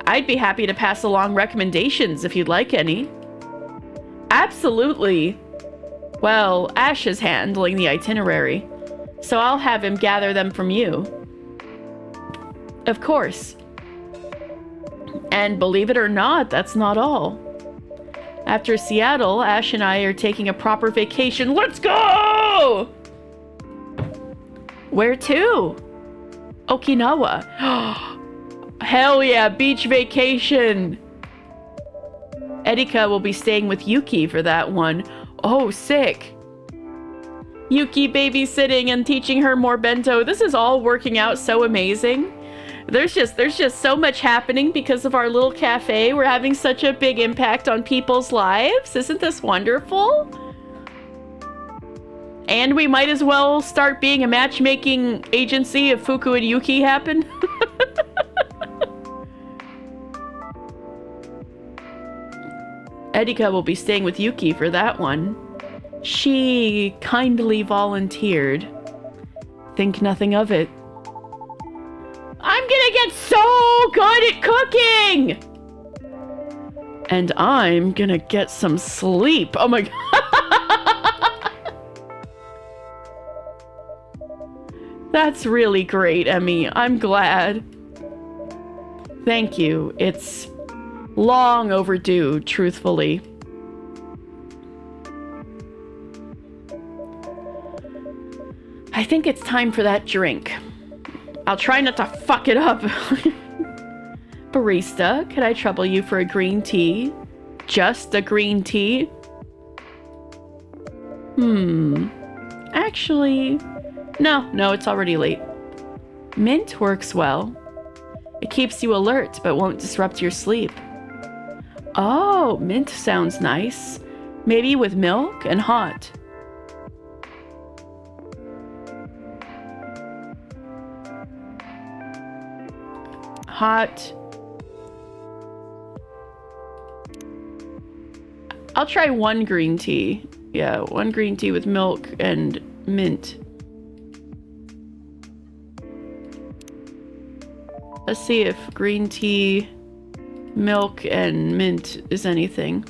I'd be happy to pass along recommendations if you'd like any. Absolutely. Well, Ash is handling the itinerary, so I'll have him gather them from you. Of course. And believe it or not, that's not all. After Seattle, Ash and I are taking a proper vacation. Let's go! Where to? Okinawa. Hell yeah, beach vacation. Erika will be staying with Yuki for that one. Oh, sick. Yuki babysitting and teaching her more bento. This is all working out so amazing. There's just so much happening because of our little cafe. We're having such a big impact on people's lives. Isn't this wonderful? And we might as well start being a matchmaking agency if Fuku and Yuki happen. Erika will be staying with Yuki for that one. She kindly volunteered. Think nothing of it. I'm gonna get so good at cooking! And I'm gonna get some sleep. Oh my god. That's really great, Emmy. I'm glad. Thank you. It's long overdue, truthfully. I think it's time for that drink. I'll try not to fuck it up. Barista, could I trouble you for a green tea? Just a green tea? Actually, no, it's already late. Mint works well. It keeps you alert, but won't disrupt your sleep. Oh, mint sounds nice. Maybe with milk and hot. Hot. I'll try one green tea. Yeah, one green tea with milk and mint. Let's see if green tea, milk, and mint is anything.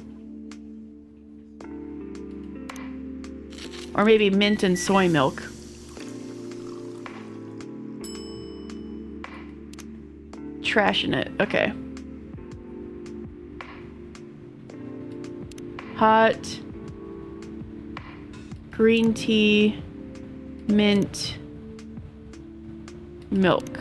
Or maybe mint and soy milk. Trashing it. Okay. Hot. Green tea. Mint. Milk.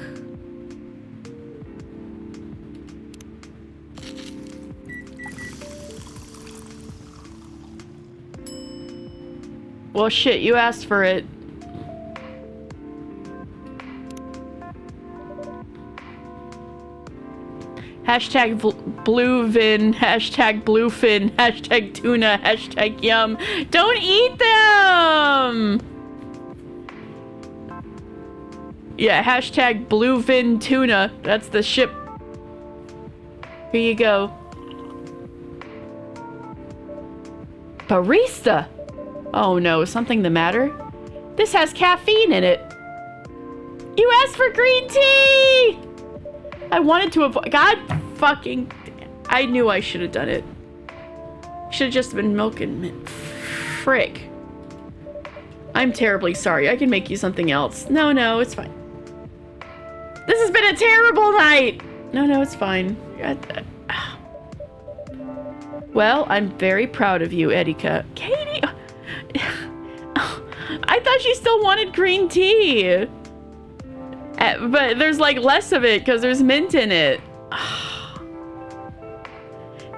Well, shit, you asked for it. Hashtag bluevin, hashtag bluefin, hashtag tuna, hashtag yum. Don't eat them! Yeah, hashtag bluefin tuna. That's the ship. Here you go. Barista! Oh no, is something the matter? This has caffeine in it. You asked for green tea! I wanted to avoid. God fucking. I knew I should have done it. Should have just been milk and mint. Frick. I'm terribly sorry. I can make you something else. No, it's fine. This has been a terrible night! No, it's fine. Well, I'm very proud of you, Erika. Katie! I thought she still wanted green tea. But there's like less of it because there's mint in it.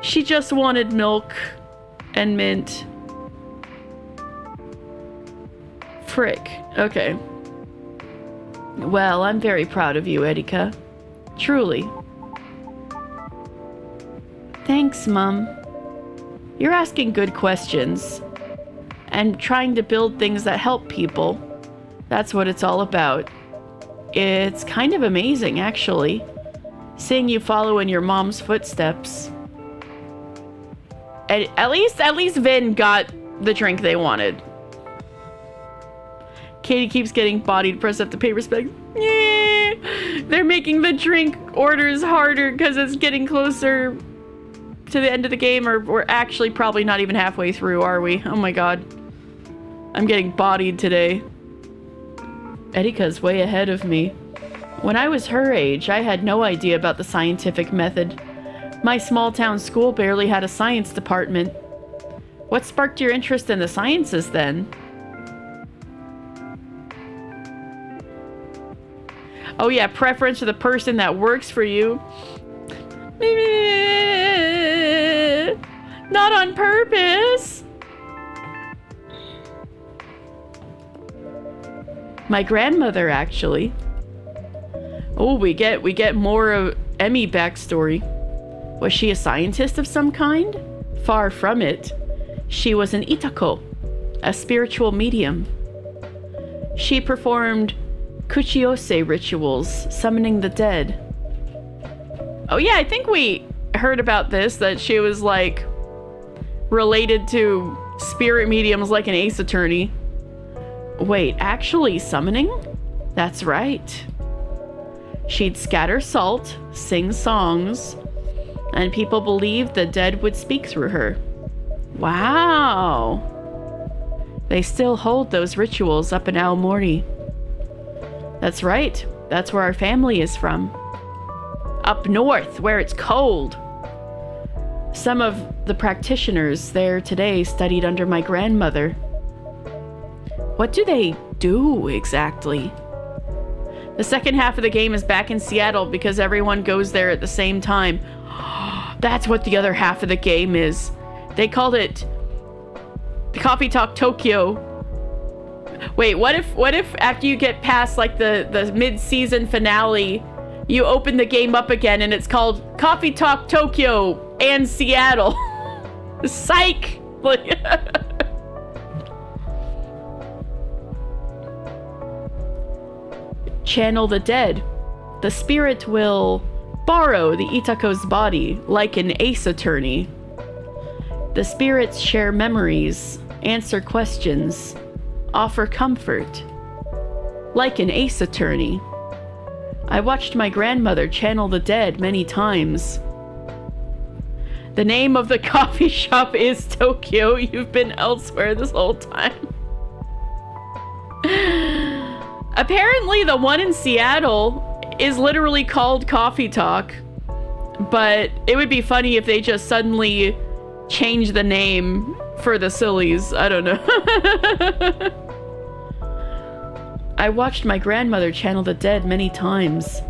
She just wanted milk and mint. Frick. Okay. Well, I'm very proud of you, Erika. Truly. Thanks, Mom. You're asking good questions. And trying to build things that help people. That's what it's all about. It's kind of amazing, actually. Seeing you follow in your mom's footsteps. At least Vin got the drink they wanted. Katie keeps getting Body to press up the paper specs. Yeah, they're making the drink orders harder because it's getting closer to the end of the game, or we're actually probably not even halfway through, are we? Oh my god. I'm getting bodied today. Erika's way ahead of me. When I was her age, I had no idea about the scientific method. My small town school barely had a science department. What sparked your interest in the sciences then? Oh yeah, preference for the person that works for you. Not on purpose. My grandmother, actually. Oh, we get more of Emmy backstory. Was she a scientist of some kind? Far from it. She was an Itako, a spiritual medium. She performed Kuchiose rituals, summoning the dead. Oh yeah, I think we heard about this, that she was like related to spirit mediums like an ace attorney. Wait, actually summoning? That's right. She'd scatter salt, sing songs, and people believed the dead would speak through her. Wow. They still hold those rituals up in Aomori. That's right. That's where our family is from. Up north, where it's cold. Some of the practitioners there today studied under my grandmother. What do they do exactly? The second half of the game is back in Seattle because everyone goes there at the same time. That's what the other half of the game is. They called it Coffee Talk Tokyo. Wait, what if after you get past like the mid-season finale, you open the game up again and it's called Coffee Talk Tokyo and Seattle? Psych! Channel the dead. The spirit will borrow the Itako's body like an ace attorney. The spirits share memories, answer questions, offer comfort. Like an ace attorney. I watched my grandmother channel the dead many times. The name of the coffee shop is Tokyo. You've been elsewhere this whole time. Apparently the one in Seattle is literally called Coffee Talk, but it would be funny if they just suddenly change the name for the sillies. I don't know. I watched my grandmother channel the dead many times.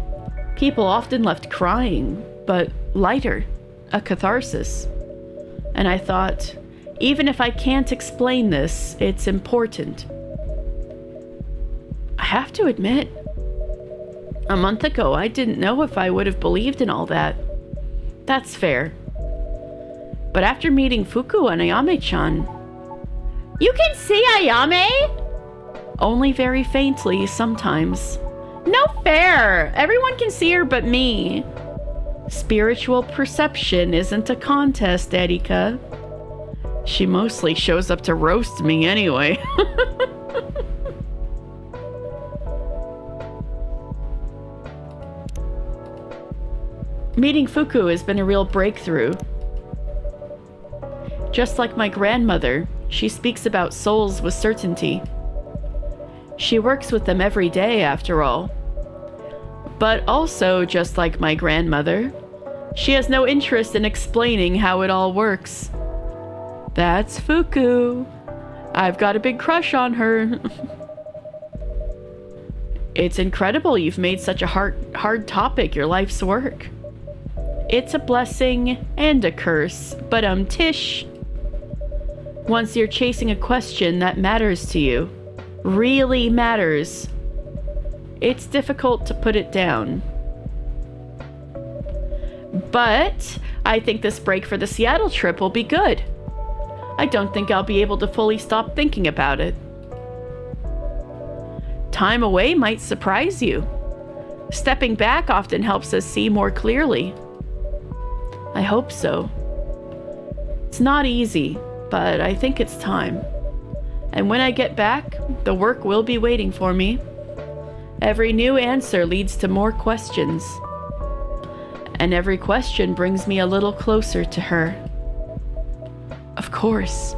People often left crying, but lighter, a catharsis. And I thought, even if I can't explain this, it's important. I have to admit, a month ago, I didn't know if I would have believed in all that. That's fair. But after meeting Fuku and Ayame-chan... You can see Ayame? Only very faintly, sometimes. No fair! Everyone can see her but me. Spiritual perception isn't a contest, Erika. She mostly shows up to roast me anyway. Meeting Fuku has been a real breakthrough. Just like my grandmother, she speaks about souls with certainty. She works with them every day, after all. But also, just like my grandmother, she has no interest in explaining how it all works. That's Fuku. I've got a big crush on her. It's incredible you've made such a hard topic your life's work. It's a blessing and a curse, but tish. Once you're chasing a question that matters to you, really matters, it's difficult to put it down. But I think this break for the Seattle trip will be good. I don't think I'll be able to fully stop thinking about it. Time away might surprise you. Stepping back often helps us see more clearly. I hope so. It's not easy, but I think it's time. And when I get back, the work will be waiting for me. Every new answer leads to more questions. And every question brings me a little closer to her. Of course.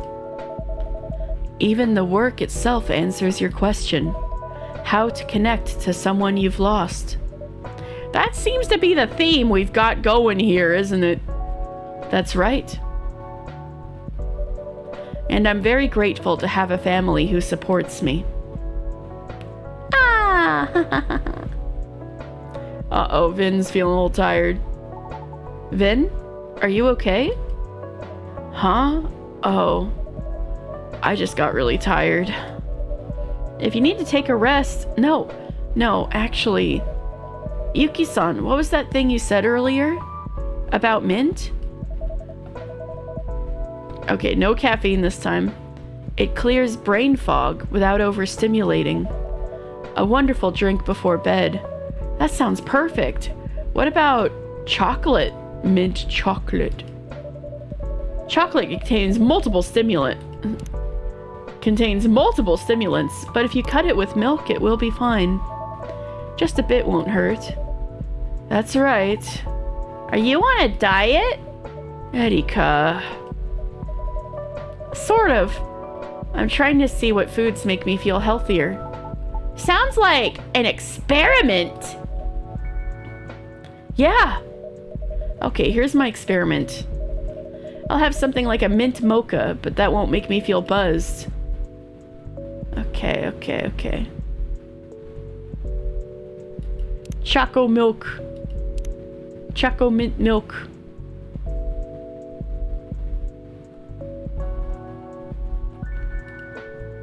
Even the work itself answers your question. How to connect to someone you've lost. That seems to be the theme we've got going here, isn't it? That's right. And I'm very grateful to have a family who supports me. Ah! Uh-oh, Vin's feeling a little tired. Vin? Are you okay? Huh? Oh. I just got really tired. If you need to take a rest... No, actually... Yuki-san, what was that thing you said earlier? About mint? Okay, no caffeine this time. It clears brain fog without overstimulating. A wonderful drink before bed. That sounds perfect. What about chocolate? Mint chocolate. Chocolate contains multiple stimulants, but if you cut it with milk, it will be fine. Just a bit won't hurt. That's right. Are you on a diet? Erika. Sort of. I'm trying to see what foods make me feel healthier. Sounds like an experiment. Yeah. Okay, here's my experiment. I'll have something like a mint mocha, but that won't make me feel buzzed. Okay. Choco milk. Choco mint milk.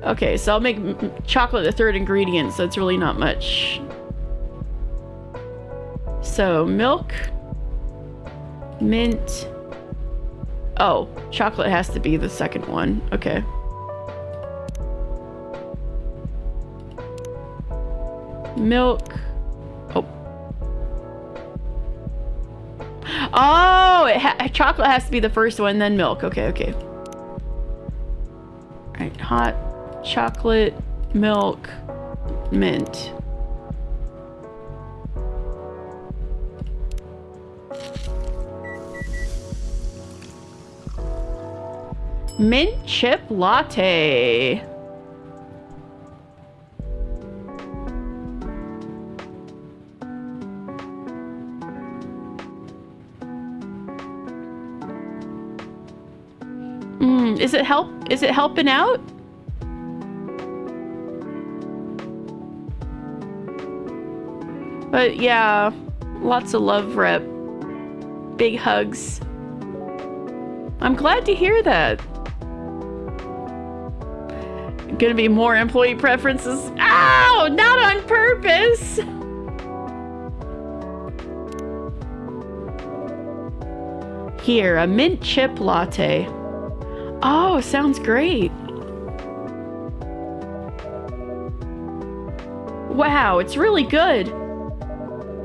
Okay, so I'll make chocolate the third ingredient, so it's really not much. So, milk, mint. Oh, chocolate has to be the second one. Okay. Milk. Oh, chocolate has to be the first one, then milk. Okay. Alright, hot chocolate, milk, mint. Mint chip latte. Is it helping out? But yeah, lots of love, Rep. Big hugs. I'm glad to hear that. Gonna be more employee preferences. Ow! Not on purpose! Here, a mint chip latte. Oh, sounds great. Wow, it's really good.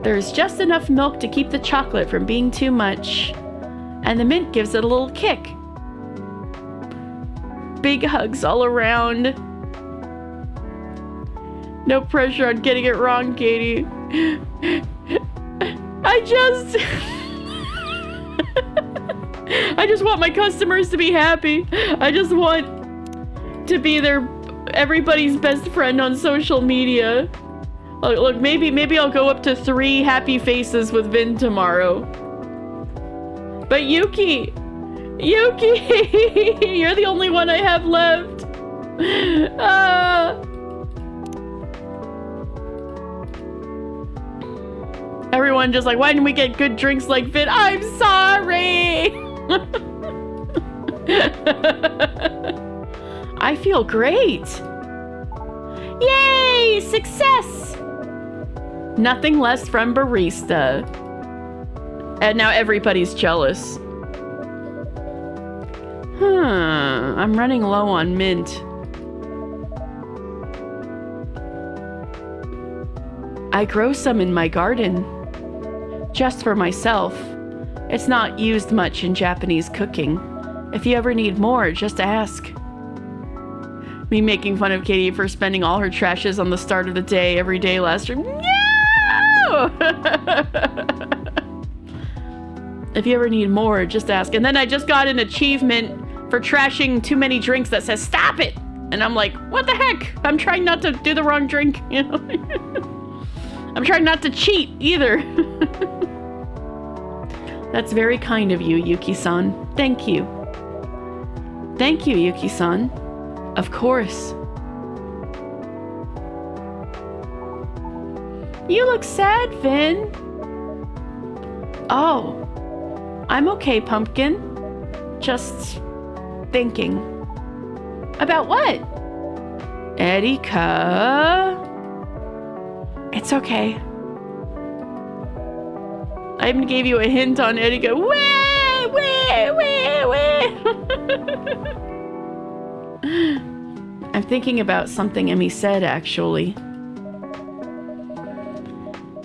There's just enough milk to keep the chocolate from being too much. And the mint gives it a little kick. Big hugs all around. No pressure on getting it wrong, Katie. I just want my customers to be happy. I just want to be everybody's best friend on social media. Look, maybe I'll go up to 3 happy faces with Vin tomorrow. But Yuki, you're the only one I have left. Everyone just like, why didn't we get good drinks like Vin? I'm sorry. I feel great. Yay, success. Nothing less from barista. And now everybody's jealous. I'm running low on mint. I grow some in my garden. Just for myself. It's not used much in Japanese cooking. If you ever need more, just ask. Me making fun of Katie for spending all her trashes on the start of the day every day last year. No! If you ever need more, just ask. And then I just got an achievement for trashing too many drinks that says, stop it! And I'm like, what the heck? I'm trying not to do the wrong drink, you know? I'm trying not to cheat either. That's very kind of you, Yuki-san. Thank you. Thank you, Yuki-san. Of course. You look sad, Vin. Oh, I'm okay, Pumpkin. Just thinking. About what? Erika. It's okay. I even gave you a hint on Erika. I'm thinking about something Emmy said, actually.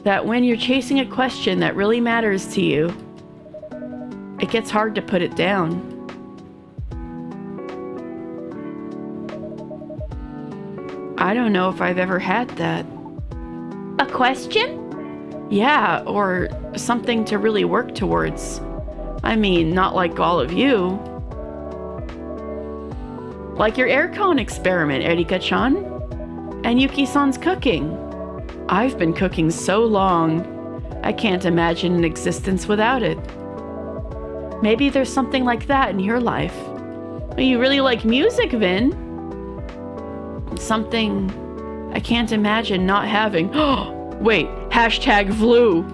That when you're chasing a question that really matters to you, it gets hard to put it down. I don't know if I've ever had that. A question? Yeah, or something to really work towards. I mean, not like all of you. Like your aircon experiment, Erika-chan. And Yuki-san's cooking. I've been cooking so long, I can't imagine an existence without it. Maybe there's something like that in your life. You really like music, Vin. Something I can't imagine not having. Wait, #Vlu.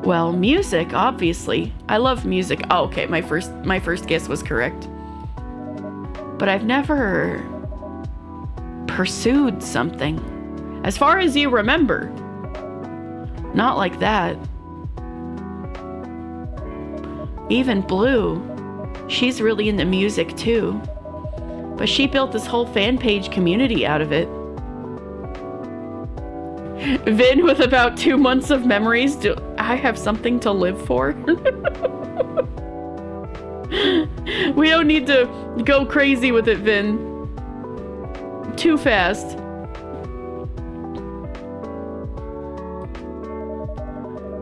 Well, music, obviously. I love music. Oh, okay, my first guess was correct. But I've never pursued something. As far as you remember. Not like that. Even Blue. She's really into music too. But she built this whole fan page community out of it. Vin with about 2 months of memories. Do I have something to live for? We don't need to go crazy with it, Vin. Too fast.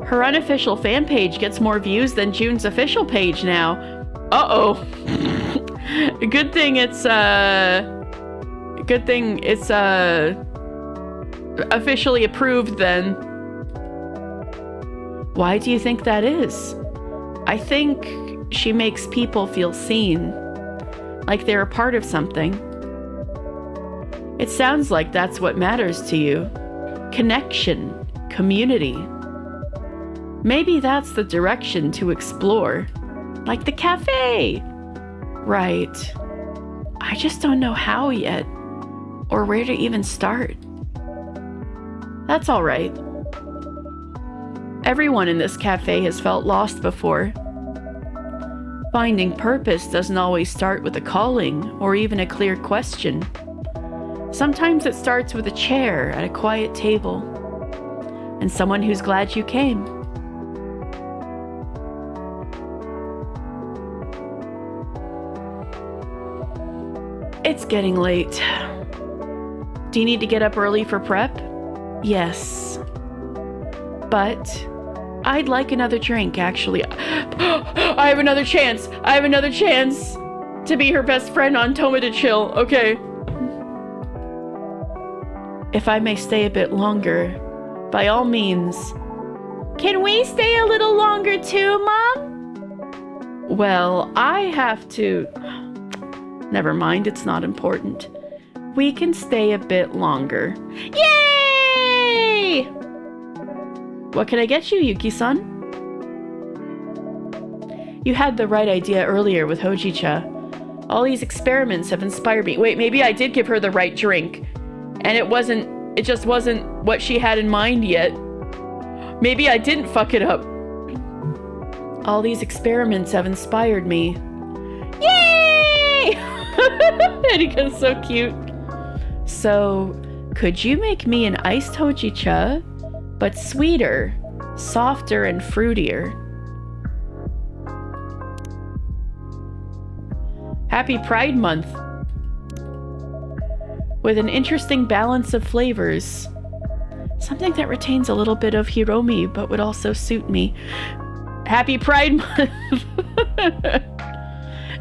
Her unofficial fan page gets more views than June's official page now. Uh-oh. Good thing it's officially approved then. Why do you think that is? I think she makes people feel seen, like they're a part of something. It sounds like that's what matters to you. Connection, community. Maybe that's the direction to explore. Like the cafe. Right. I just don't know how yet, or where to even start. That's all right. Everyone in this cafe has felt lost before. Finding purpose doesn't always start with a calling or even a clear question. Sometimes it starts with a chair at a quiet table and someone who's glad you came. It's getting late. Do you need to get up early for prep? Yes. But I'd like another drink, actually. I have another chance. I have another chance to be her best friend on Tomita Chill. Okay. If I may stay a bit longer, by all means. Can we stay a little longer too, Mom? Well, I have to... Never mind, it's not important. We can stay a bit longer. Yay! What can I get you, Yuki-san? You had the right idea earlier with Hojicha. All these experiments have inspired me. Wait, maybe I did give her the right drink. And it just wasn't what she had in mind yet. Maybe I didn't fuck it up. All these experiments have inspired me. Yay! Erika's so cute. So, could you make me an iced hojicha, but sweeter, softer, and fruitier? Happy Pride Month. With an interesting balance of flavors. Something that retains a little bit of Hiromi, but would also suit me. Happy Pride Month!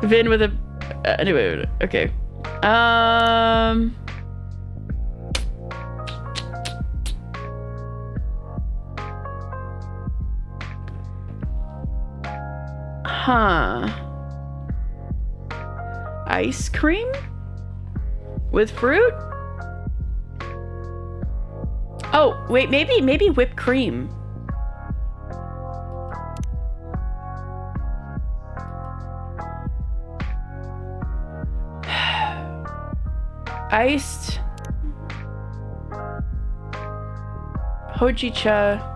Vin with a... anyway, okay. Ice cream? With fruit? Oh, wait, maybe whipped cream. Iced hojicha.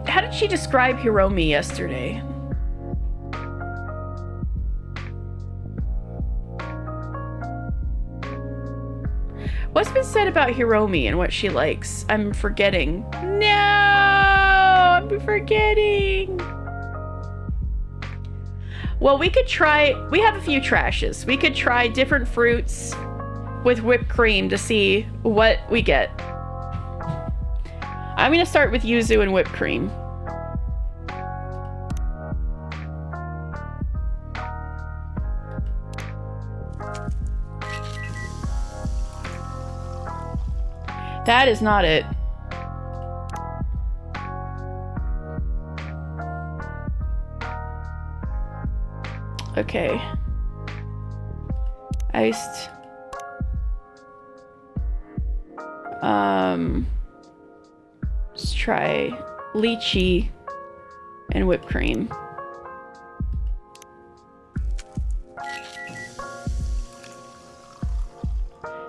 How did she describe Hiromi yesterday? What's been said about Hiromi and what she likes? I'm forgetting. No, I'm forgetting. Well, we could try, we have a few trashes. We could try different fruits with whipped cream to see what we get. I'm gonna start with yuzu and whipped cream. That is not it. Okay. Iced. Let's try lychee and whipped cream.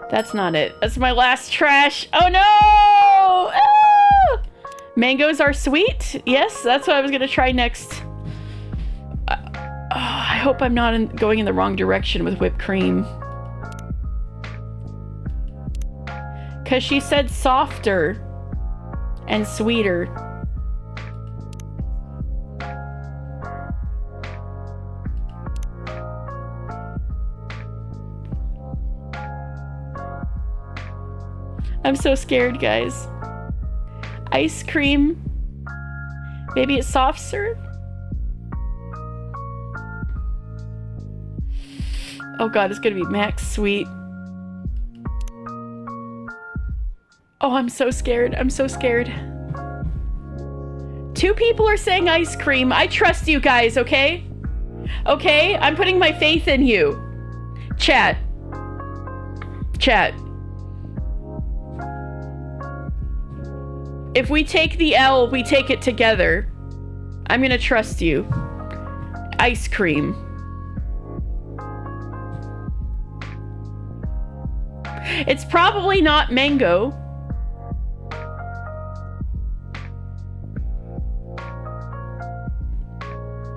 That's not it. That's my last trash. Oh no! Ah! Mangoes are sweet. Yes, that's what I was gonna try next. I hope I'm not going in the wrong direction with whipped cream. Because she said softer and sweeter. I'm so scared, guys. Ice cream. Maybe it's soft serve? Oh god, it's gonna be max sweet. Oh, I'm so scared. I'm so scared. 2 people are saying ice cream. I trust you guys, okay? Okay? I'm putting my faith in you. Chat. Chat. If we take the L, we take it together. I'm gonna trust you. Ice cream. It's probably not mango.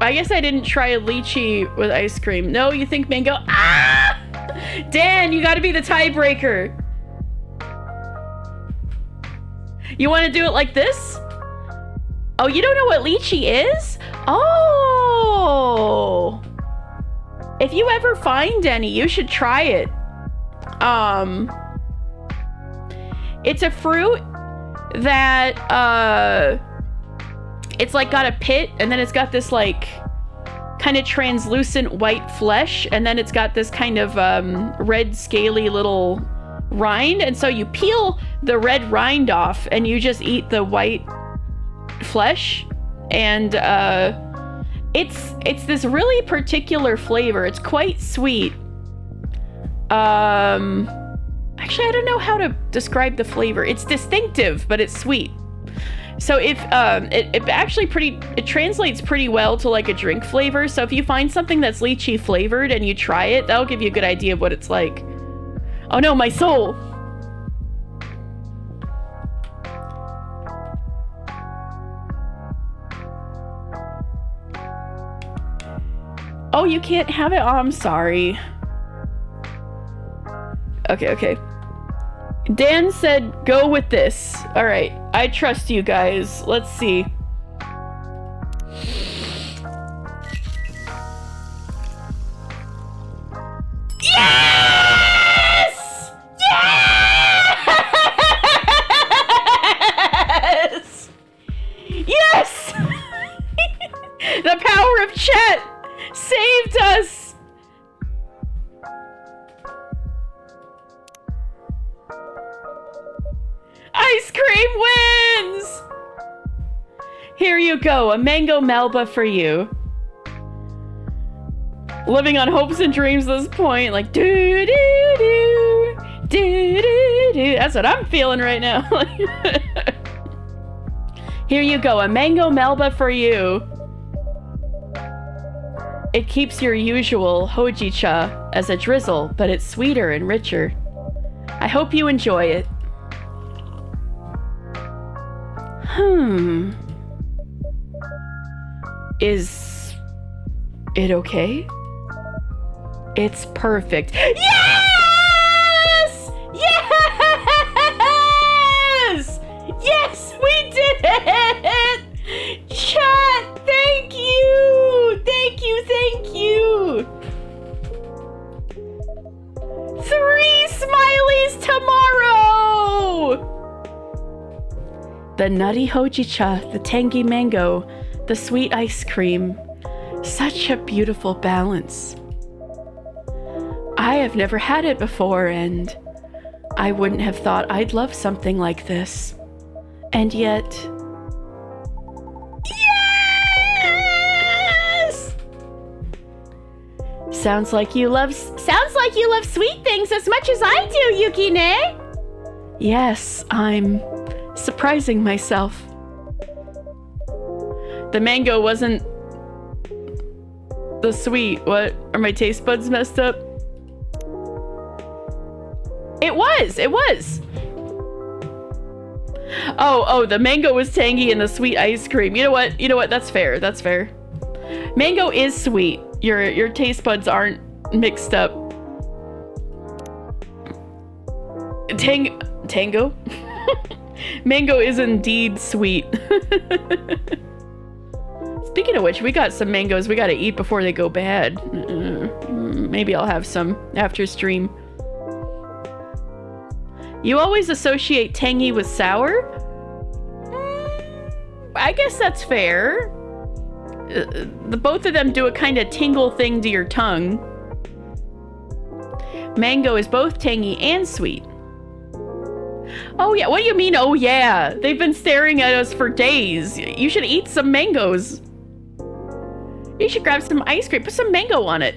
I guess I didn't try a lychee with ice cream. No, you think mango? Ah! Dan, you gotta be the tiebreaker. You want to do it like this? Oh, you don't know what lychee is? Oh. If you ever find any, you should try it. It's a fruit that, it's like got a pit, and then it's got this like kind of translucent white flesh, and then it's got this kind of red scaly little rind, and so you peel the red rind off and you just eat the white flesh, and it's this really particular flavor. It's quite sweet. Actually, I don't know how to describe the flavor. It's distinctive, but it's sweet. So if it actually it translates pretty well to like a drink flavor. So if you find something that's lychee flavored and you try it, that'll give you a good idea of what it's like. Oh no, my soul. Oh, you can't have it? Oh, I'm sorry. Okay. Dan said go with this. All right, I trust you guys. Let's see. Yes! Yes! Yes! The power of chat saved us. Ice cream wins! Here you go, a mango Melba for you. Living on hopes and dreams at this point, like do do do do do do. That's what I'm feeling right now. Here you go, a mango Melba for you. It keeps your usual hojicha as a drizzle, but it's sweeter and richer. I hope you enjoy it. Is it okay? It's perfect. Yes! Yes! Yes, we did it! Chat, thank you! Thank you, thank you! 3 smileys tomorrow! The nutty hojicha, the tangy mango, the sweet ice cream. Such a beautiful balance. I have never had it before, and I wouldn't have thought I'd love something like this. And yet... Yes! Sounds like you love sweet things as much as I do, Yukine! Yes, I'm surprising myself. The mango wasn't the sweet. What? Are my taste buds messed up? It was. Oh, the mango was tangy and the sweet ice cream. You know what? That's fair. Mango is sweet. Your taste buds aren't mixed up. Tango? Mango is indeed sweet. Speaking of which, we got some mangoes we gotta eat before they go bad. Maybe I'll have some after stream. You always associate tangy with sour? I guess that's fair. The both of them do a kind of tingle thing to your tongue. Mango is both tangy and sweet. Oh yeah, what do you mean, oh yeah? They've been staring at us for days. You should eat some mangoes. You should grab some ice cream, put some mango on it.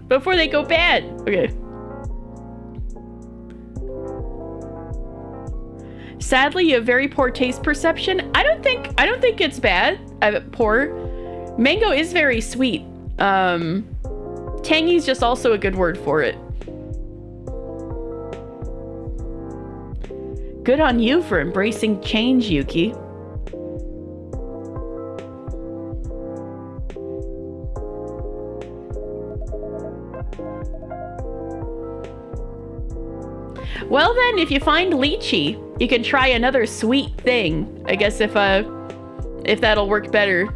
Before they go bad. Okay. Sadly, you have very poor taste perception. I don't think it's bad. Poor. Mango is very sweet. Tangy is just also a good word for it. Good on you for embracing change, Yuki. Well then, if you find lychee, you can try another sweet thing. I guess if that'll work better.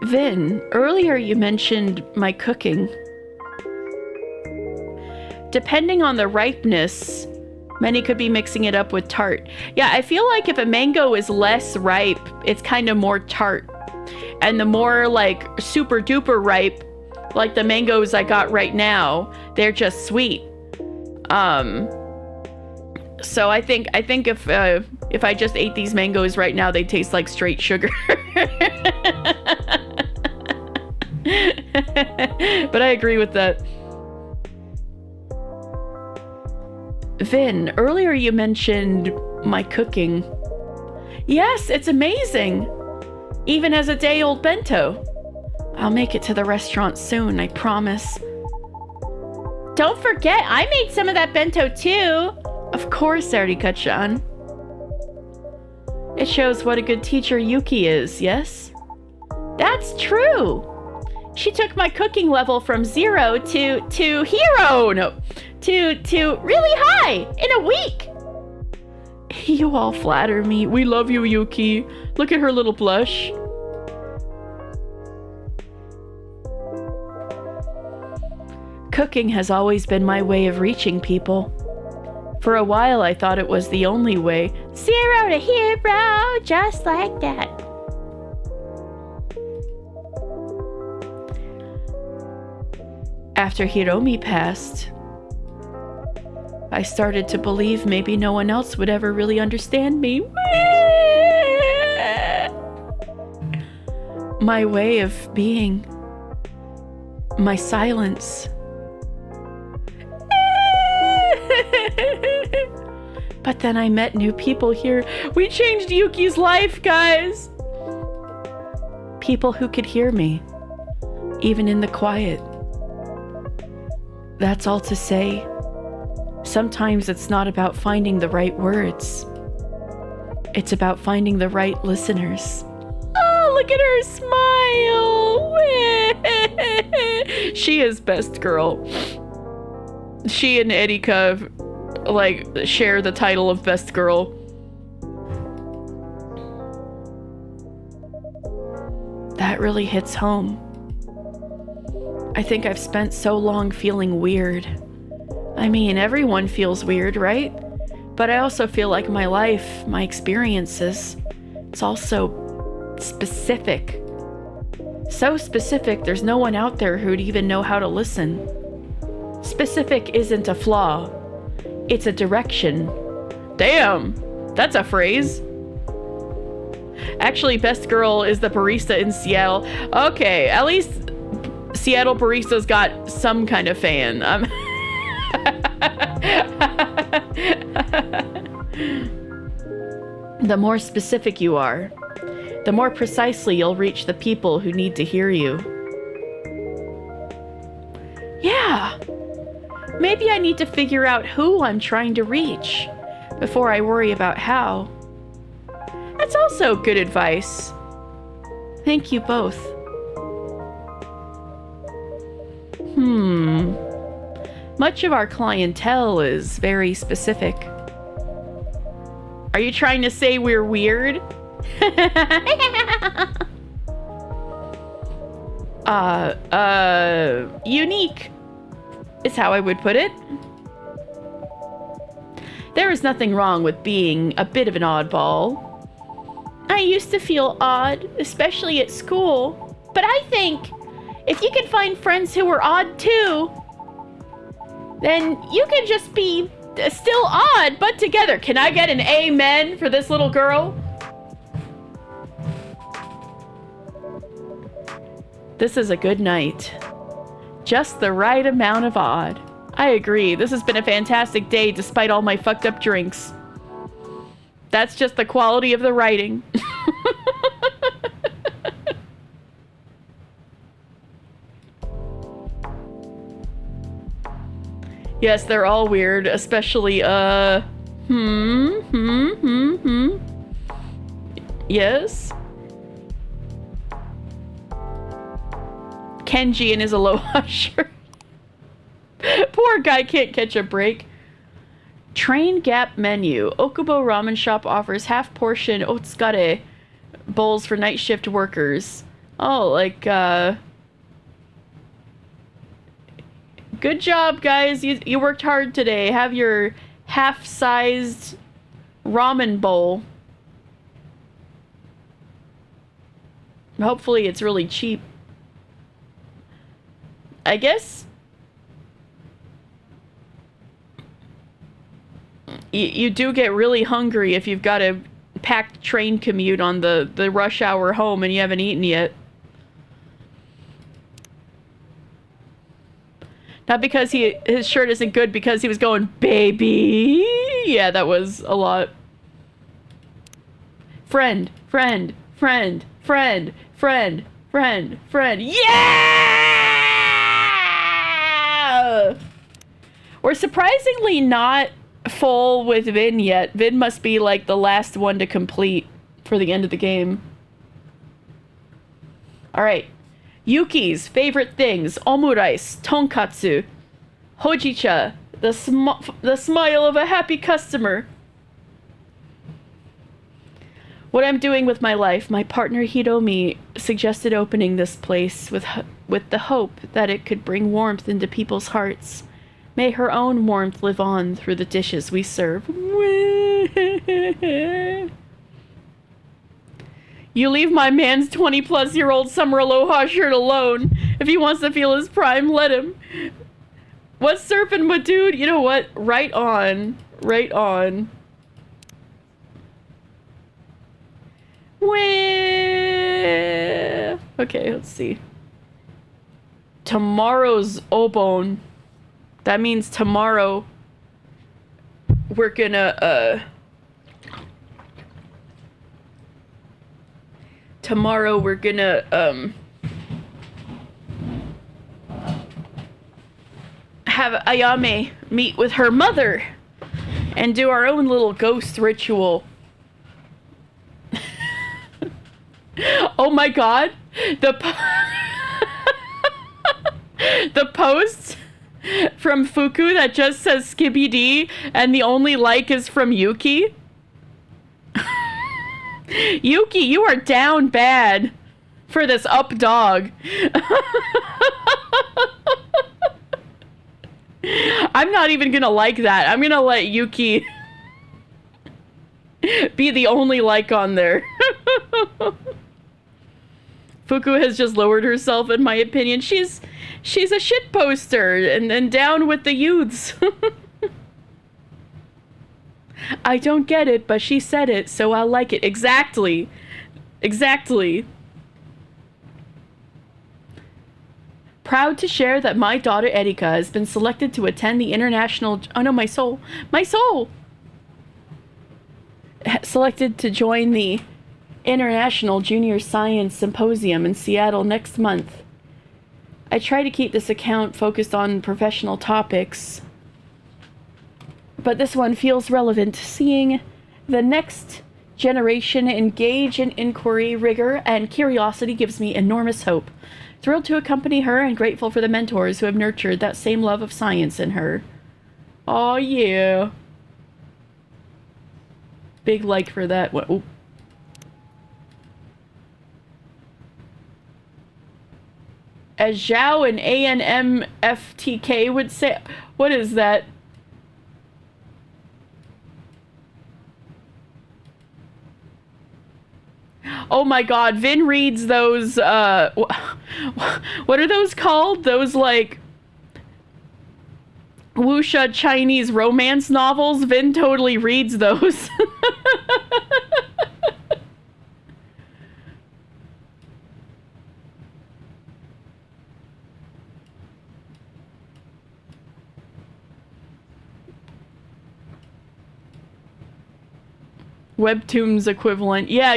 Vin, earlier you mentioned my cooking. Depending on the ripeness, many could be mixing it up with tart. Yeah, I feel like if a mango is less ripe, it's kind of more tart. And the more like super duper ripe, like the mangoes I got right now, they're just sweet. So I think if I just ate these mangoes right now, they taste like straight sugar. But I agree with that. Vin, earlier you mentioned my cooking. Yes, it's amazing. Even as a day-old bento. I'll make it to the restaurant soon, I promise. Don't forget, I made some of that bento too. Of course, Arika-chan. It shows what a good teacher Yuki is, yes? That's true. She took my cooking level from 0 to hero. No, to really high in a week. You all flatter me. We love you, Yuki. Look at her little blush. Cooking has always been my way of reaching people. For a while, I thought it was the only way. 0 to hero, just like that. After Hiromi passed, I started to believe maybe no one else would ever really understand me. My way of being. My silence. But then I met new people here. We changed Yuki's life, guys! People who could hear me, even in the quiet. That's all to say, sometimes it's not about finding the right words. It's about finding the right listeners. Oh, look at her smile! She is best girl. She and Erika, like, share the title of best girl. That really hits home. I think I've spent so long feeling weird. I mean, everyone feels weird, right? But I also feel like my life, my experiences, it's all so specific. So specific, there's no one out there who'd even know how to listen. Specific isn't a flaw. It's a direction. Damn, that's a phrase. Actually, best girl is the barista in Seattle. Okay, at least Seattle baristas got some kind of fan. The more specific you are, the more precisely you'll reach the people who need to hear you. Yeah. Maybe I need to figure out who I'm trying to reach before I worry about how. That's also good advice. Thank you both. Much of our clientele is very specific. Are you trying to say we're weird? Unique is how I would put it. There is nothing wrong with being a bit of an oddball. I used to feel odd, especially at school. But I think if you can find friends who are odd too, then you can just be still odd, but together. Can I get an amen for this little girl? This is a good night. Just the right amount of odd. I agree. This has been a fantastic day despite all my fucked up drinks. That's just the quality of the writing. Yes, they're all weird, especially, Yes? Kenji in his Aloha shirt. Poor guy can't catch a break. Train Gap menu. Okubo Ramen Shop offers half portion otsukare bowls for night shift workers. Oh, like, good job, guys. You worked hard today. Have your half-sized ramen bowl. Hopefully it's really cheap. I guess you do get really hungry if you've got a packed train commute on the rush hour home and you haven't eaten yet. Not because his shirt isn't good, because he was going, baby. Yeah, that was a lot. Friend. Yeah! We're surprisingly not full with Vin yet. Vin must be like the last one to complete for the end of the game. Alright. Yuki's favorite things: omurice, tonkatsu, hojicha, the smile of a happy customer. What I'm doing with my life, my partner Hiromi suggested opening this place with the hope that it could bring warmth into people's hearts. May her own warmth live on through the dishes we serve. You leave my man's 20-plus-year-old summer Aloha shirt alone. If he wants to feel his prime, let him. What's surfing, my dude? You know what? Right on. Right on. Where? Okay, let's see. Tomorrow's Obon. That means tomorrow we're gonna, tomorrow we're gonna, have Ayame meet with her mother and do our own little ghost ritual. Oh my god, the the post from Fuku that just says Skibby D and the only like is from Yuki. Yuki, you are down bad for this up dog. I'm not even gonna like that. I'm gonna let Yuki be the only like on there. Fuku has just lowered herself, in my opinion. She's a shit poster and down with the youths. I don't get it, but she said it, so I'll like it. Exactly. Exactly. Proud to share that my daughter Erika has been selected to attend the international... Oh no, my soul. My soul! Selected to join the International Junior Science Symposium in Seattle next month. I try to keep this account focused on professional topics, but this one feels relevant. Seeing the next generation engage in inquiry, rigor, and curiosity gives me enormous hope. Thrilled to accompany her and grateful for the mentors who have nurtured that same love of science in her. Oh yeah. Big like for that. Oh. As Zhao and ANMFTK would say, what is that? Oh my god, Vin reads those, what are those called? Those, like, wuxia Chinese romance novels? Vin totally reads those. Webtoons equivalent. Yeah.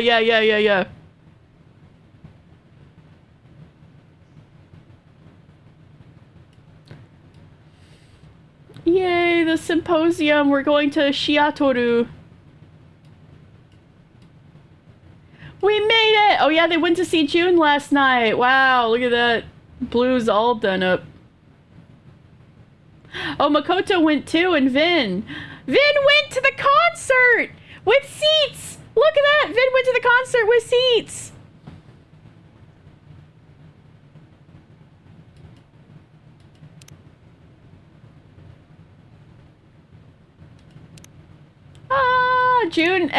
Yay, the symposium. We're going to Shiatoru. We made it! Oh yeah, they went to see June last night. Wow, look at that. Blue's all done up. Oh, Makoto went too, and Vin. Vin went to the concert! With seats! Look at that! Vin went to the concert with seats! Ah, June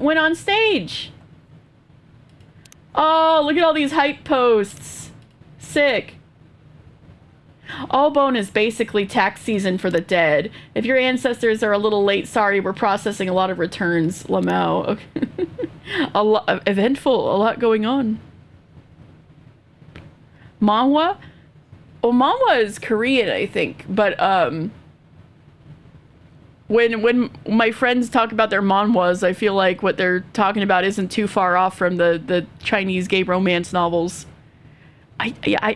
went on stage. Oh, look at all these hype posts. Sick. Obon is basically tax season for the dead. If your ancestors are a little late, sorry, we're processing a lot of returns, Lamau. Okay. A lot eventful, a lot going on. Manhwa? Well, manhwa is Korean, I think, but when my friends talk about their manhwas, I feel like what they're talking about isn't too far off from the Chinese gay romance novels.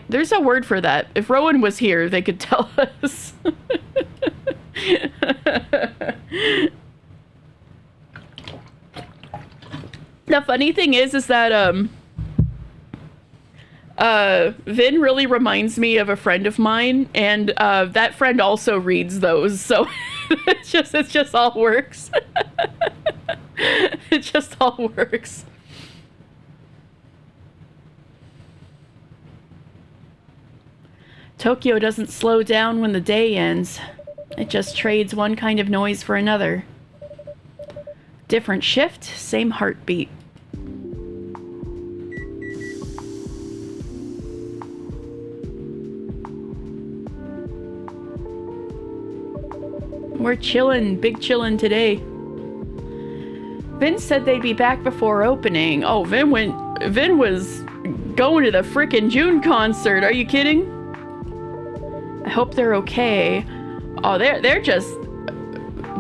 There's a word for that. If Rowan was here, they could tell us. The funny thing is that Vin really reminds me of a friend of mine, and that friend also reads those, so it just all works. It just all works. Tokyo doesn't slow down when the day ends. It just trades one kind of noise for another. Different shift, same heartbeat. We're chillin', big chillin' today. Vin said they'd be back before opening. Oh, Vin was going to the frickin' June concert. Are you kidding? I hope they're okay. Oh, they're just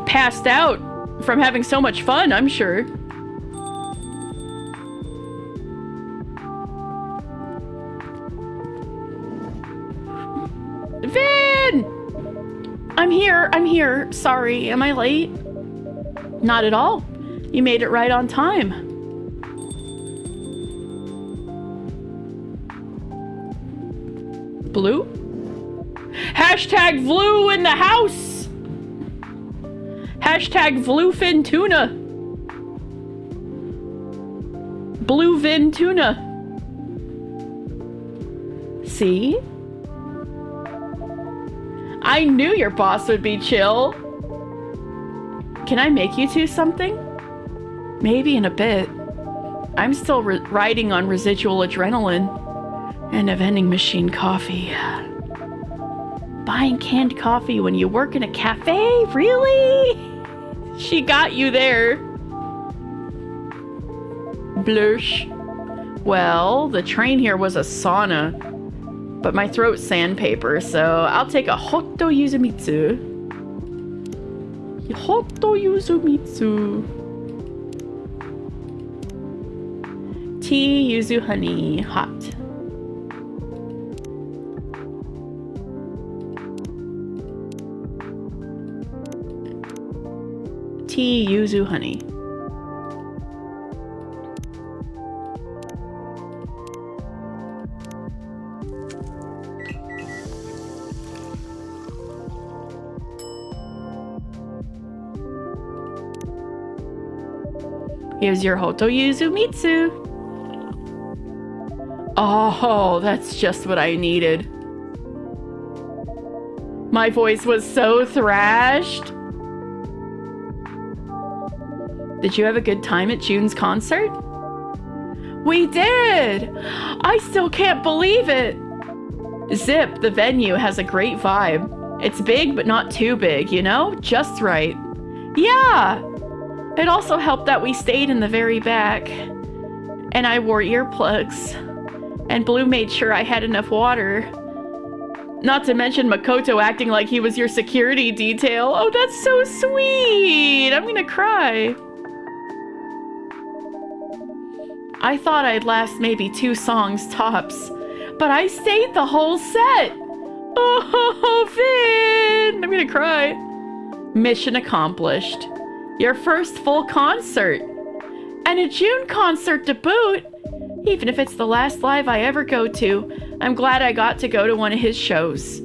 passed out from having so much fun, I'm sure. Vin! I'm here. Sorry, am I late? Not at all. You made it right on time. Blue? Hashtag Vlu in the house! Hashtag Bluefin Tuna. Bluefin Tuna. See? I knew your boss would be chill. Can I make you two something? Maybe in a bit. I'm still riding on residual adrenaline and a vending machine coffee. Buying canned coffee when you work in a cafe? Really? She got you there. Blush. Well, the train here was a sauna, but my throat's sandpaper, so I'll take a Hotto Yuzumitsu. Hotto Yuzumitsu. Tea, yuzu, honey, hot. Tea, yuzu, honey. Here's your Hotto Yuzumitsu. Oh, that's just what I needed. My voice was so thrashed. Did you have a good time at June's concert? We did! I still can't believe it! Zip, the venue, has a great vibe. It's big, but not too big, you know? Just right. Yeah! It also helped that we stayed in the very back. And I wore earplugs. And Blue made sure I had enough water. Not to mention Makoto acting like he was your security detail. Oh, that's so sweet! I'm gonna cry. I thought I'd last maybe 2 songs tops, but I stayed the whole set. Oh, Vin! I'm gonna cry. Mission accomplished. Your first full concert. And a June concert to boot. Even if it's the last live I ever go to, I'm glad I got to go to one of his shows.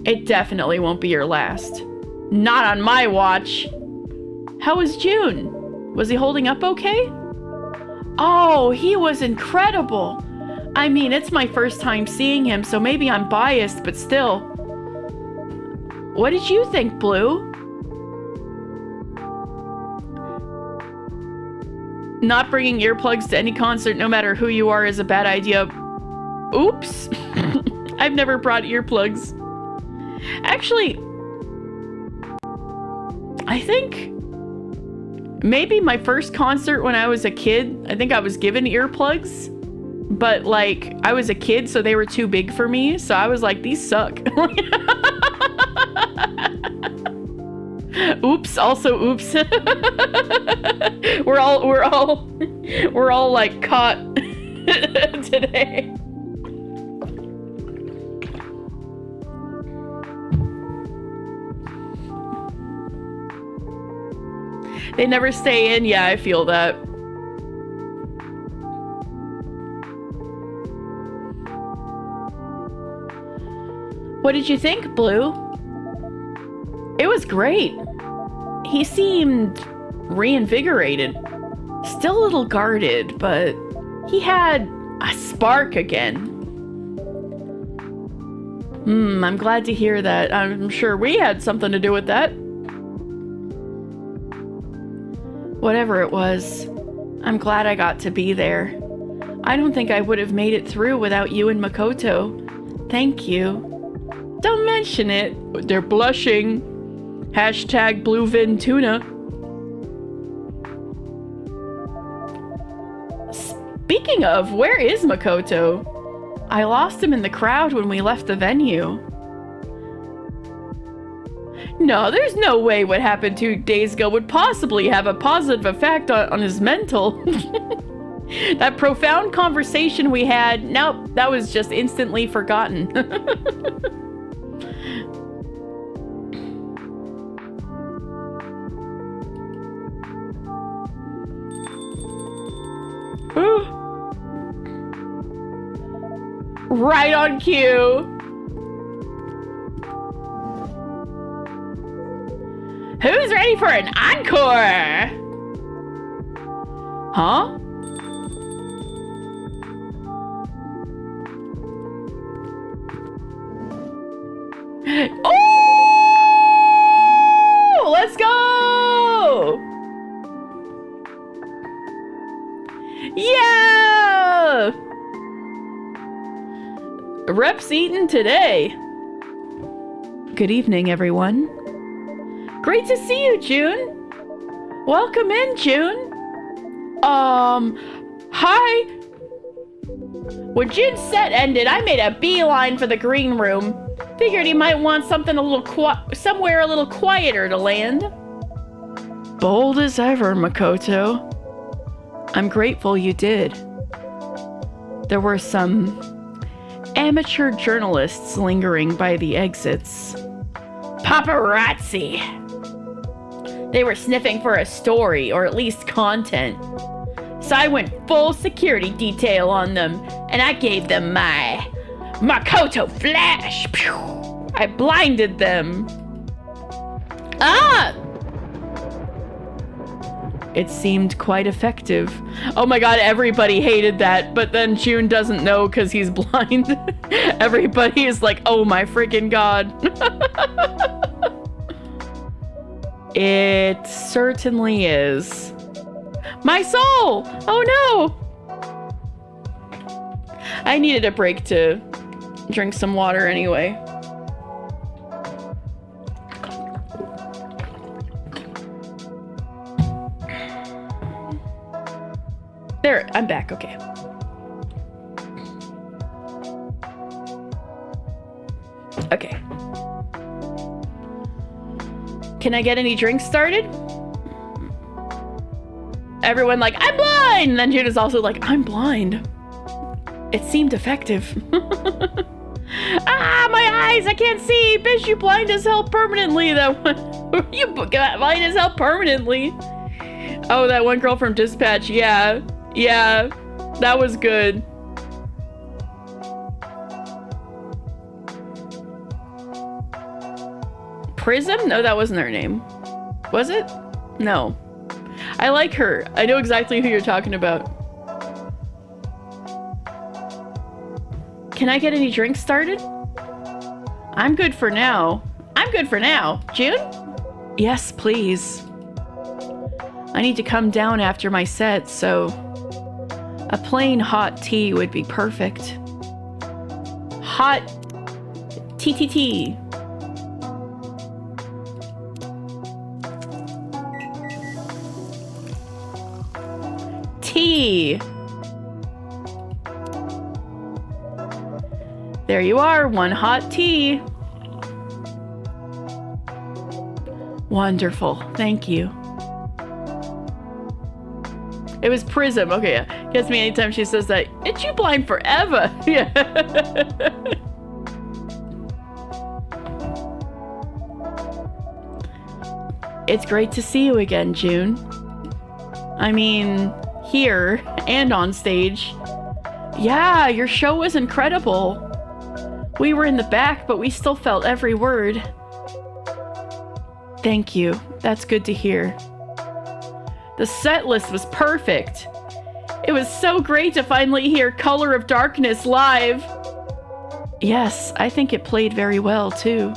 It definitely won't be your last. Not on my watch. How was June? Was he holding up okay? Oh, he was incredible. I mean, it's my first time seeing him, so maybe I'm biased, but still. What did you think, Blue? Not bringing earplugs to any concert, no matter who you are, is a bad idea. Oops. I've never brought earplugs. Actually, I think maybe my first concert when I was a kid, I think I was given earplugs. But, like, I was a kid, so they were too big for me. So I was like, these suck. Oops, also oops. we're all like caught today. They never stay in. Yeah, I feel that. What did you think, Blue? It was great. He seemed reinvigorated. Still a little guarded, but he had a spark again. I'm glad to hear that. I'm sure we had something to do with that. Whatever it was, I'm glad I got to be there. I don't think I would have made it through without you and Makoto. Thank you. Don't mention it. They're blushing. Hashtag Bluefin Tuna. Speaking of, where is Makoto? I lost him in the crowd when we left the venue. No, there's no way what happened 2 days ago would possibly have a positive effect on his mental. That profound conversation we had, nope, that was just instantly forgotten. Right on cue. Who's ready for an encore? Huh? Oh! Let's go! Yeah! Reps eaten today. Good evening, everyone. Great to see you, June. Welcome in, June. Hi. When June's set ended, I made a beeline for the green room. Figured he might want something somewhere a little quieter to land. Bold as ever, Makoto. I'm grateful you did. There were some amateur journalists lingering by the exits. Paparazzi! They were sniffing for a story, or at least content. So I went full security detail on them, and I gave them my Makoto Flash! Pew! I blinded them. Ah! It seemed quite effective. Oh my god, everybody hated that, but then June doesn't know because he's blind. Everybody is like, oh my freaking god. It certainly is. My soul! Oh no! I needed a break to drink some water anyway. There, I'm back, okay. Okay. Can I get any drinks started? Everyone like, I'm blind! And then June is also like, I'm blind. It seemed effective. Ah, my eyes, I can't see. Bitch, you blind as hell permanently. That one. You got blind as hell permanently. Oh, that one girl from Dispatch, yeah. Yeah, that was good. Prism? No, that wasn't her name. Was it? No. I like her. I know exactly who you're talking about. Can I get any drinks started? I'm good for now. I'm good for now. June? Yes, please. I need to come down after my set, so a plain hot tea would be perfect. Hot tea. Tea. There you are, one hot tea. Wonderful, thank you. It was Prism. Okay, yeah. Gets me anytime she says that. It's you blind forever. Yeah. It's great to see you again, June. I mean, here and on stage. Yeah, your show was incredible. We were in the back, but we still felt every word. Thank you. That's good to hear. The set list was perfect. It was so great to finally hear Color of Darkness live. Yes, I think it played very well too.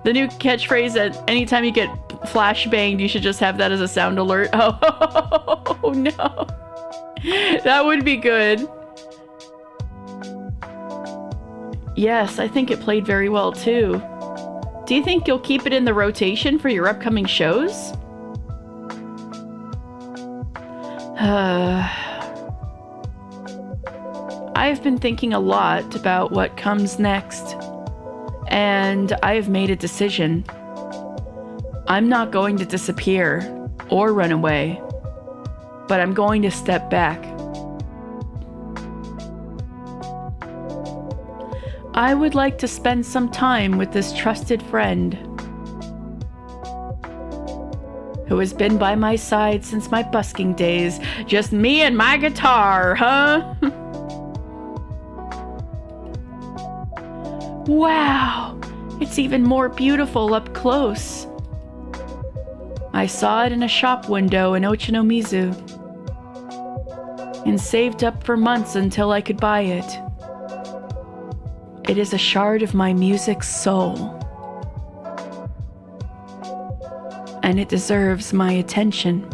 The new catchphrase that anytime you get flashbanged, you should just have that as a sound alert. Oh no. That would be good. Yes, I think it played very well too. Do you think you'll keep it in the rotation for your upcoming shows? I've been thinking a lot about what comes next, and I have made a decision. I'm not going to disappear or run away, but I'm going to step back. I would like to spend some time with this trusted friend who has been by my side since my busking days. Just me and my guitar, huh? Wow, it's even more beautiful up close. I saw it in a shop window in Ochanomizu and saved up for months until I could buy it. It is a shard of my music's soul, and it deserves my attention.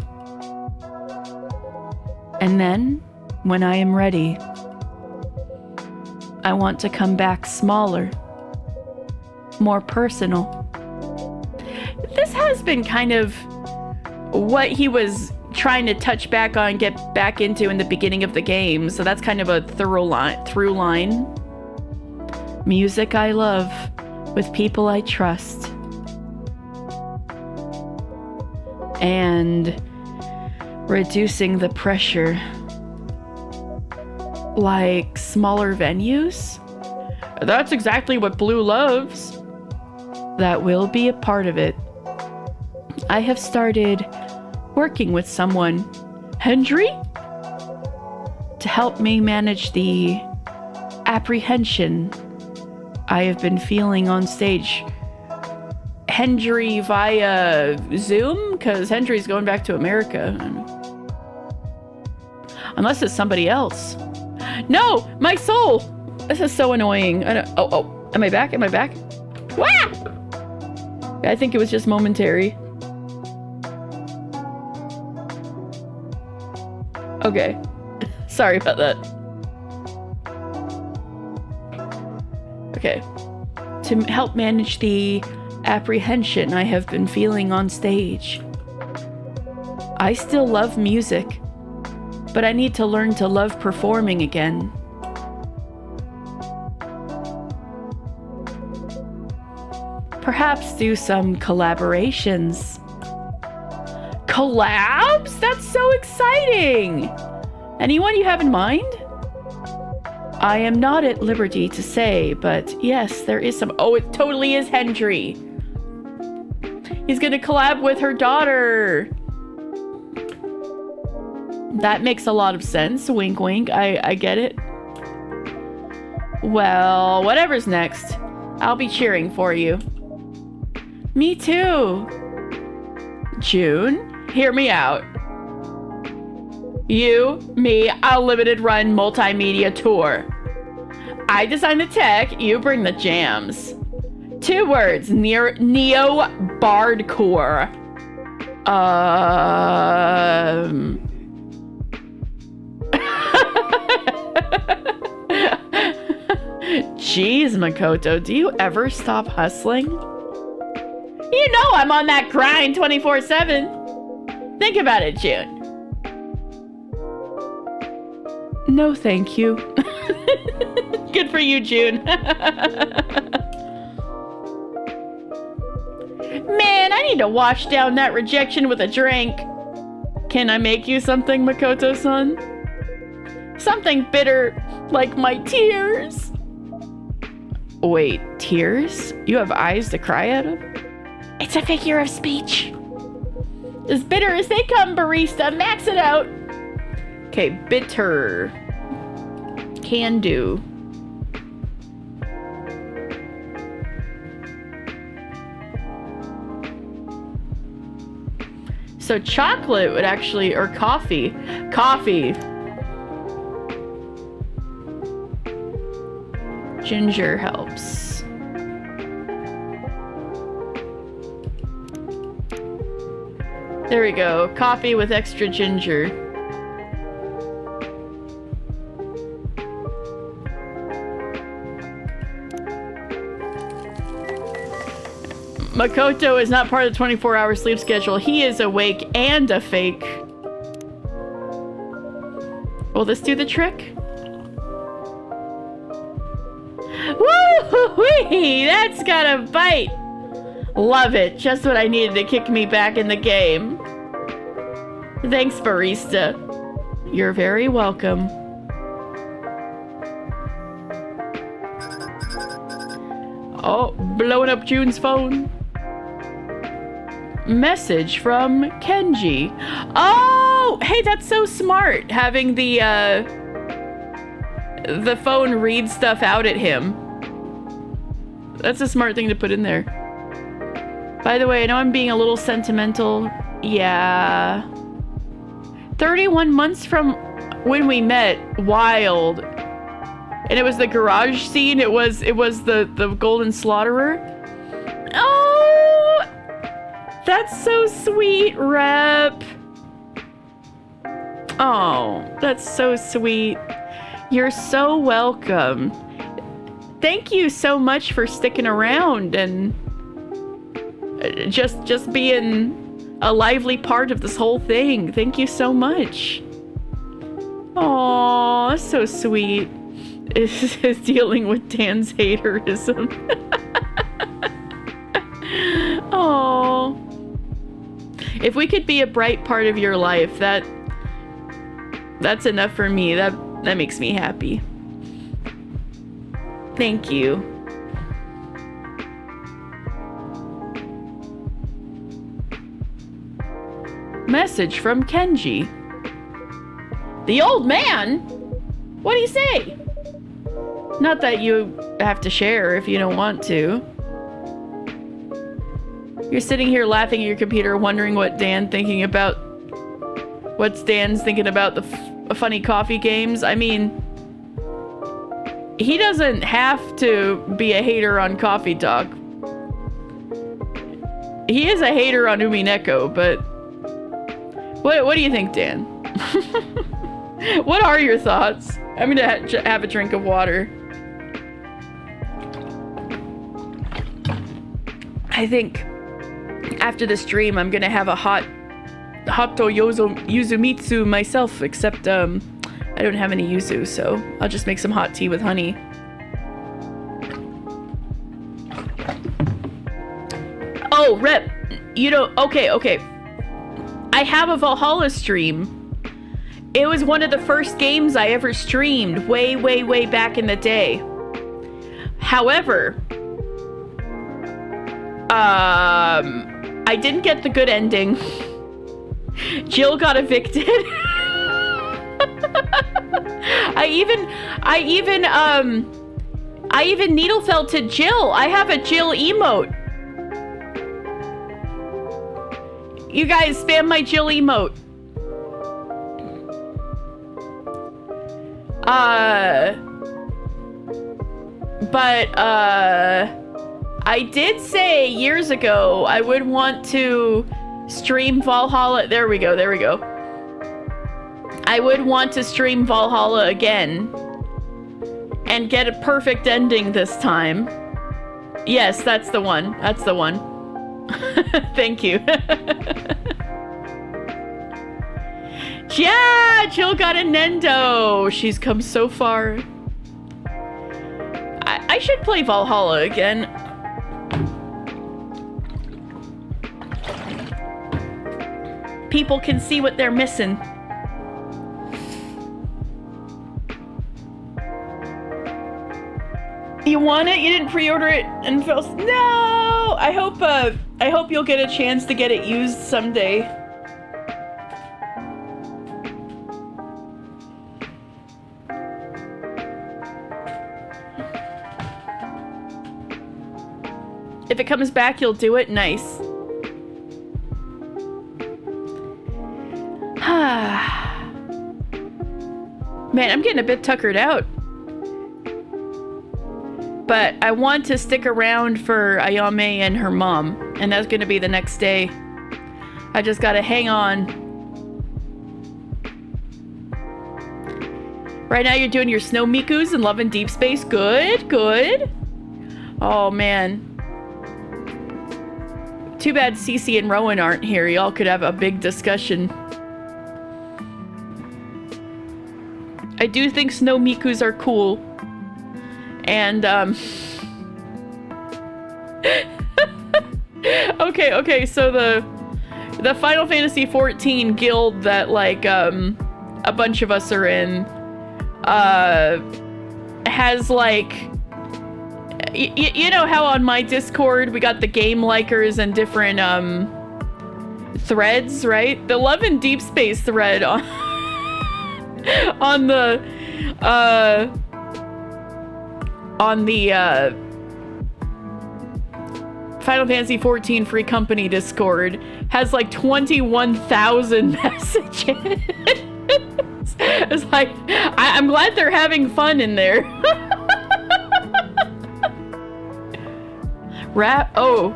And then, when I am ready, I want to come back smaller, more personal. This has been kind of what he was trying to touch back on, get back into in the beginning of the game, so that's kind of a through line. Music I love, with people I trust. And reducing the pressure. Like smaller venues? That's exactly what Blue loves. That will be a part of it. I have started working with someone, Hendry, to help me manage the apprehension I have been feeling on stage. Hendry via Zoom? Because Hendry's going back to America. Unless it's somebody else. No! My soul! This is so annoying. Oh. Am I back? Wah! I think it was just momentary. Okay. Sorry about that. Okay. To help manage the apprehension I have been feeling on stage. I still love music, but I need to learn to love performing again. Perhaps do some collaborations. Collabs? That's so exciting! Anyone you have in mind? I am not at liberty to say, but yes, there is some. Oh, it totally is Hendry. He's gonna collab with her daughter. That makes a lot of sense. Wink, wink. I get it. Well, whatever's next, I'll be cheering for you. Me too. June, hear me out. You, me, a limited run multimedia tour. I design the tech, you bring the jams. 2 words, neo bardcore. Jeez, Makoto, do you ever stop hustling? You know I'm on that grind 24/7. Think about it, June. No, thank you. Good for you, June. Man, I need to wash down that rejection with a drink. Can I make you something, Makoto-san? Something bitter, like my tears. Wait, tears? You have eyes to cry out of? It's a figure of speech. As bitter as they come, barista. Max it out. Okay, bitter. Can do. So chocolate would actually, or coffee. Coffee. Ginger helps. There we go. Coffee with extra ginger. Makoto is not part of the 24-hour sleep schedule. He is awake and a fake. Will this do the trick? Woo-wee! That's got a bite! Love it. Just what I needed to kick me back in the game. Thanks, barista. You're very welcome. Oh, blowing up June's phone. Message from Kenji. Oh, hey, that's so smart. Having the phone read stuff out at him. That's a smart thing to put in there. By the way, I know I'm being a little sentimental. Yeah. 31 months from when we met. Wild. And it was the garage scene. It was the Golden Slaughterer. Oh, that's so sweet, Rep. Oh, that's so sweet. You're so welcome. Thank you so much for sticking around and just being a lively part of this whole thing. Thank you so much. Aw, so sweet. Is dealing with Dan's haterism. Oh, if we could be a bright part of your life, that's enough for me. That makes me happy. Thank you. Message from Kenji. The old man? What do you say? Not that you have to share if you don't want to. You're sitting here laughing at your computer, wondering what's Dan's thinking about the funny coffee games. I mean, he doesn't have to be a hater on Coffee Talk. He is a hater on Umineko, but what do you think, Dan? What are your thoughts? I'm gonna have a drink of water. I think after the stream, I'm gonna have a Hatto Yuzumitsu myself, except I don't have any yuzu, so I'll just make some hot tea with honey. Oh, Rep, you know, okay. I have a Valhalla stream. It was one of the first games I ever streamed way back in the day. However, I didn't get the good ending. Jill got evicted. I even needle felted Jill. I have a Jill emote. You guys spam my Jill emote. I did say years ago I would want to stream Valhalla. There we go. I would want to stream Valhalla again and get a perfect ending this time. Yes, that's the one. Thank you. Yeah, Jill got a Nendo. She's come so far. I should play Valhalla again. People can see what they're missing. You want it? You didn't pre-order it and fell. No! I hope you'll get a chance to get it used someday. If it comes back, you'll do it. Nice. Man, I'm getting a bit tuckered out. But I want to stick around for Ayame and her mom. And that's going to be the next day. I just got to hang on. Right now you're doing your snow mikus and loving Deep Space. Good. Oh, man. Too bad Cece and Rowan aren't here. Y'all could have a big discussion. I do think Snow Mikus are cool. And, okay, so the Final Fantasy XIV guild that, like, a bunch of us are in, has, like, you know how on my Discord we got the game likers and different, threads, right? The Love and Deep Space thread on, on the Final Fantasy XIV Free Company Discord has like 21,000 messages. It's like, I'm glad they're having fun in there. Oh.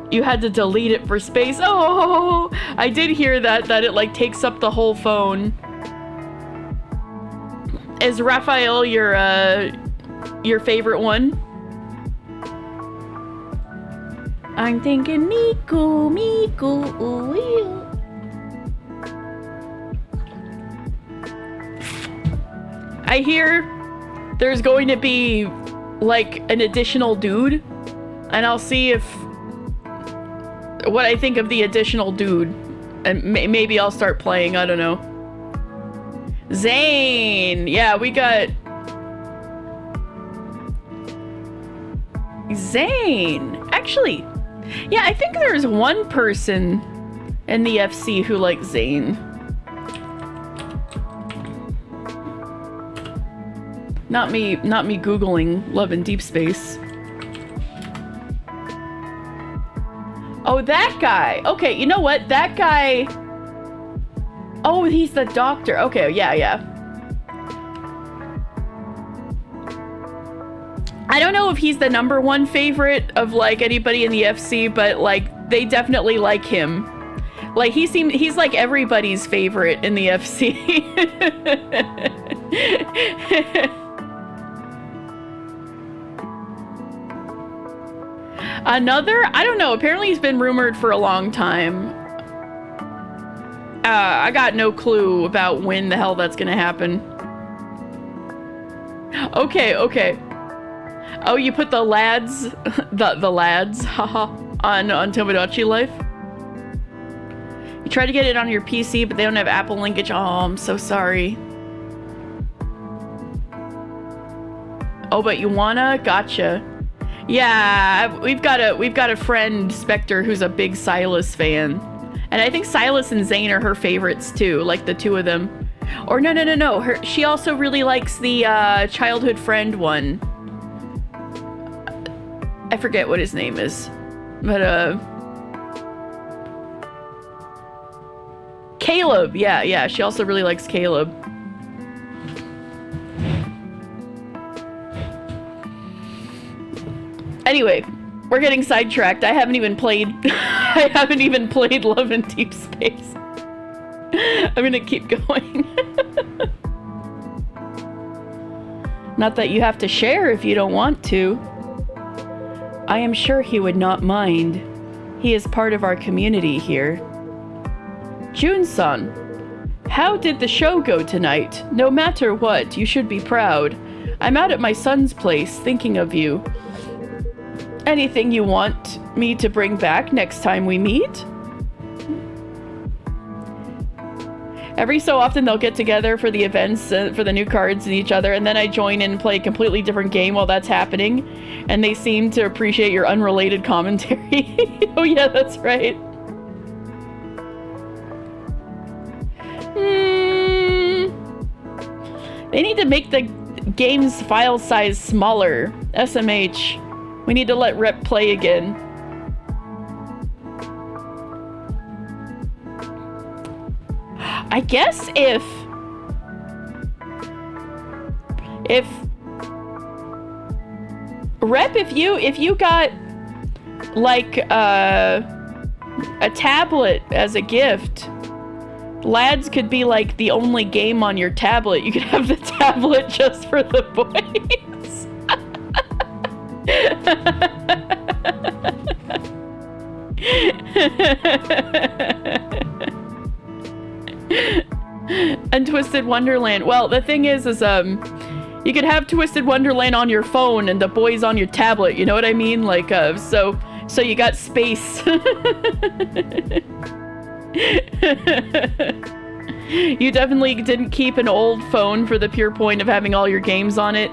You had to delete it for space. Oh, I did hear that it like takes up the whole phone. Is Raphael your favorite one? I'm thinking Miku, ooh, ew. I hear there's going to be like an additional dude, and I'll see what I think of the additional dude, and maybe I'll start playing. I don't know. Zane, yeah, we got Zane. Actually, yeah, I think there's one person in the FC who likes Zane. Not me Googling Love in Deep Space. Oh, that guy. Okay, you know what? That guy... Oh, he's the doctor. Okay, yeah. I don't know if he's the #1 favorite of, like, anybody in the FC, but, like, they definitely like him. Like, he's like everybody's favorite in the FC. Another? I don't know. Apparently he's been rumored for a long time. I got no clue about when the hell that's gonna happen. Okay. Oh, you put the lads, the lads, haha, on Tomodachi Life? You tried to get it on your PC, but they don't have Apple linkage. Oh, I'm so sorry. Oh, but you wanna? Gotcha. Yeah, we've got a friend, Spectre, who's a big Silas fan. And I think Silas and Zane are her favorites too, like the two of them. Or no. She also really likes the childhood friend one. I forget what his name is. But Caleb, yeah, she also really likes Caleb. Anyway, we're getting sidetracked. I haven't even played Love in Deep Space. I'm gonna keep going. Not that you have to share if you don't want to. I am sure he would not mind. He is part of our community here. Jun-san, how did the show go tonight? No matter what, you should be proud. I'm out at my son's place thinking of you. Anything you want me to bring back next time we meet? Every so often they'll get together for the events, for the new cards and each other, and then I join in and play a completely different game while that's happening, and they seem to appreciate your unrelated commentary. Oh yeah, that's right. They need to make the game's file size smaller. SMH. We need to let Rep play again. I guess if Rep, if you got like a tablet as a gift, Lads could be like the only game on your tablet. You could have the tablet just for the boys. Twisted Wonderland. Well, the thing is you could have Twisted Wonderland on your phone and the boys on your tablet, you know what I mean? Like, so you got space. You definitely didn't keep an old phone for the pure point of having all your games on it.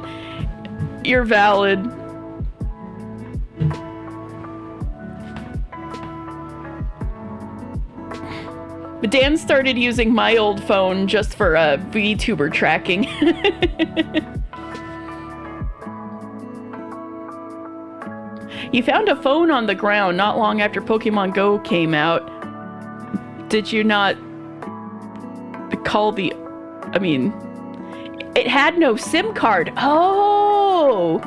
You're valid. But Dan started using my old phone just for VTuber tracking. You found a phone on the ground not long after Pokemon Go came out. Did you not call the... I mean... It had no SIM card. Oh!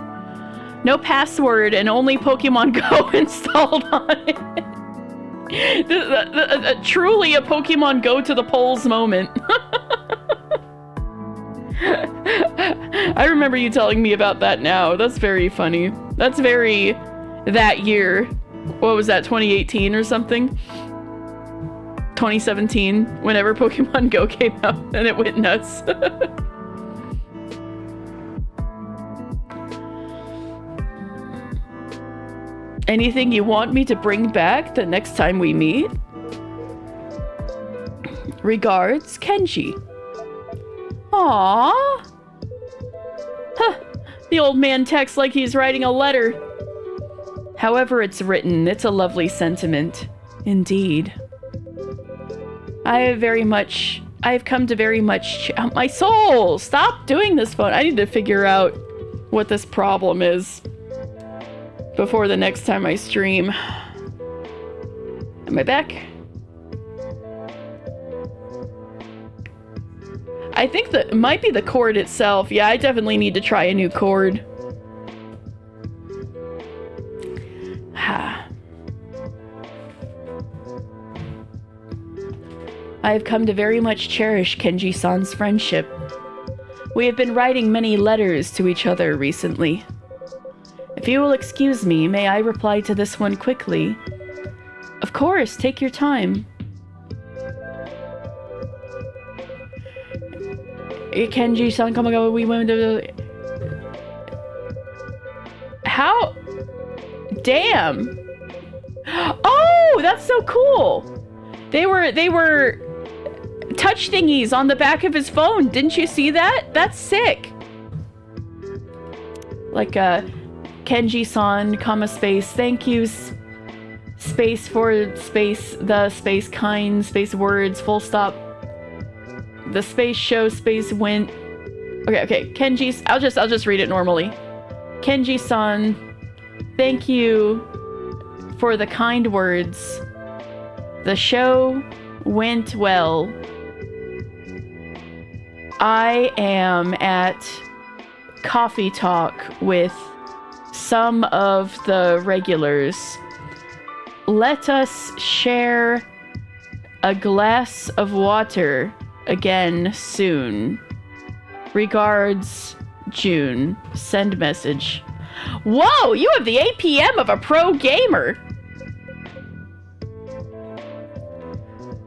No password and only Pokemon Go installed on it. Truly a Pokemon Go to the polls moment. I remember you telling me about that now. That's very funny. That's very... that year. What was that, 2018 or something? 2017, whenever Pokemon Go came out and it went nuts. Anything you want me to bring back the next time we meet? Regards, Kenji. Aww. Huh. The old man texts like he's writing a letter. However it's written, it's a lovely sentiment. Indeed. I have come to very much... my soul! Stop doing this phone. I need to figure out what this problem is before the next time I stream. Am I back? I think that it might be the cord itself. Yeah, I definitely need to try a new cord. I have come to very much cherish Kenji-san's friendship. We have been writing many letters to each other recently. If you will excuse me, may I reply to this one quickly? Of course, take your time. Kenji-san, come on, we went to... How? Damn! Oh, that's so cool! They were touch thingies on the back of his phone. Didn't you see that? That's sick. Like Kenji-san, comma space, thank you, space for space, the space kind, space words, full stop, the space show, space went. Okay, Kenji, I'll just read it normally. Kenji-san, thank you for the kind words. The show went well. I am at Coffee Talk with some of the regulars. Let us share a glass of water again soon. Regards, June. Send message. Whoa, you have the APM of a pro gamer.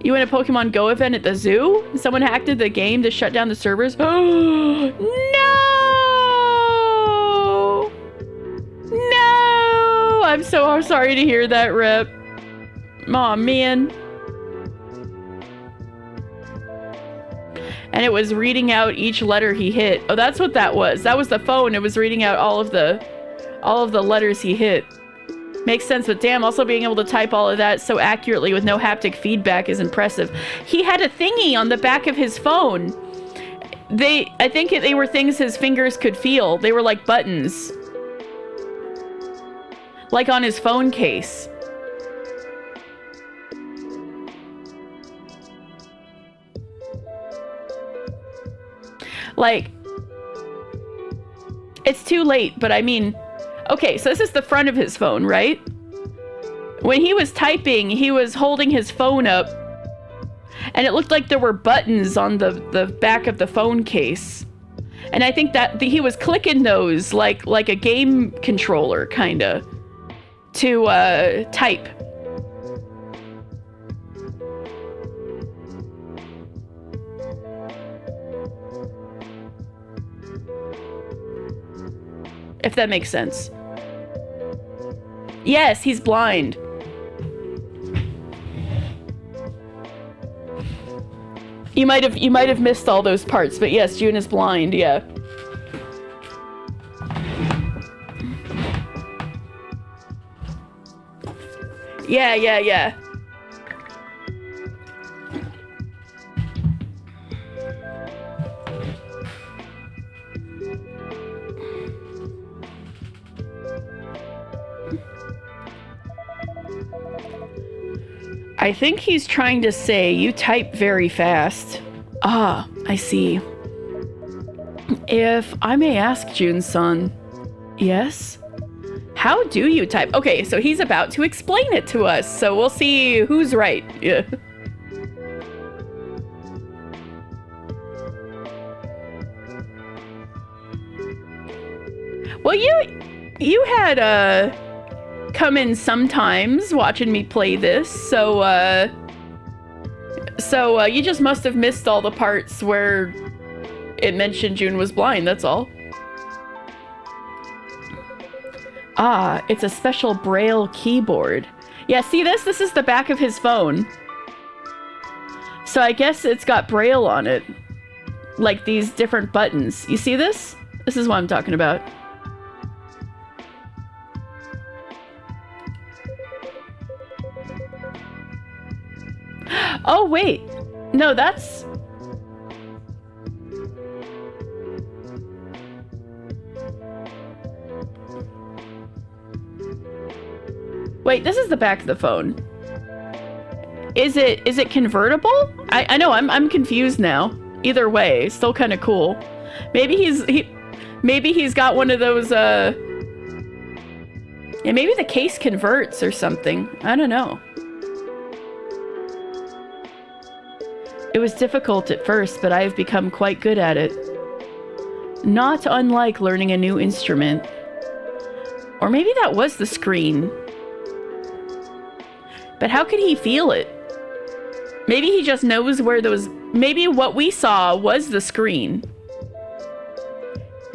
You in a Pokemon Go event at the zoo? Someone hacked into the game to shut down the servers? Oh, no! No! I'm so sorry to hear that, Rip. Aw, man. And it was reading out each letter he hit. Oh, that's what that was. That was the phone. It was reading out all of the letters he hit. Makes sense, but damn, also being able to type all of that so accurately with no haptic feedback is impressive. He had a thingy on the back of his phone. I think they were things his fingers could feel. They were like buttons. Like on his phone case. Like, it's too late, but I mean... Okay, so this is the front of his phone, right? When he was typing, he was holding his phone up, and it looked like there were buttons on the back of the phone case. And I think that he was clicking those like a game controller, kinda, to type. If that makes sense. Yes, he's blind. You might have missed all those parts, but yes, June is blind, yeah. Yeah. I think he's trying to say you type very fast. Ah, I see. If I may ask, June-san. Yes? How do you type? Okay, so he's about to explain it to us, so we'll see who's right. Yeah. Well, you had come in sometimes watching me play this, so you just must have missed all the parts where it mentioned June was blind, that's all. Ah, it's a special Braille keyboard. Yeah, see this? This is the back of his phone. So I guess it's got Braille on it. Like these different buttons. You see this? This is what I'm talking about. Oh, wait. No, that's... Wait, this is the back of the phone. Is it convertible? I know, I'm confused now. Either way, still kind of cool. Maybe he's got one of those, yeah, maybe the case converts or something. I don't know. It was difficult at first, but I have become quite good at it. Not unlike learning a new instrument. Or maybe that was the screen. But how could he feel it? Maybe he just knows where those... Maybe what we saw was the screen.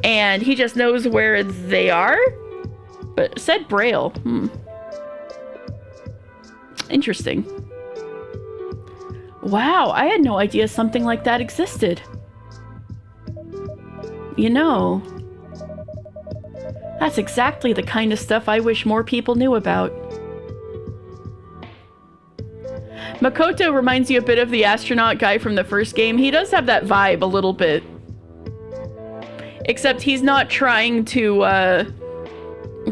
And he just knows where they are? But it said Braille. Interesting. Wow, I had no idea something like that existed. You know, that's exactly the kind of stuff I wish more people knew about. Makoto reminds you a bit of the astronaut guy from the first game. He does have that vibe a little bit. Except he's not trying to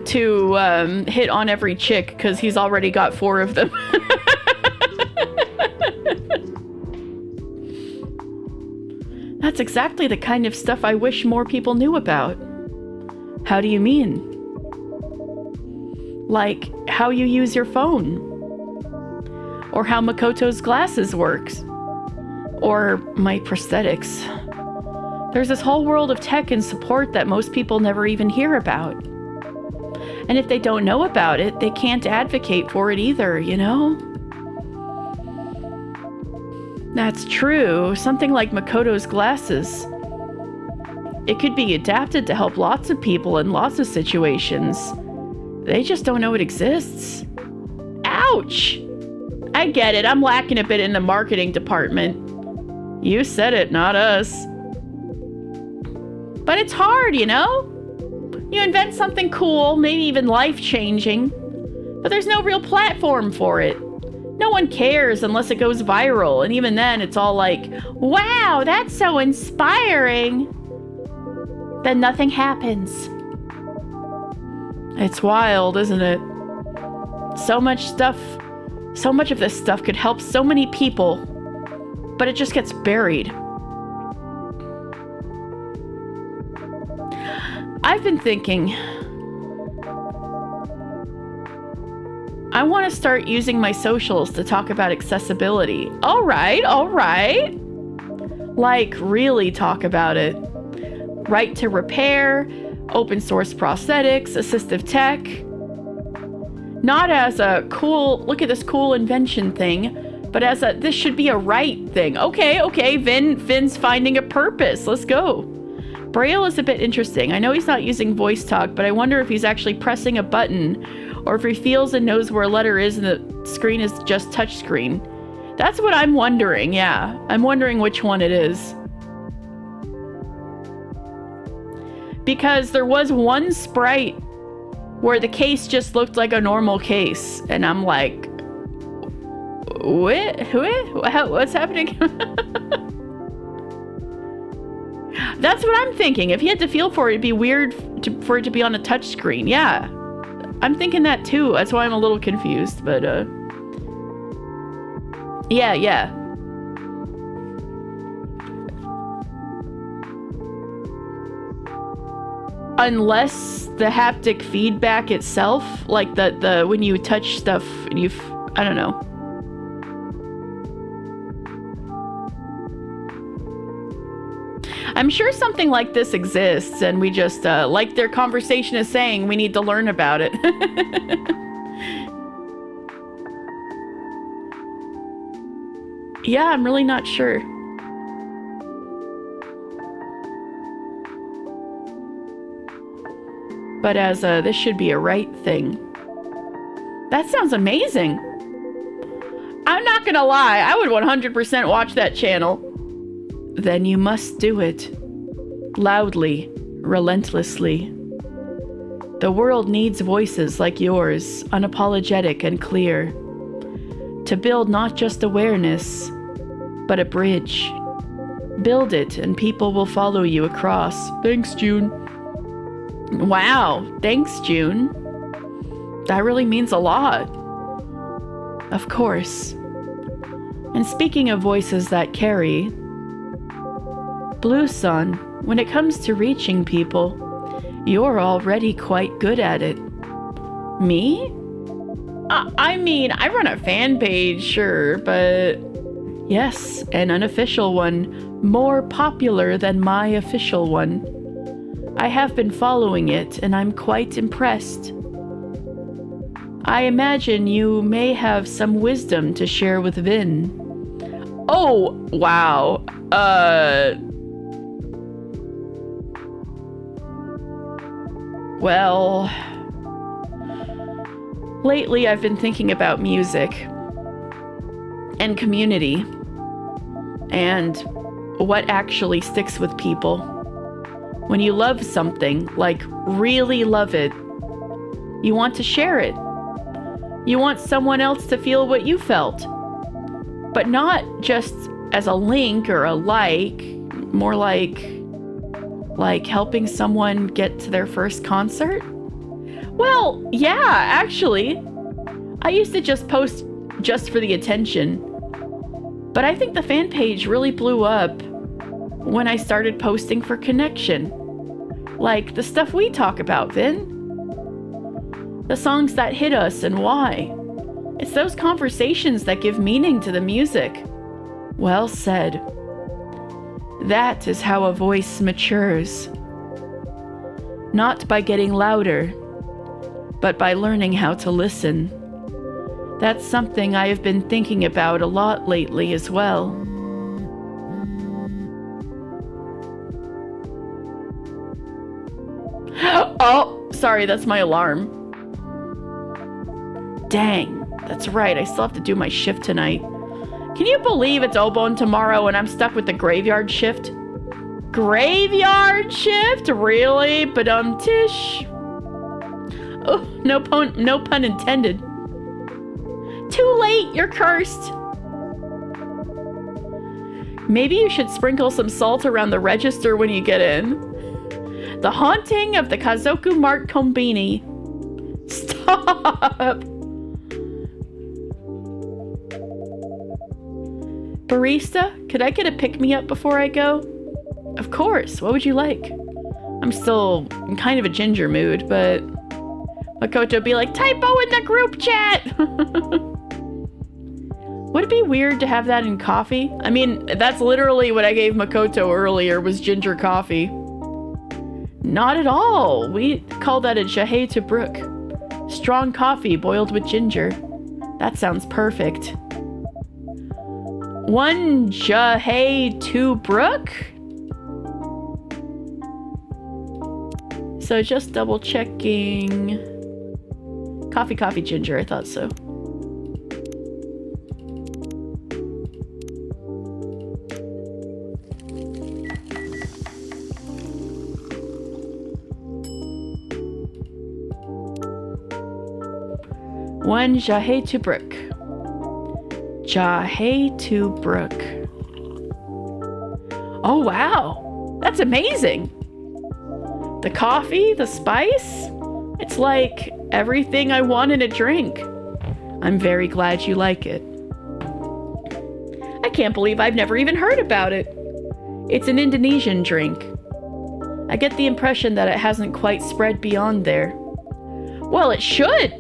hit on every chick, because he's already got 4 of them. That's exactly the kind of stuff I wish more people knew about. How do you mean? Like, how you use your phone. Or how Makoto's glasses works. Or my prosthetics. There's this whole world of tech and support that most people never even hear about. And if they don't know about it, they can't advocate for it either, you know? That's true. Something like Makoto's glasses. It could be adapted to help lots of people in lots of situations. They just don't know it exists. Ouch! I get it. I'm lacking a bit in the marketing department. You said it, not us. But it's hard, you know? You invent something cool, maybe even life-changing, but there's no real platform for it. No one cares unless it goes viral, and even then it's all like, wow, that's so inspiring. Then nothing happens. It's wild, isn't it? So much of this stuff could help so many people, but it just gets buried. I've been thinking, I want to start using my socials to talk about accessibility. All right. Like, really talk about it. Right to repair, open source prosthetics, assistive tech. Not as a cool, look at this cool invention thing, but as a, this should be a right thing. Okay, Vin's finding a purpose. Let's go. Braille is a bit interesting. I know he's not using voice talk, but I wonder if he's actually pressing a button or if he feels and knows where a letter is and the screen is just touch screen. That's what I'm wondering, yeah. I'm wondering which one it is. Because there was one sprite where the case just looked like a normal case, and I'm like, what's happening? That's what I'm thinking. If he had to feel for it, it'd be weird for it to be on a touch screen. Yeah, I'm thinking that too. That's why I'm a little confused, but yeah. Unless the haptic feedback itself, like the when you touch stuff, I don't know. I'm sure something like this exists, and we just, like their conversation is saying, we need to learn about it. Yeah, I'm really not sure. But as this should be a right thing. That sounds amazing. I'm not gonna lie, I would 100% watch that channel. Then you must do it. Loudly, relentlessly. The world needs voices like yours, unapologetic and clear. To build not just awareness, but a bridge. Build it and people will follow you across. Thanks, June. Wow, thanks, June. That really means a lot. Of course. And speaking of voices that carry, Blue Sun, when it comes to reaching people, you're already quite good at it. Me? I mean, I run a fan page, sure, but yes, an unofficial one, more popular than my official one. I have been following it, and I'm quite impressed. I imagine you may have some wisdom to share with Vin. Oh, wow. Well, lately I've been thinking about music and community and what actually sticks with people. When you love something, like really love it, you want to share it. You want someone else to feel what you felt, but not just as a link or a like, more like helping someone get to their first concert? Well, yeah, actually. I used to just post just for the attention. But I think the fan page really blew up when I started posting for connection. Like the stuff we talk about, Vin. The songs that hit us and why. It's those conversations that give meaning to the music. Well said. That is how a voice matures. Not by getting louder, but by learning how to listen. That's something I have been thinking about a lot lately as well. Oh, sorry, that's my alarm. Dang, that's right, I still have to do my shift tonight. Can you believe it's Obon tomorrow and I'm stuck with the graveyard shift? Graveyard shift? Really? But tish. Oh, no pun intended. Too late, you're cursed. Maybe you should sprinkle some salt around the register when you get in. The Haunting of the Kazoku Mart Kombini. Stop. Barista, could I get a pick-me-up before I go? Of course, what would you like? I'm still in kind of a ginger mood, but Makoto would be like, typo in the group chat! Would it be weird to have that in coffee? I mean, that's literally what I gave Makoto earlier, was ginger coffee. Not at all. We call that a Jahe to Brook. Strong coffee boiled with ginger. That sounds perfect. One Jahe to Brook? So just double checking. Coffee, ginger. I thought so. One Jahe Tubruk. Jahe Tubruk. Oh, wow. That's amazing. The coffee, the spice. It's like everything I want in a drink. I'm very glad you like it. I can't believe I've never even heard about it. It's an Indonesian drink. I get the impression that it hasn't quite spread beyond there. Well, it should.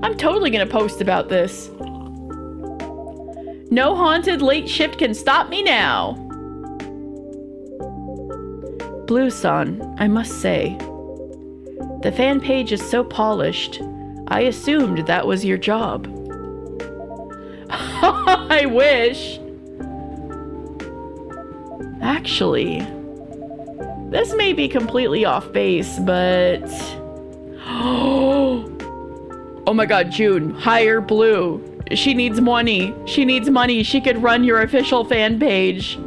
I'm totally gonna post about this. No haunted late shift can stop me now. Blue-san, I must say, the fan page is so polished, I assumed that was your job. I wish. Actually, this may be completely off base, but... Oh my god, June, hire Blue. She needs money. She needs money. She could run your official fan page.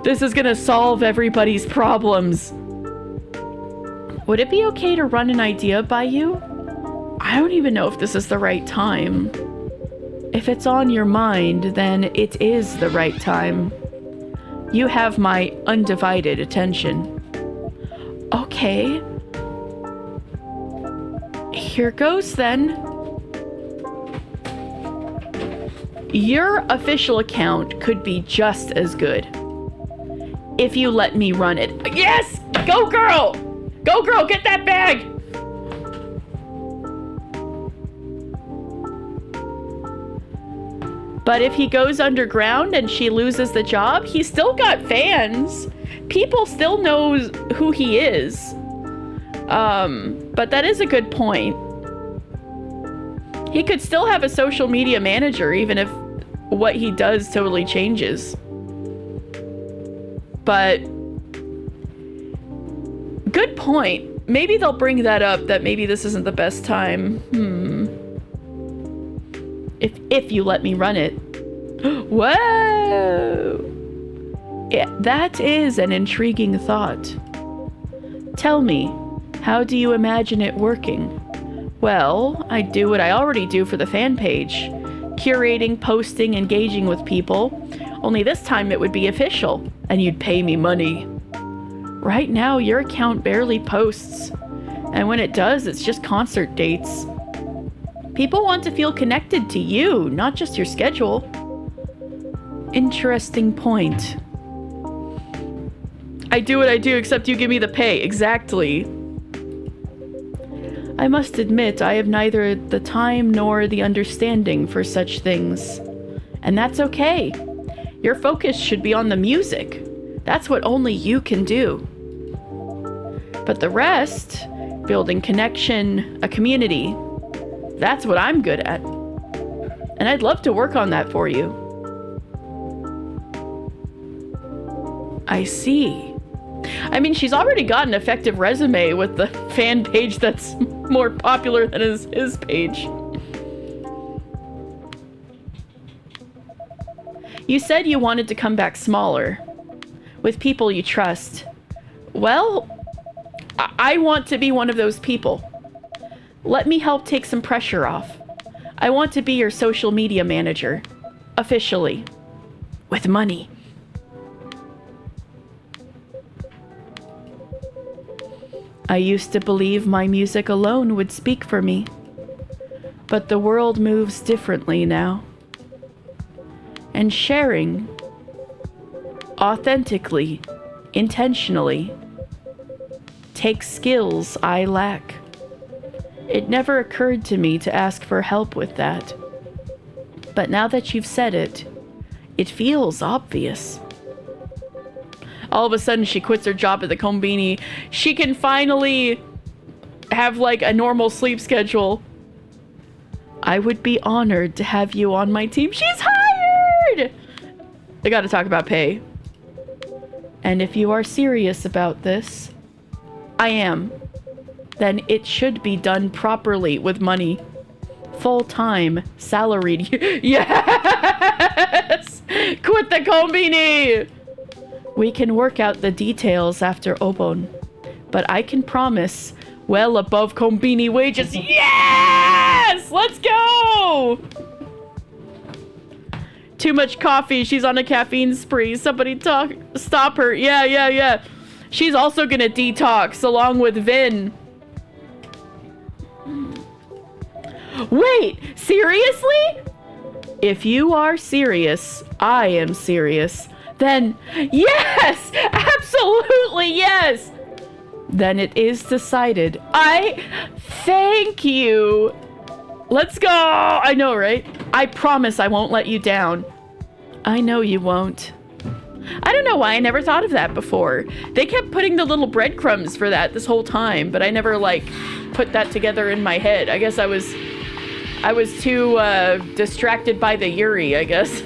This is gonna solve everybody's problems. Would it be okay to run an idea by you? I don't even know if this is the right time. If it's on your mind, then it is the right time. You have my undivided attention. Okay. Here goes then. Your official account could be just as good if you let me run it. Yes! Go girl! Go girl, get that bag! But if he goes underground and she loses the job, he's still got fans. People still knows who he is. But that is a good point. He could still have a social media manager even if what he does totally changes. But good point. Maybe they'll bring that up, that maybe this isn't the best time. If you let me run it. Whoa! Yeah, that is an intriguing thought. Tell me, how do you imagine it working? Well, I do what I already do for the fan page. Curating, posting, engaging with people. Only this time it would be official, and you'd pay me money. Right now, your account barely posts. And when it does, it's just concert dates. People want to feel connected to you, not just your schedule. Interesting point. I do what I do, except you give me the pay. Exactly. I must admit, I have neither the time nor the understanding for such things. And that's okay. Your focus should be on the music. That's what only you can do. But the rest, building connection, a community, that's what I'm good at. And I'd love to work on that for you. I see. I mean, she's already got an effective resume with the fan page that's more popular than his page. You said you wanted to come back smaller, with people you trust. Well, I want to be one of those people. Let me help take some pressure off. I want to be your social media manager, officially, with money. I used to believe my music alone would speak for me, but the world moves differently now. And sharing, authentically, intentionally, takes skills I lack. It never occurred to me to ask for help with that. But now that you've said it, it feels obvious. All of a sudden, she quits her job at the Konbini. She can finally have, like, a normal sleep schedule. I would be honored to have you on my team. She's hired! I gotta talk about pay. And if you are serious about this, I am. Then it should be done properly with money. Full-time, salaried. Yes! Quit the kombini! We can work out the details after Obon. But I can promise well above kombini wages. Yes! Let's go! Too much coffee. She's on a caffeine spree. Somebody stop her. Yeah. She's also gonna detox along with Vin. Wait, seriously? If you are serious, I am serious. Then, yes! Absolutely yes! Then it is decided. I thank you. Let's go! I know, right? I promise I won't let you down. I know you won't. I don't know why I never thought of that before. They kept putting the little breadcrumbs for that this whole time, but I never, like, put that together in my head. I guess I was too distracted by the Yuri, I guess.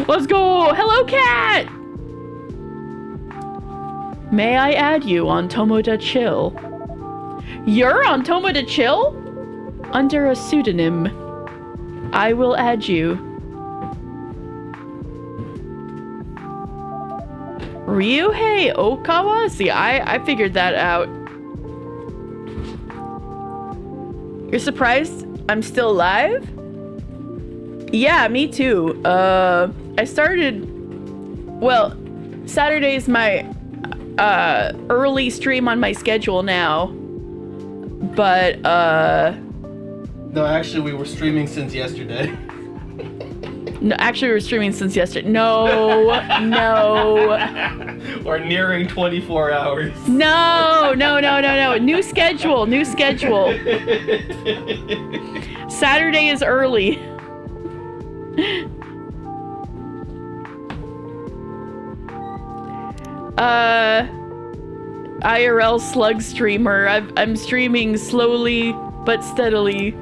Let's go! Hello, cat! May I add you on Tomoda Chill? You're on Tomoda Chill? Under a pseudonym. I will add you. Ryuhei Okawa? See, I figured that out. You're surprised I'm still alive? Yeah, me too. I started... Well, Saturday's my early stream on my schedule now. But, No, actually, we were streaming since yesterday. No, actually, we were streaming since yesterday. No. We're nearing 24 hours. No. New schedule. Saturday is early. IRL slug streamer. I'm streaming slowly but steadily.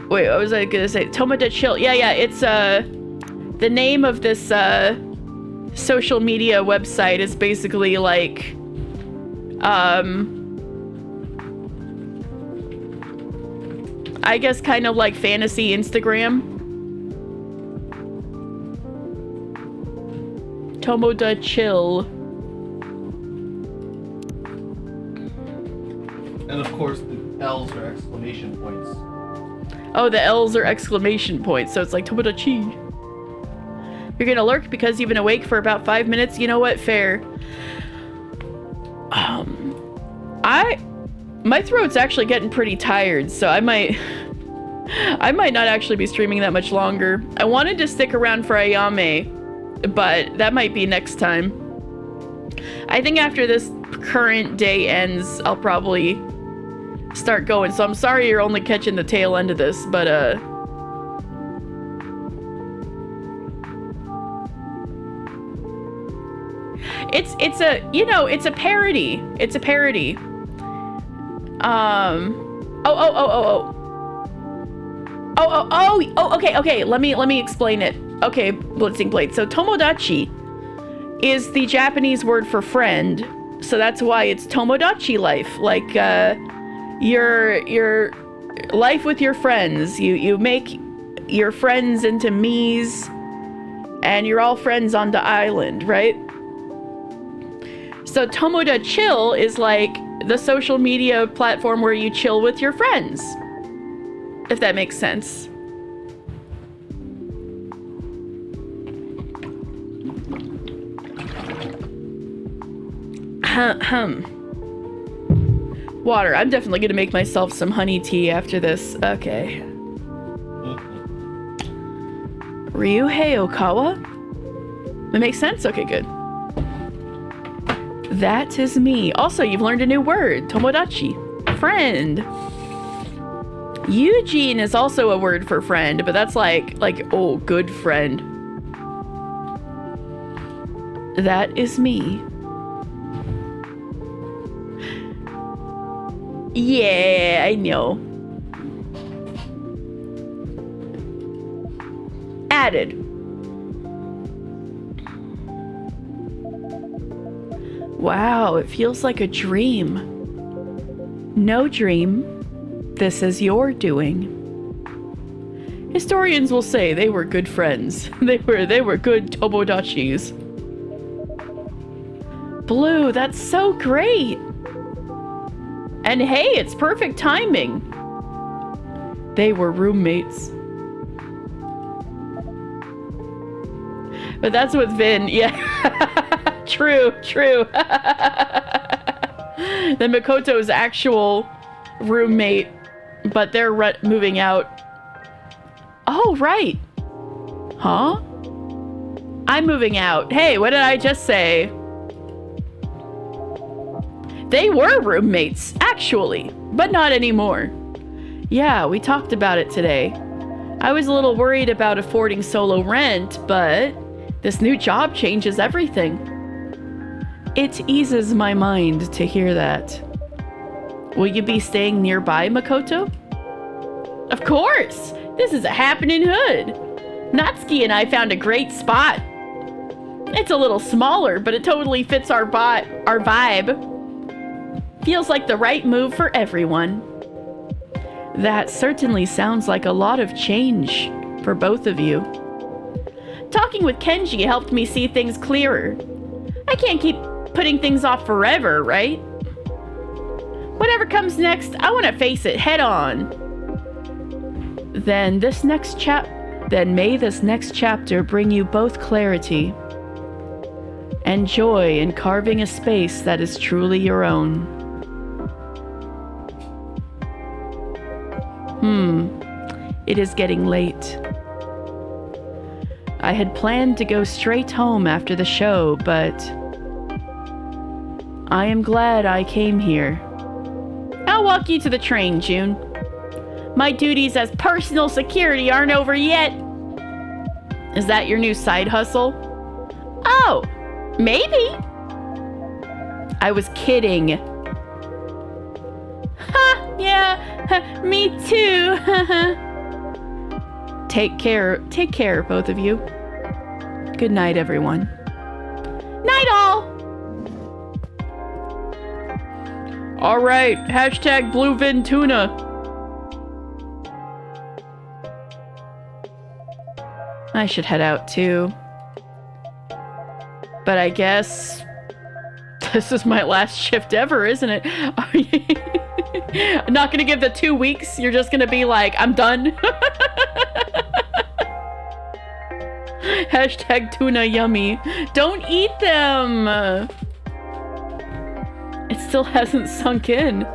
Wait, what was I gonna say? Tomoda Chill. Yeah, it's the name of this social media website is basically like I guess kind of like fantasy Instagram. Tomoda Chill. And of course, the L's are exclamation points. Oh, the L's are exclamation points, so it's like Tomodachi. You're gonna lurk because you've been awake for about 5 minutes. You know what? Fair. My throat's actually getting pretty tired, so I might not actually be streaming that much longer. I wanted to stick around for Ayame, but that might be next time. I think after this current day ends, I'll probably start going. So I'm sorry you're only catching the tail end of this, but it's a, you know, it's a parody. It's a parody. Okay, let me explain it. Okay, Blitzing Blade. So Tomodachi is the Japanese word for friend. So that's why it's Tomodachi life. Like your life with your friends. You make your friends into me's and you're all friends on the island, right? So Tomoda Chill is like the social media platform where you chill with your friends. If that makes sense. Water. I'm definitely gonna make myself some honey tea after this. Okay. Ryuhei Okawa? That makes sense? Okay, good. That is me. Also, you've learned a new word. Tomodachi. Friend. Eugene is also a word for friend, but that's like, oh, good friend. That is me. Yeah, I know. Added. Wow, it feels like a dream. No dream. This is your doing. Historians will say they were good friends. They were good Tobodachis. Blue, that's so great. And hey, it's perfect timing. They were roommates. But that's with Vin, yeah. True. Then Makoto's actual roommate, but they're moving out. Oh, right. Huh? I'm moving out. Hey, what did I just say? They were roommates, actually, but not anymore. Yeah, we talked about it today. I was a little worried about affording solo rent, but this new job changes everything. It eases my mind to hear that. Will you be staying nearby, Makoto? Of course! This is a happening hood. Natsuki and I found a great spot. It's a little smaller, but it totally fits our vibe. Feels like the right move for everyone. That certainly sounds like a lot of change for both of you. Talking with Kenji helped me see things clearer. I can't keep putting things off forever, right? Whatever comes next, I want to face it head on. Then may this next chapter bring you both clarity and joy in carving a space that is truly your own. It is getting late. I had planned to go straight home after the show, but I am glad I came here. I'll walk you to the train, June. My duties as personal security aren't over yet. Is that your new side hustle? Oh, maybe. I was kidding. Ha, yeah, me too. Take care, both of you. Good night, everyone. Night all! All right, hashtag Bluefin Tuna. I should head out too. But I guess this is my last shift ever, isn't it? I'm not gonna give the 2 weeks. You're just gonna be like, I'm done. Hashtag tuna yummy. Don't eat them. It still hasn't sunk in.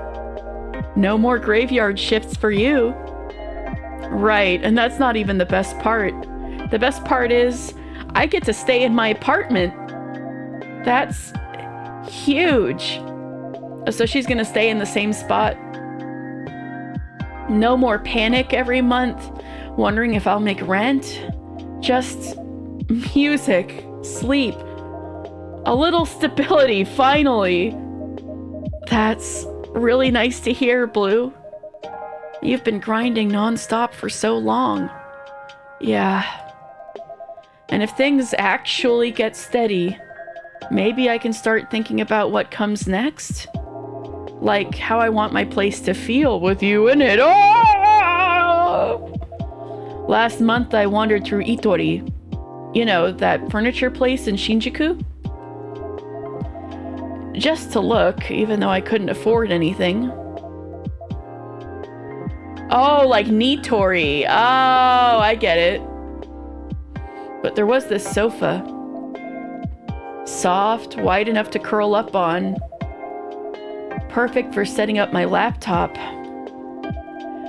No more graveyard shifts for you. Right, and that's not even the best part. The best part is I get to stay in my apartment. That's huge. So she's gonna stay in the same spot. No more panic every month, wondering if I'll make rent. Just music, sleep, a little stability, finally. That's really nice to hear, Blue. You've been grinding nonstop for so long. Yeah. And if things actually get steady, maybe I can start thinking about what comes next. Like how I want my place to feel with you in it. Oh! Last month I wandered through Itori. You know, that furniture place in Shinjuku? Just to look, even though I couldn't afford anything. Oh, like Nitori. Oh, I get it. But there was this sofa. Soft, wide enough to curl up on. Perfect for setting up my laptop.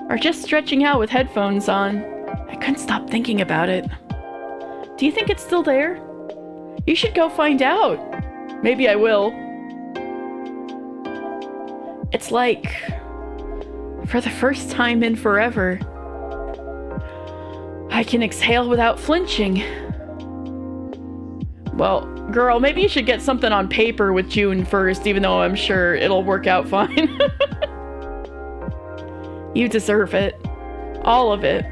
Or just stretching out with headphones on. I couldn't stop thinking about it. Do you think it's still there? You should go find out. Maybe I will. It's like, for the first time in forever, I can exhale without flinching. Well, girl, maybe you should get something on paper with June first, even though I'm sure it'll work out fine. You deserve it. All of it.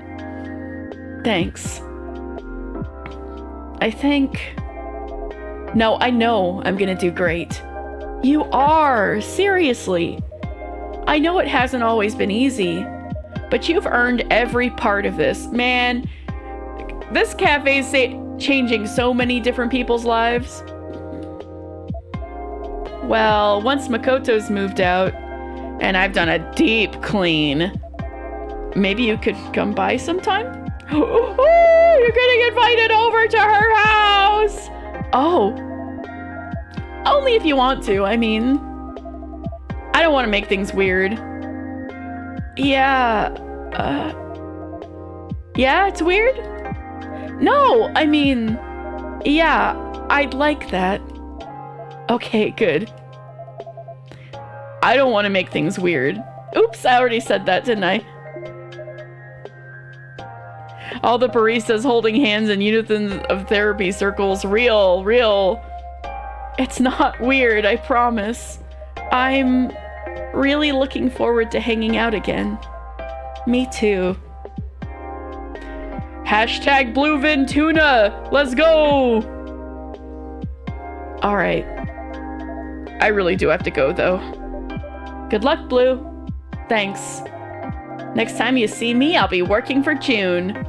Thanks. I know I'm gonna do great. You are, seriously. I know it hasn't always been easy, but you've earned every part of this. Man, this cafe's changing so many different people's lives. Well, once Makoto's moved out, and I've done a deep clean, maybe you could come by sometime? Oh, you're getting invited over to her house! Oh. Only if you want to, I mean. I don't want to make things weird. Yeah, yeah, it's weird? No, I mean, yeah, I'd like that. Okay, good. I don't want to make things weird. Oops, I already said that, didn't I? All the baristas holding hands in unison of therapy circles. Real. It's not weird, I promise. I'm really looking forward to hanging out again. Me too. Hashtag Bluevin Tuna. Let's go. All right. I really do have to go though. Good luck, Blue. Thanks. Next time you see me, I'll be working for June.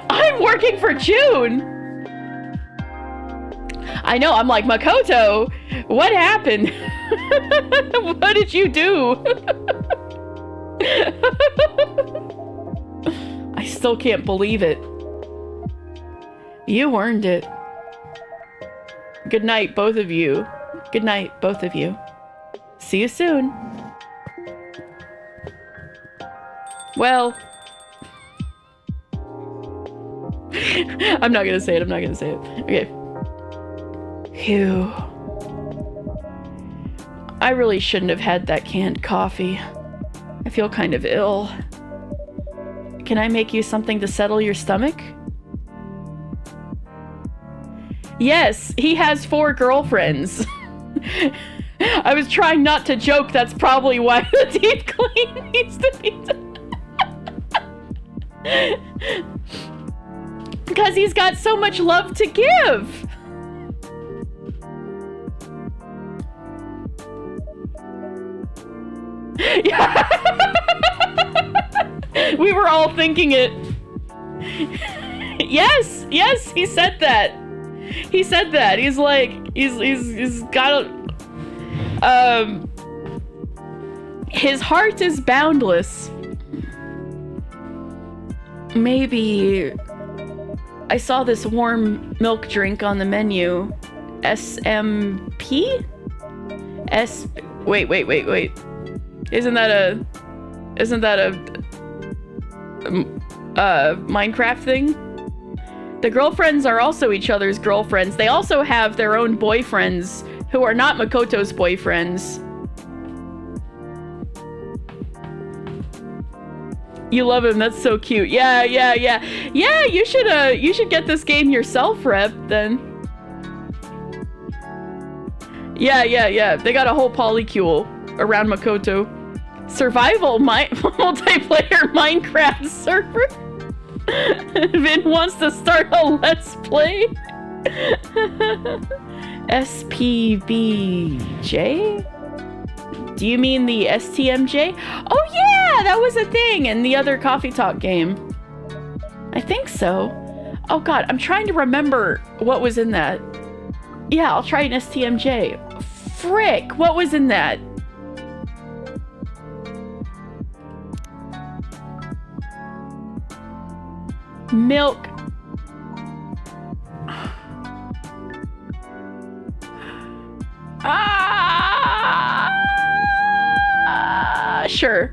I'm working for June? I know, I'm like, Makoto, what happened? What did you do? I still can't believe it. You earned it. Good night, both of you. Good night, both of you. See you soon. Well, I'm not gonna say it. Okay. Phew. I really shouldn't have had that canned coffee. I feel kind of ill. Can I make you something to settle your stomach? Yes, he has 4 girlfriends. I was trying not to joke, that's probably why the deep clean needs to be done. Because he's got so much love to give. Yeah. We were all thinking it. Yes, he said that. He's like, he's got a, his heart is boundless. Maybe I saw this warm milk drink on the menu. SMP? Wait. Isn't that a Minecraft thing? The girlfriends are also each other's girlfriends. They also have their own boyfriends who are not Makoto's boyfriends. You love him, that's so cute. Yeah, you should get this game yourself, Rep, then. Yeah. They got a whole polycule around Makoto. Survival multiplayer Minecraft server. Vin wants to start a let's play. SPBJ? Do you mean the STMJ? Oh yeah, that was a thing in the other Coffee Talk game. I think so. Oh god, I'm trying to remember what was in that. Yeah, I'll try an STMJ. Frick, what was in that? Milk. Sure.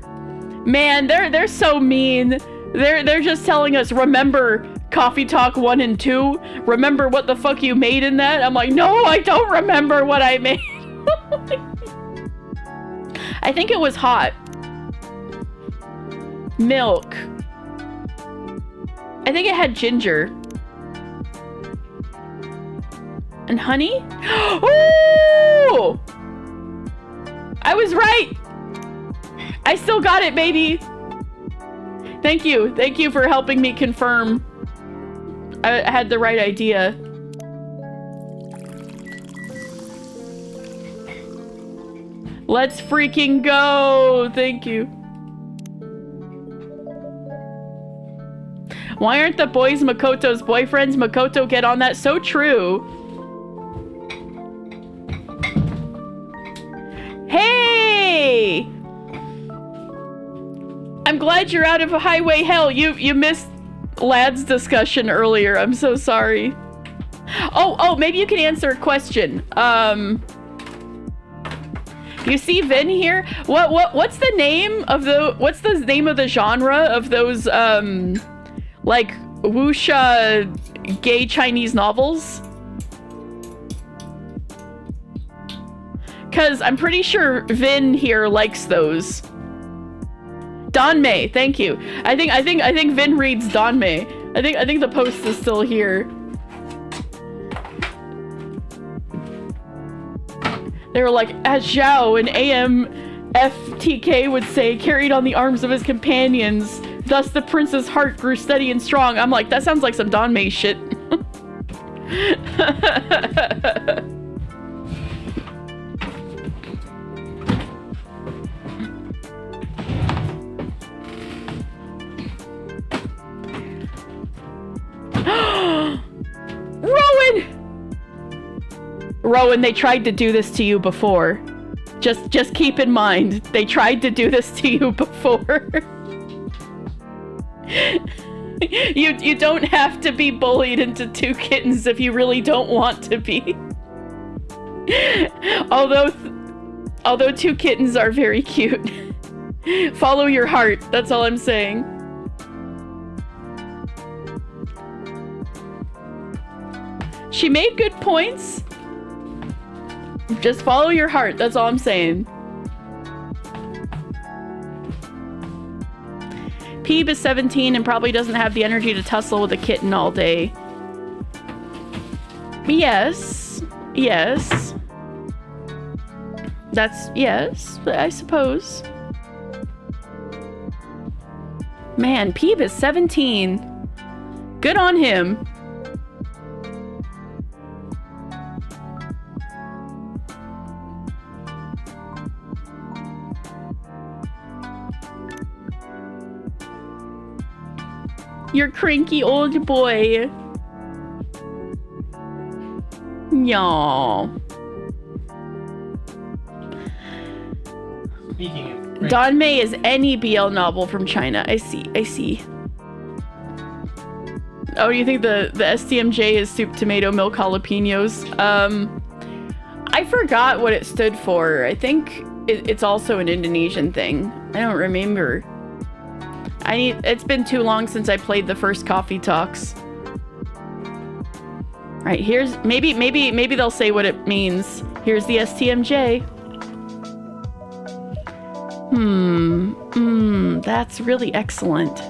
Man, they're so mean. They're just telling us, remember Coffee Talk 1 and 2? Remember what the fuck you made in that? I'm like, no, I don't remember what I made. I think it was hot. Milk. I think it had ginger. And honey? Ooh! I was right! I still got it, baby! Thank you. Thank you for helping me confirm I had the right idea. Let's freaking go. Thank you. Why aren't the boys Makoto's boyfriends? Makoto, get on that. So true. Hey! I'm glad you're out of highway hell. You missed Lad's discussion earlier. I'm so sorry. Oh, maybe you can answer a question. You see Vin here? What's the name of the genre of those like wuxia gay Chinese novels? Cause I'm pretty sure Vin here likes those. Danmei, thank you. I think Vin reads Danmei. I think the post is still here. They were like, as Zhao and AMFTK would say, carried on the arms of his companions. Thus the prince's heart grew steady and strong. I'm like, that sounds like some Danmei shit. Rowan, they tried to do this to you before. Just keep in mind, they tried to do this to you before. You don't have to be bullied into 2 kittens if you really don't want to be. Although 2 kittens are very cute. Follow your heart, that's all I'm saying. She made good points. Just follow your heart, that's all I'm saying. Peeb is 17 and probably doesn't have the energy to tussle with a kitten all day. Yes. Yes. Yes, I suppose. Man, Peeb is 17. Good on him. Your cranky old boy. Yaw. Speaking of Danmei is any BL novel from China. I see. Oh, you think the STMJ is soup, tomato, milk, jalapenos? I forgot what it stood for. I think it's also an Indonesian thing. I don't remember. It's been too long since I played the first Coffee Talks. Right, here's maybe they'll say what it means. Here's the STMJ. That's really excellent.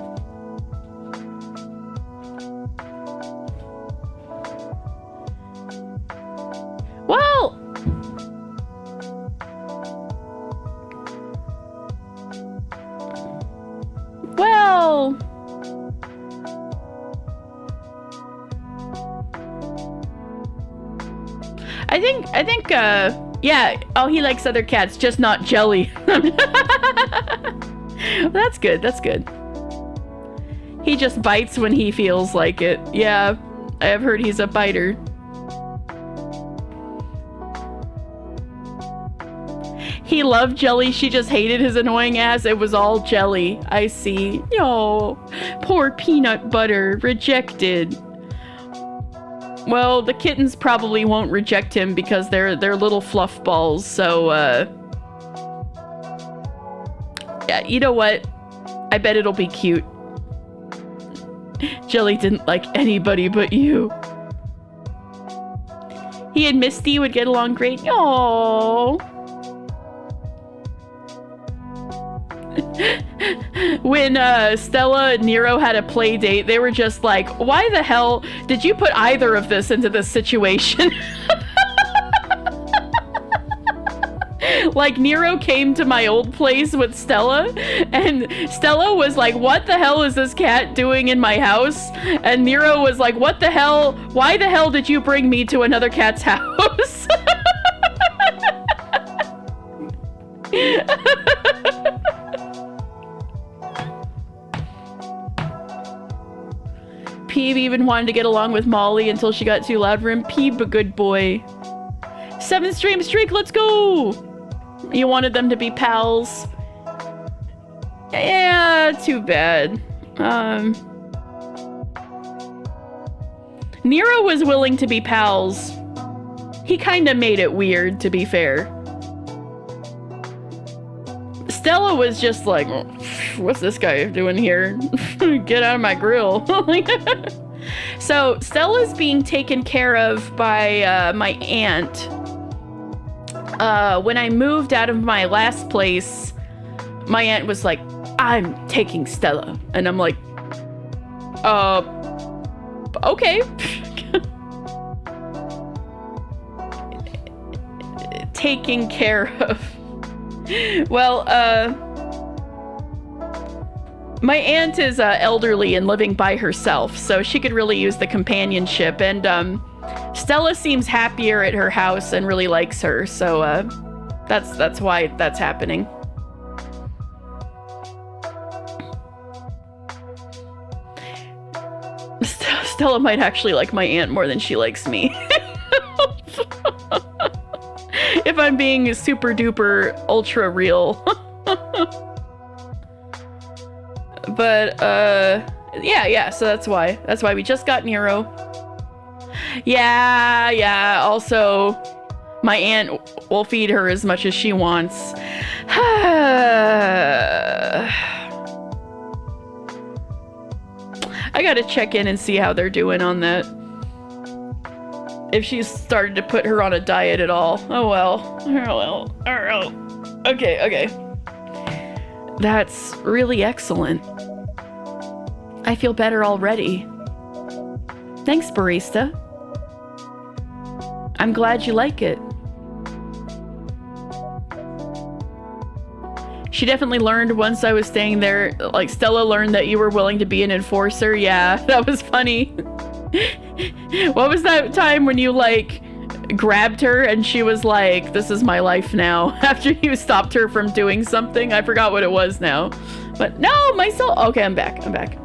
Well, I think, yeah. Oh, he likes other cats, just not Jelly. That's good. That's good. He just bites when he feels like it. Yeah, I have heard he's a biter. He loved Jelly. She just hated his annoying ass. It was all Jelly. I see. Oh, poor peanut butter. Rejected. Well, the kittens probably won't reject him because they're little fluff balls. So, yeah, you know what? I bet it'll be cute. Jelly didn't like anybody but you. He and Misty would get along great. Aww. When Stella and Nero had a play date, they were just like, why the hell did you put either of this into this situation? Like, Nero came to my old place with Stella, and Stella was like, what the hell is this cat doing in my house? And Nero was like, what the hell? Why the hell did you bring me to another cat's house? even wanted to get along with Molly until she got too loud for him. Peeb, a good boy. 7th stream streak, let's go! You wanted them to be pals. Yeah, too bad. Nero was willing to be pals. He kind of made it weird, to be fair. Stella was just like, what's this guy doing here? Get out of my grill. So Stella's being taken care of by my aunt. When I moved out of my last place, my aunt was like, I'm taking Stella. And I'm like, okay. Taking care of. Well, my aunt is elderly and living by herself, so she could really use the companionship. And Stella seems happier at her house and really likes her, so that's why that's happening. Stella might actually like my aunt more than she likes me. If I'm being super duper ultra real. But yeah, so that's why we just got Nero. Yeah, also my aunt will feed her as much as she wants. I gotta check in and see how they're doing on that. If she's started to put her on a diet at all. Oh well. Okay. That's really excellent. I feel better already. Thanks, barista. I'm glad you like it. She definitely learned once I was staying there, like Stella learned that you were willing to be an enforcer. Yeah, that was funny. What was that time when you like grabbed her and she was like, this is my life now, after you stopped her from doing something? I forgot what it was now. But no, myself. Okay, I'm back.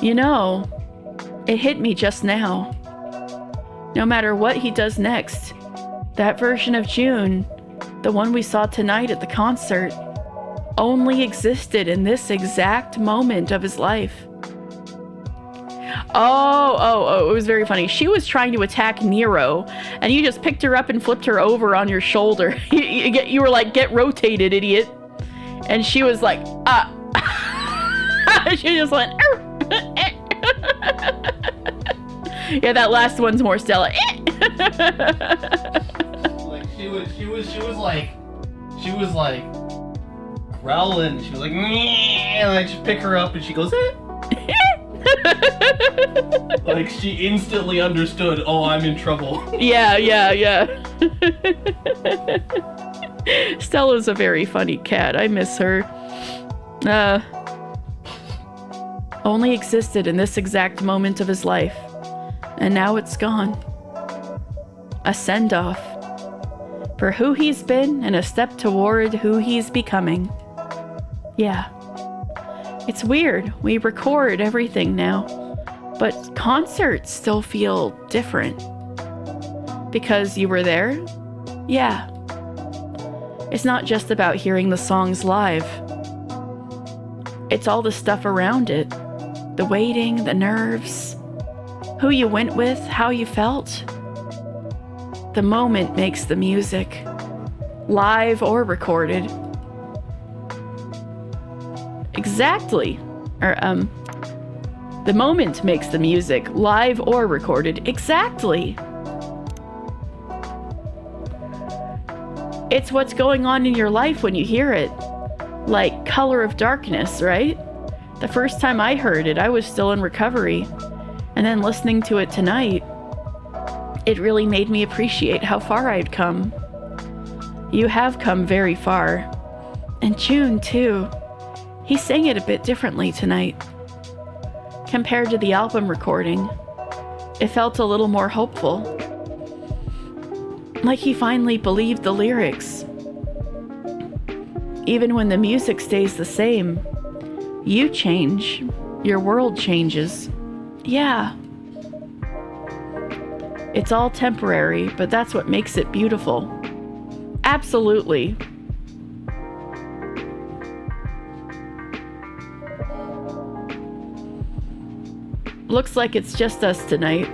You know, it hit me just now. No matter what he does next, that version of June, the one we saw tonight at the concert, only existed in this exact moment of his life. Oh, it was very funny. She was trying to attack Nero, and you just picked her up and flipped her over on your shoulder. You were like, get rotated, idiot. And she was like, She just went, Yeah, that last one's more Stella. Like she was like growling. She was like, and I just pick her up and she goes, like she instantly understood, oh, I'm in trouble. Yeah. Stella's a very funny cat. I miss her. Only existed in this exact moment of his life. And now it's gone. A send-off. For who he's been and a step toward who he's becoming. Yeah. It's weird. We record everything now. But concerts still feel different. Because you were there? Yeah. It's not just about hearing the songs live. It's all the stuff around it. The waiting, the nerves. Who you went with, how you felt. The moment makes the music. Live or recorded. Exactly. The moment makes the music, live or recorded. Exactly. It's what's going on in your life when you hear it. Like Color of Darkness, right? The first time I heard it, I was still in recovery. And then listening to it tonight, it really made me appreciate how far I'd come. You have come very far. And June, too. He sang it a bit differently tonight. Compared to the album recording, it felt a little more hopeful. Like he finally believed the lyrics. Even when the music stays the same, you change. Your world changes. Yeah. It's all temporary, but that's what makes it beautiful. Absolutely. Looks like it's just us tonight.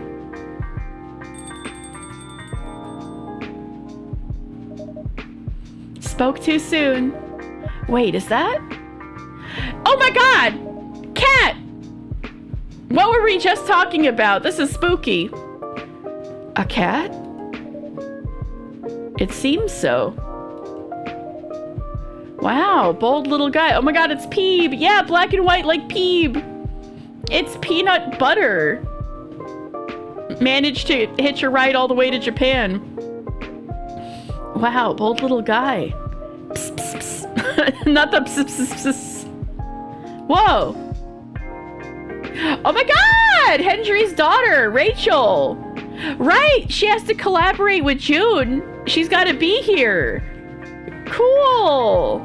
Spoke too soon. Wait, is that? Oh my god! Cat! What were we just talking about? This is spooky. A cat? It seems so. Wow, bold little guy. Oh my god, it's Peeb. Yeah, black and white like Peeb. It's peanut butter. Managed to hitch a ride all the way to Japan. Wow, bold little guy. Psst, psst, psst. Not the psst, psst, psst. Whoa. Oh my god! Hendry's daughter, Rachel. Right, she has to collaborate with June. She's got to be here. Cool.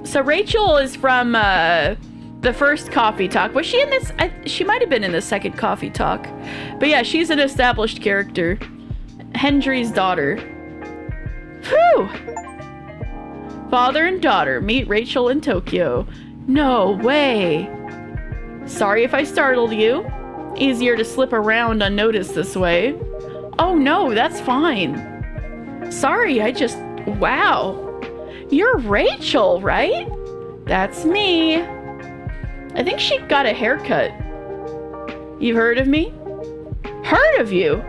So Rachel is from the first Coffee Talk. Was she in this? She might have been in the second Coffee Talk. But yeah, she's an established character. Hendry's daughter. Whew. Father and daughter meet Rachel in Tokyo. No way. Sorry if I startled you. Easier to slip around unnoticed this way. Oh no, that's fine. Sorry, wow. You're Rachel, right? That's me. I think she got a haircut. You've heard of me? Heard of you?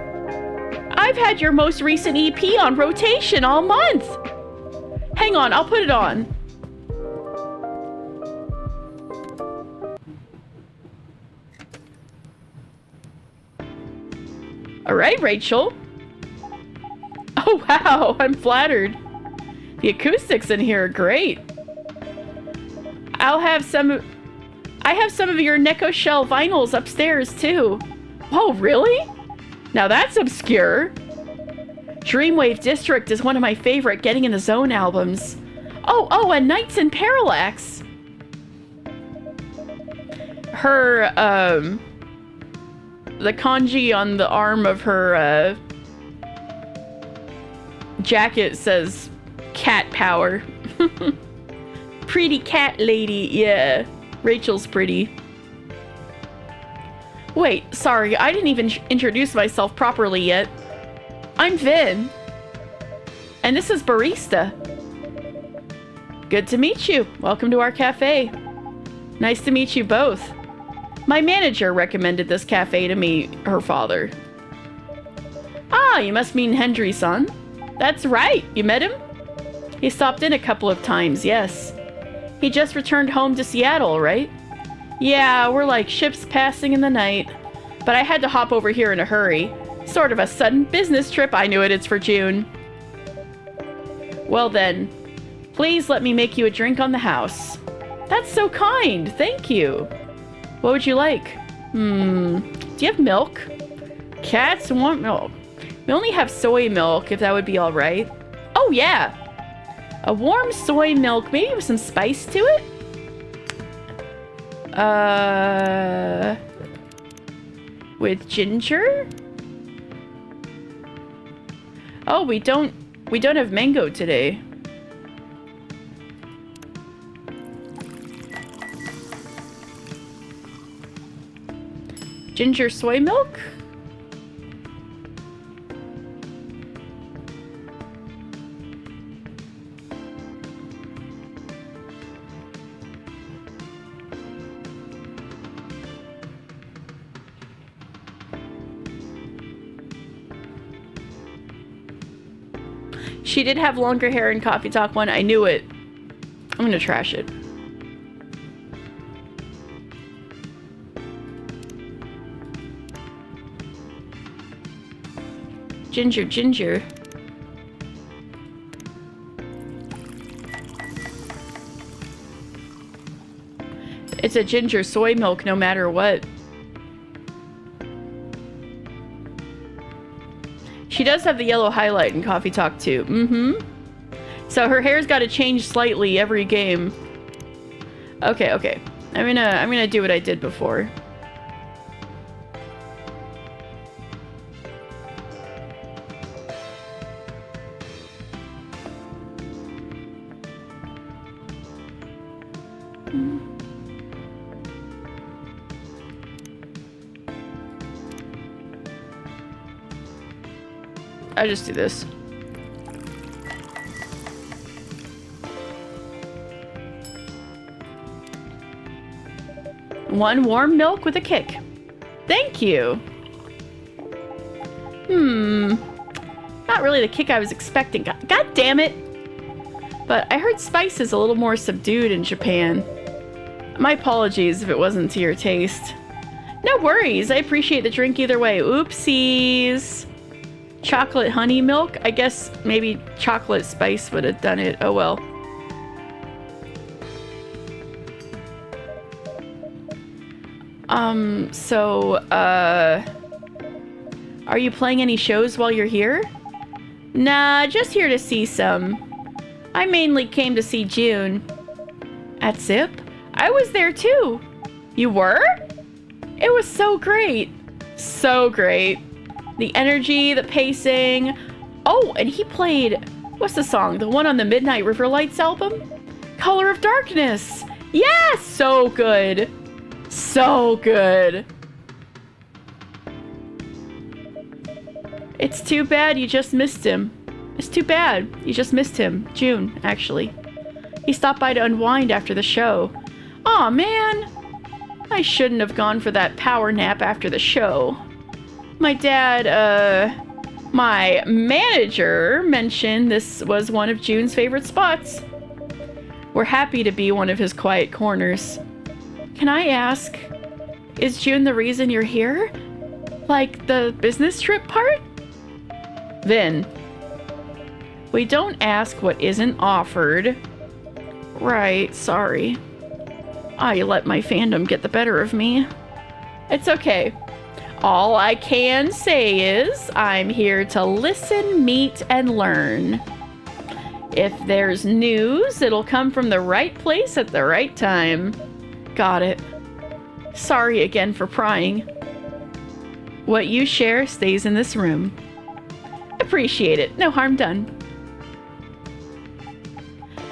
I've had your most recent EP on rotation all month. Hang on, I'll put it on. All right, Rachel. Oh, wow, I'm flattered. The acoustics in here are great. I have some of your Neko Shell vinyls upstairs, too. Oh, really? Now that's obscure. Dreamwave District is one of my favorite Getting in the Zone albums. Oh, and Nights in Parallax. Her, the kanji on the arm of her, jacket says cat power. Pretty cat lady, yeah. Rachel's pretty. Wait, sorry, I didn't even introduce myself properly yet. I'm Vin. And this is Barista. Good to meet you. Welcome to our cafe. Nice to meet you both. My manager recommended this cafe to me, her father. Ah, you must mean Hendry-san. That's right, you met him? He stopped in a couple of times, yes. He just returned home to Seattle, right? Yeah, we're like ships passing in the night. But I had to hop over here in a hurry. Sort of a sudden business trip. I knew it, it's for June. Well then, please let me make you a drink on the house. That's so kind, thank you. What would you like? Do you have milk? Cats want milk. We only have soy milk, if that would be alright. Oh yeah! A warm soy milk, maybe with some spice to it? With ginger? Oh, we don't have mango today. Ginger soy milk? She did have longer hair in Coffee Talk 1. I knew it. I'm gonna trash it. Ginger, ginger. It's a ginger soy milk no matter what. She does have the yellow highlight in Coffee Talk too. So her hair's got to change slightly every game. Okay. I'm gonna do what I did before. I just do this. One warm milk with a kick. Thank you. Not really the kick I was expecting. God damn it. But I heard spice is a little more subdued in Japan. My apologies if it wasn't to your taste. No worries. I appreciate the drink either way. Oopsies. Chocolate honey milk? I guess maybe chocolate spice would have done it. Oh well. Are you playing any shows while you're here? Nah, just here to see some. I mainly came to see June. At Zip? I was there too. You were? It was so great. So great. The energy, the pacing. Oh, and he played, what's the song? The one on the Midnight River Lights album? Color of Darkness. Yeah, so good. So good. It's too bad you just missed him. It's too bad you just missed him. June, actually. He stopped by to unwind after the show. Aw, man. I shouldn't have gone for that power nap after the show. My dad, my manager mentioned this was one of June's favorite spots. We're happy to be one of his quiet corners. Can I ask, is June the reason you're here? Like the business trip part? Vin. We don't ask what isn't offered. Right, sorry. I let my fandom get the better of me. It's okay. All I can say is I'm here to listen, meet, and learn. If there's news, it'll come from the right place at the right time. Got it. Sorry again for prying. What you share stays in this room. Appreciate it. No harm done.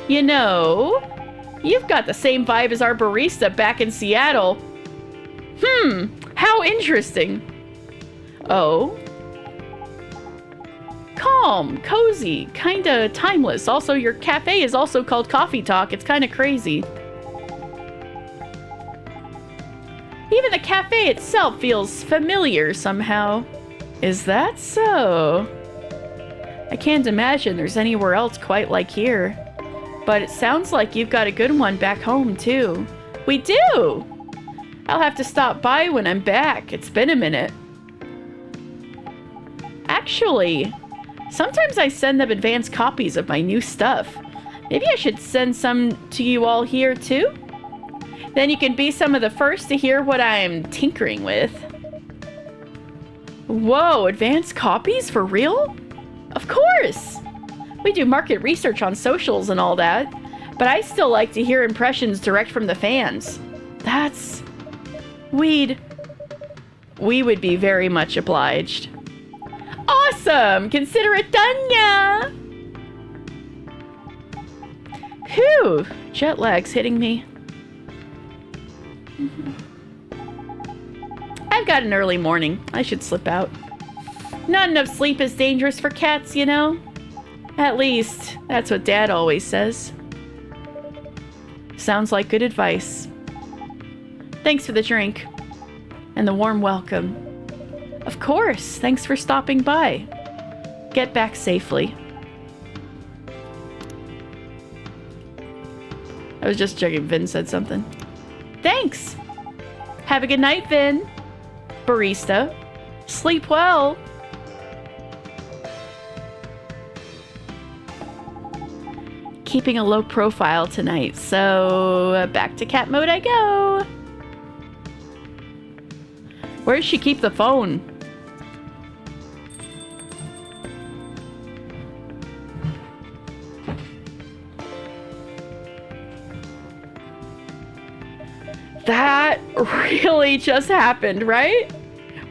You know, you've got the same vibe as our barista back in Seattle. How interesting. Oh? Calm, cozy, kinda timeless. Also, your cafe is also called Coffee Talk. It's kinda crazy. Even the cafe itself feels familiar somehow. Is that so? I can't imagine there's anywhere else quite like here. But it sounds like you've got a good one back home, too. We do! I'll have to stop by when I'm back. It's been a minute. Actually, sometimes I send them advanced copies of my new stuff. Maybe I should send some to you all here, too? Then you can be some of the first to hear what I'm tinkering with. Whoa, advanced copies? For real? Of course! We do market research on socials and all that, but I still like to hear impressions direct from the fans. That's... We would be very much obliged. Awesome! Consider it done, ya! Phew! Jet lag's hitting me. I've got an early morning. I should slip out. Not enough sleep is dangerous for cats, you know? At least, that's what Dad always says. Sounds like good advice. Thanks for the drink. And the warm welcome. Of course, thanks for stopping by. Get back safely. I was just checking if Vin said something. Thanks! Have a good night, Vin. Barista. Sleep well. Keeping a low profile tonight, so back to cat mode I go. Where does she keep the phone? That really just happened, right?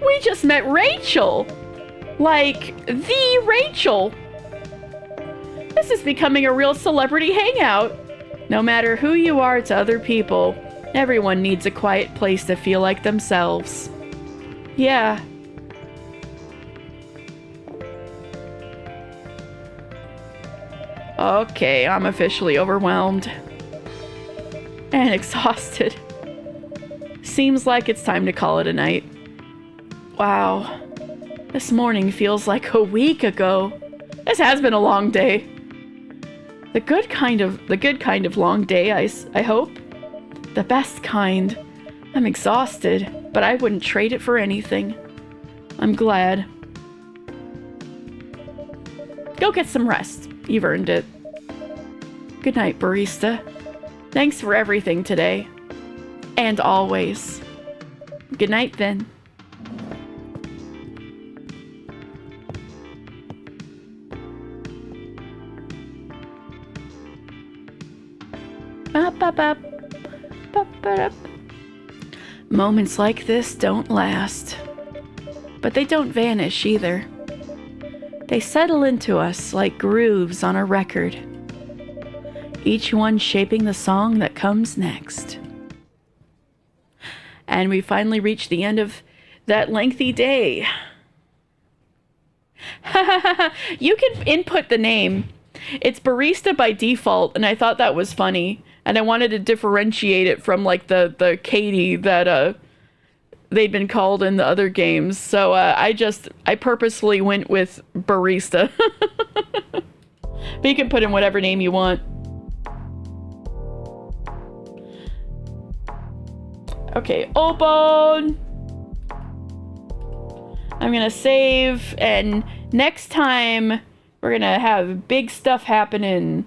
We just met Rachel. Like, the Rachel. This is becoming a real celebrity hangout. No matter who you are to other people, everyone needs a quiet place to feel like themselves. Yeah. Okay, I'm officially overwhelmed. And exhausted. Seems like it's time to call it a night. Wow. This morning feels like a week ago. This has been a long day. The good kind of long day, I hope. The best kind. I'm exhausted, but I wouldn't trade it for anything. I'm glad. Go get some rest. You've earned it. Good night, barista. Thanks for everything today. And always. Good night, then. Moments like this don't last. But they don't vanish either. They settle into us like grooves on a record. Each one shaping the song that comes next. And we finally reached the end of that lengthy day. You can input the name. It's barista by default, and I thought that was funny. And I wanted to differentiate it from like the Katie that they'd been called in the other games. So I purposely went with barista. But you can put in whatever name you want. Okay, open. I'm gonna save, and next time we're gonna have big stuff happening.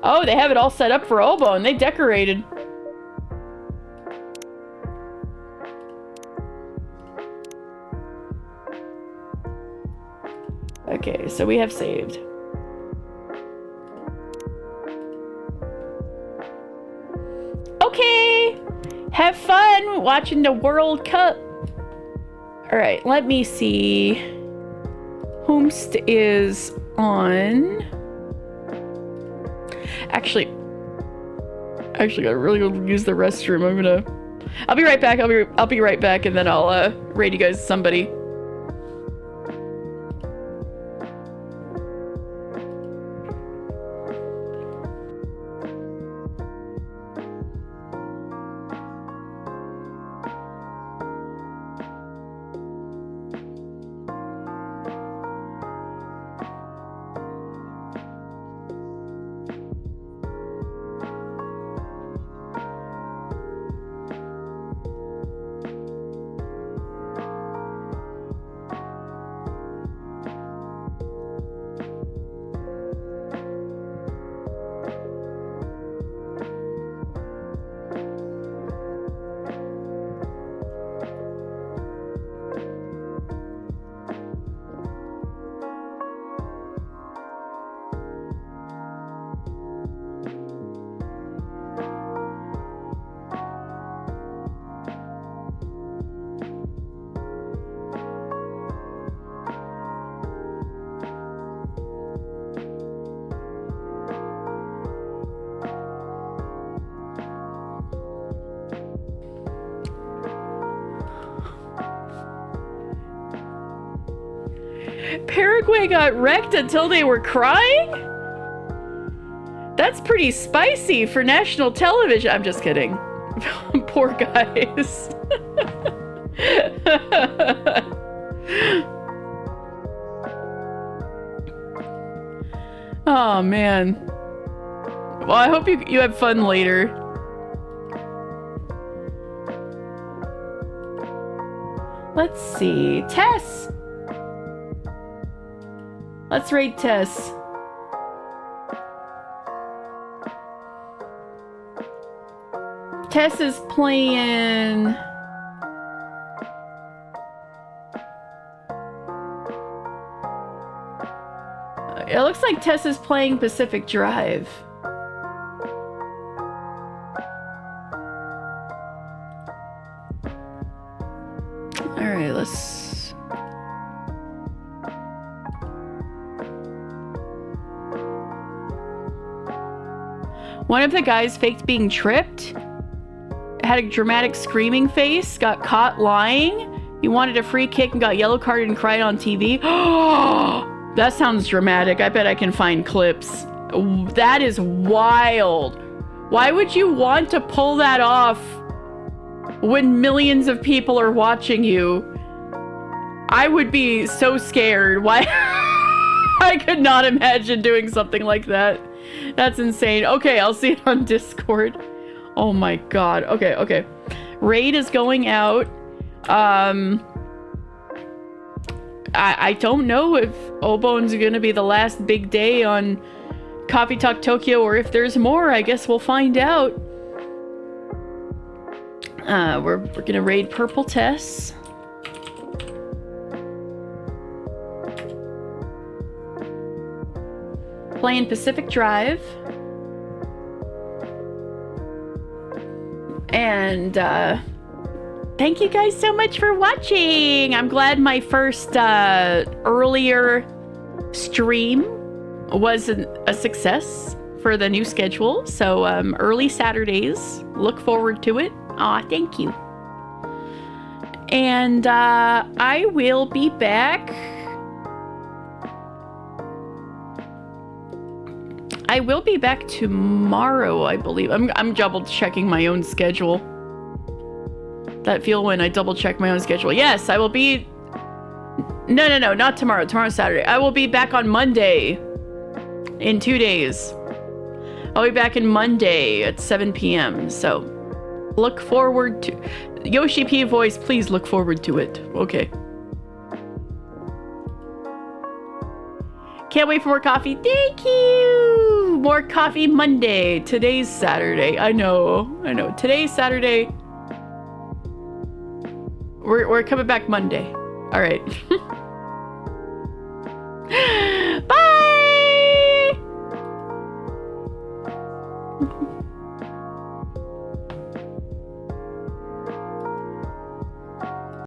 Oh, they have it all set up for Obone. They decorated. Okay, so we have saved. Okay! Have fun watching the World Cup. Alright, let me see. Whomst is on. Actually, I really gotta use the restroom. I'll be right back. I'll be right back, and then I'll raid you guys somebody. Paraguay got wrecked until they were crying? That's pretty spicy for national television. I'm just kidding. Poor guys. Oh, man. Well, I hope you have fun later. Let's see. Tess! Let's raid Tess. Tess is playing... It looks like Tessa's playing Pacific Drive. Alright, let's... One of the guys faked being tripped, had a dramatic screaming face, got caught lying. He wanted a free kick and got yellow carded and cried on TV. That sounds dramatic. I bet I can find clips. That is wild. Why would you want to pull that off when millions of people are watching you? I would be so scared. Why? I could not imagine doing something like that. That's insane. Okay, I'll see it on Discord. Oh my god. Okay, okay. Raid is going out. I don't know if Obone's gonna be the last big day on Coffee Talk Tokyo, or if there's more. I guess we'll find out. We're gonna raid Purple Tess. Playing Pacific Drive. And thank you guys so much for watching. I'm glad my first earlier stream was a success for the new schedule. So early Saturdays, look forward to it. Aw, thank you. And I will be back. I will be back tomorrow, I believe. I'm double checking my own schedule. That feel when I double check my own schedule. Yes, I will be... No, not tomorrow. Tomorrow's Saturday. I will be back on Monday. In 2 days. I'll be back on Monday at 7 p.m. So, look forward to... Yoshi P voice, please look forward to it. Okay. Can't wait for more coffee. Thank you! More coffee Monday. Today's Saturday. I know. Today's Saturday. We're coming back Monday. All right. Bye!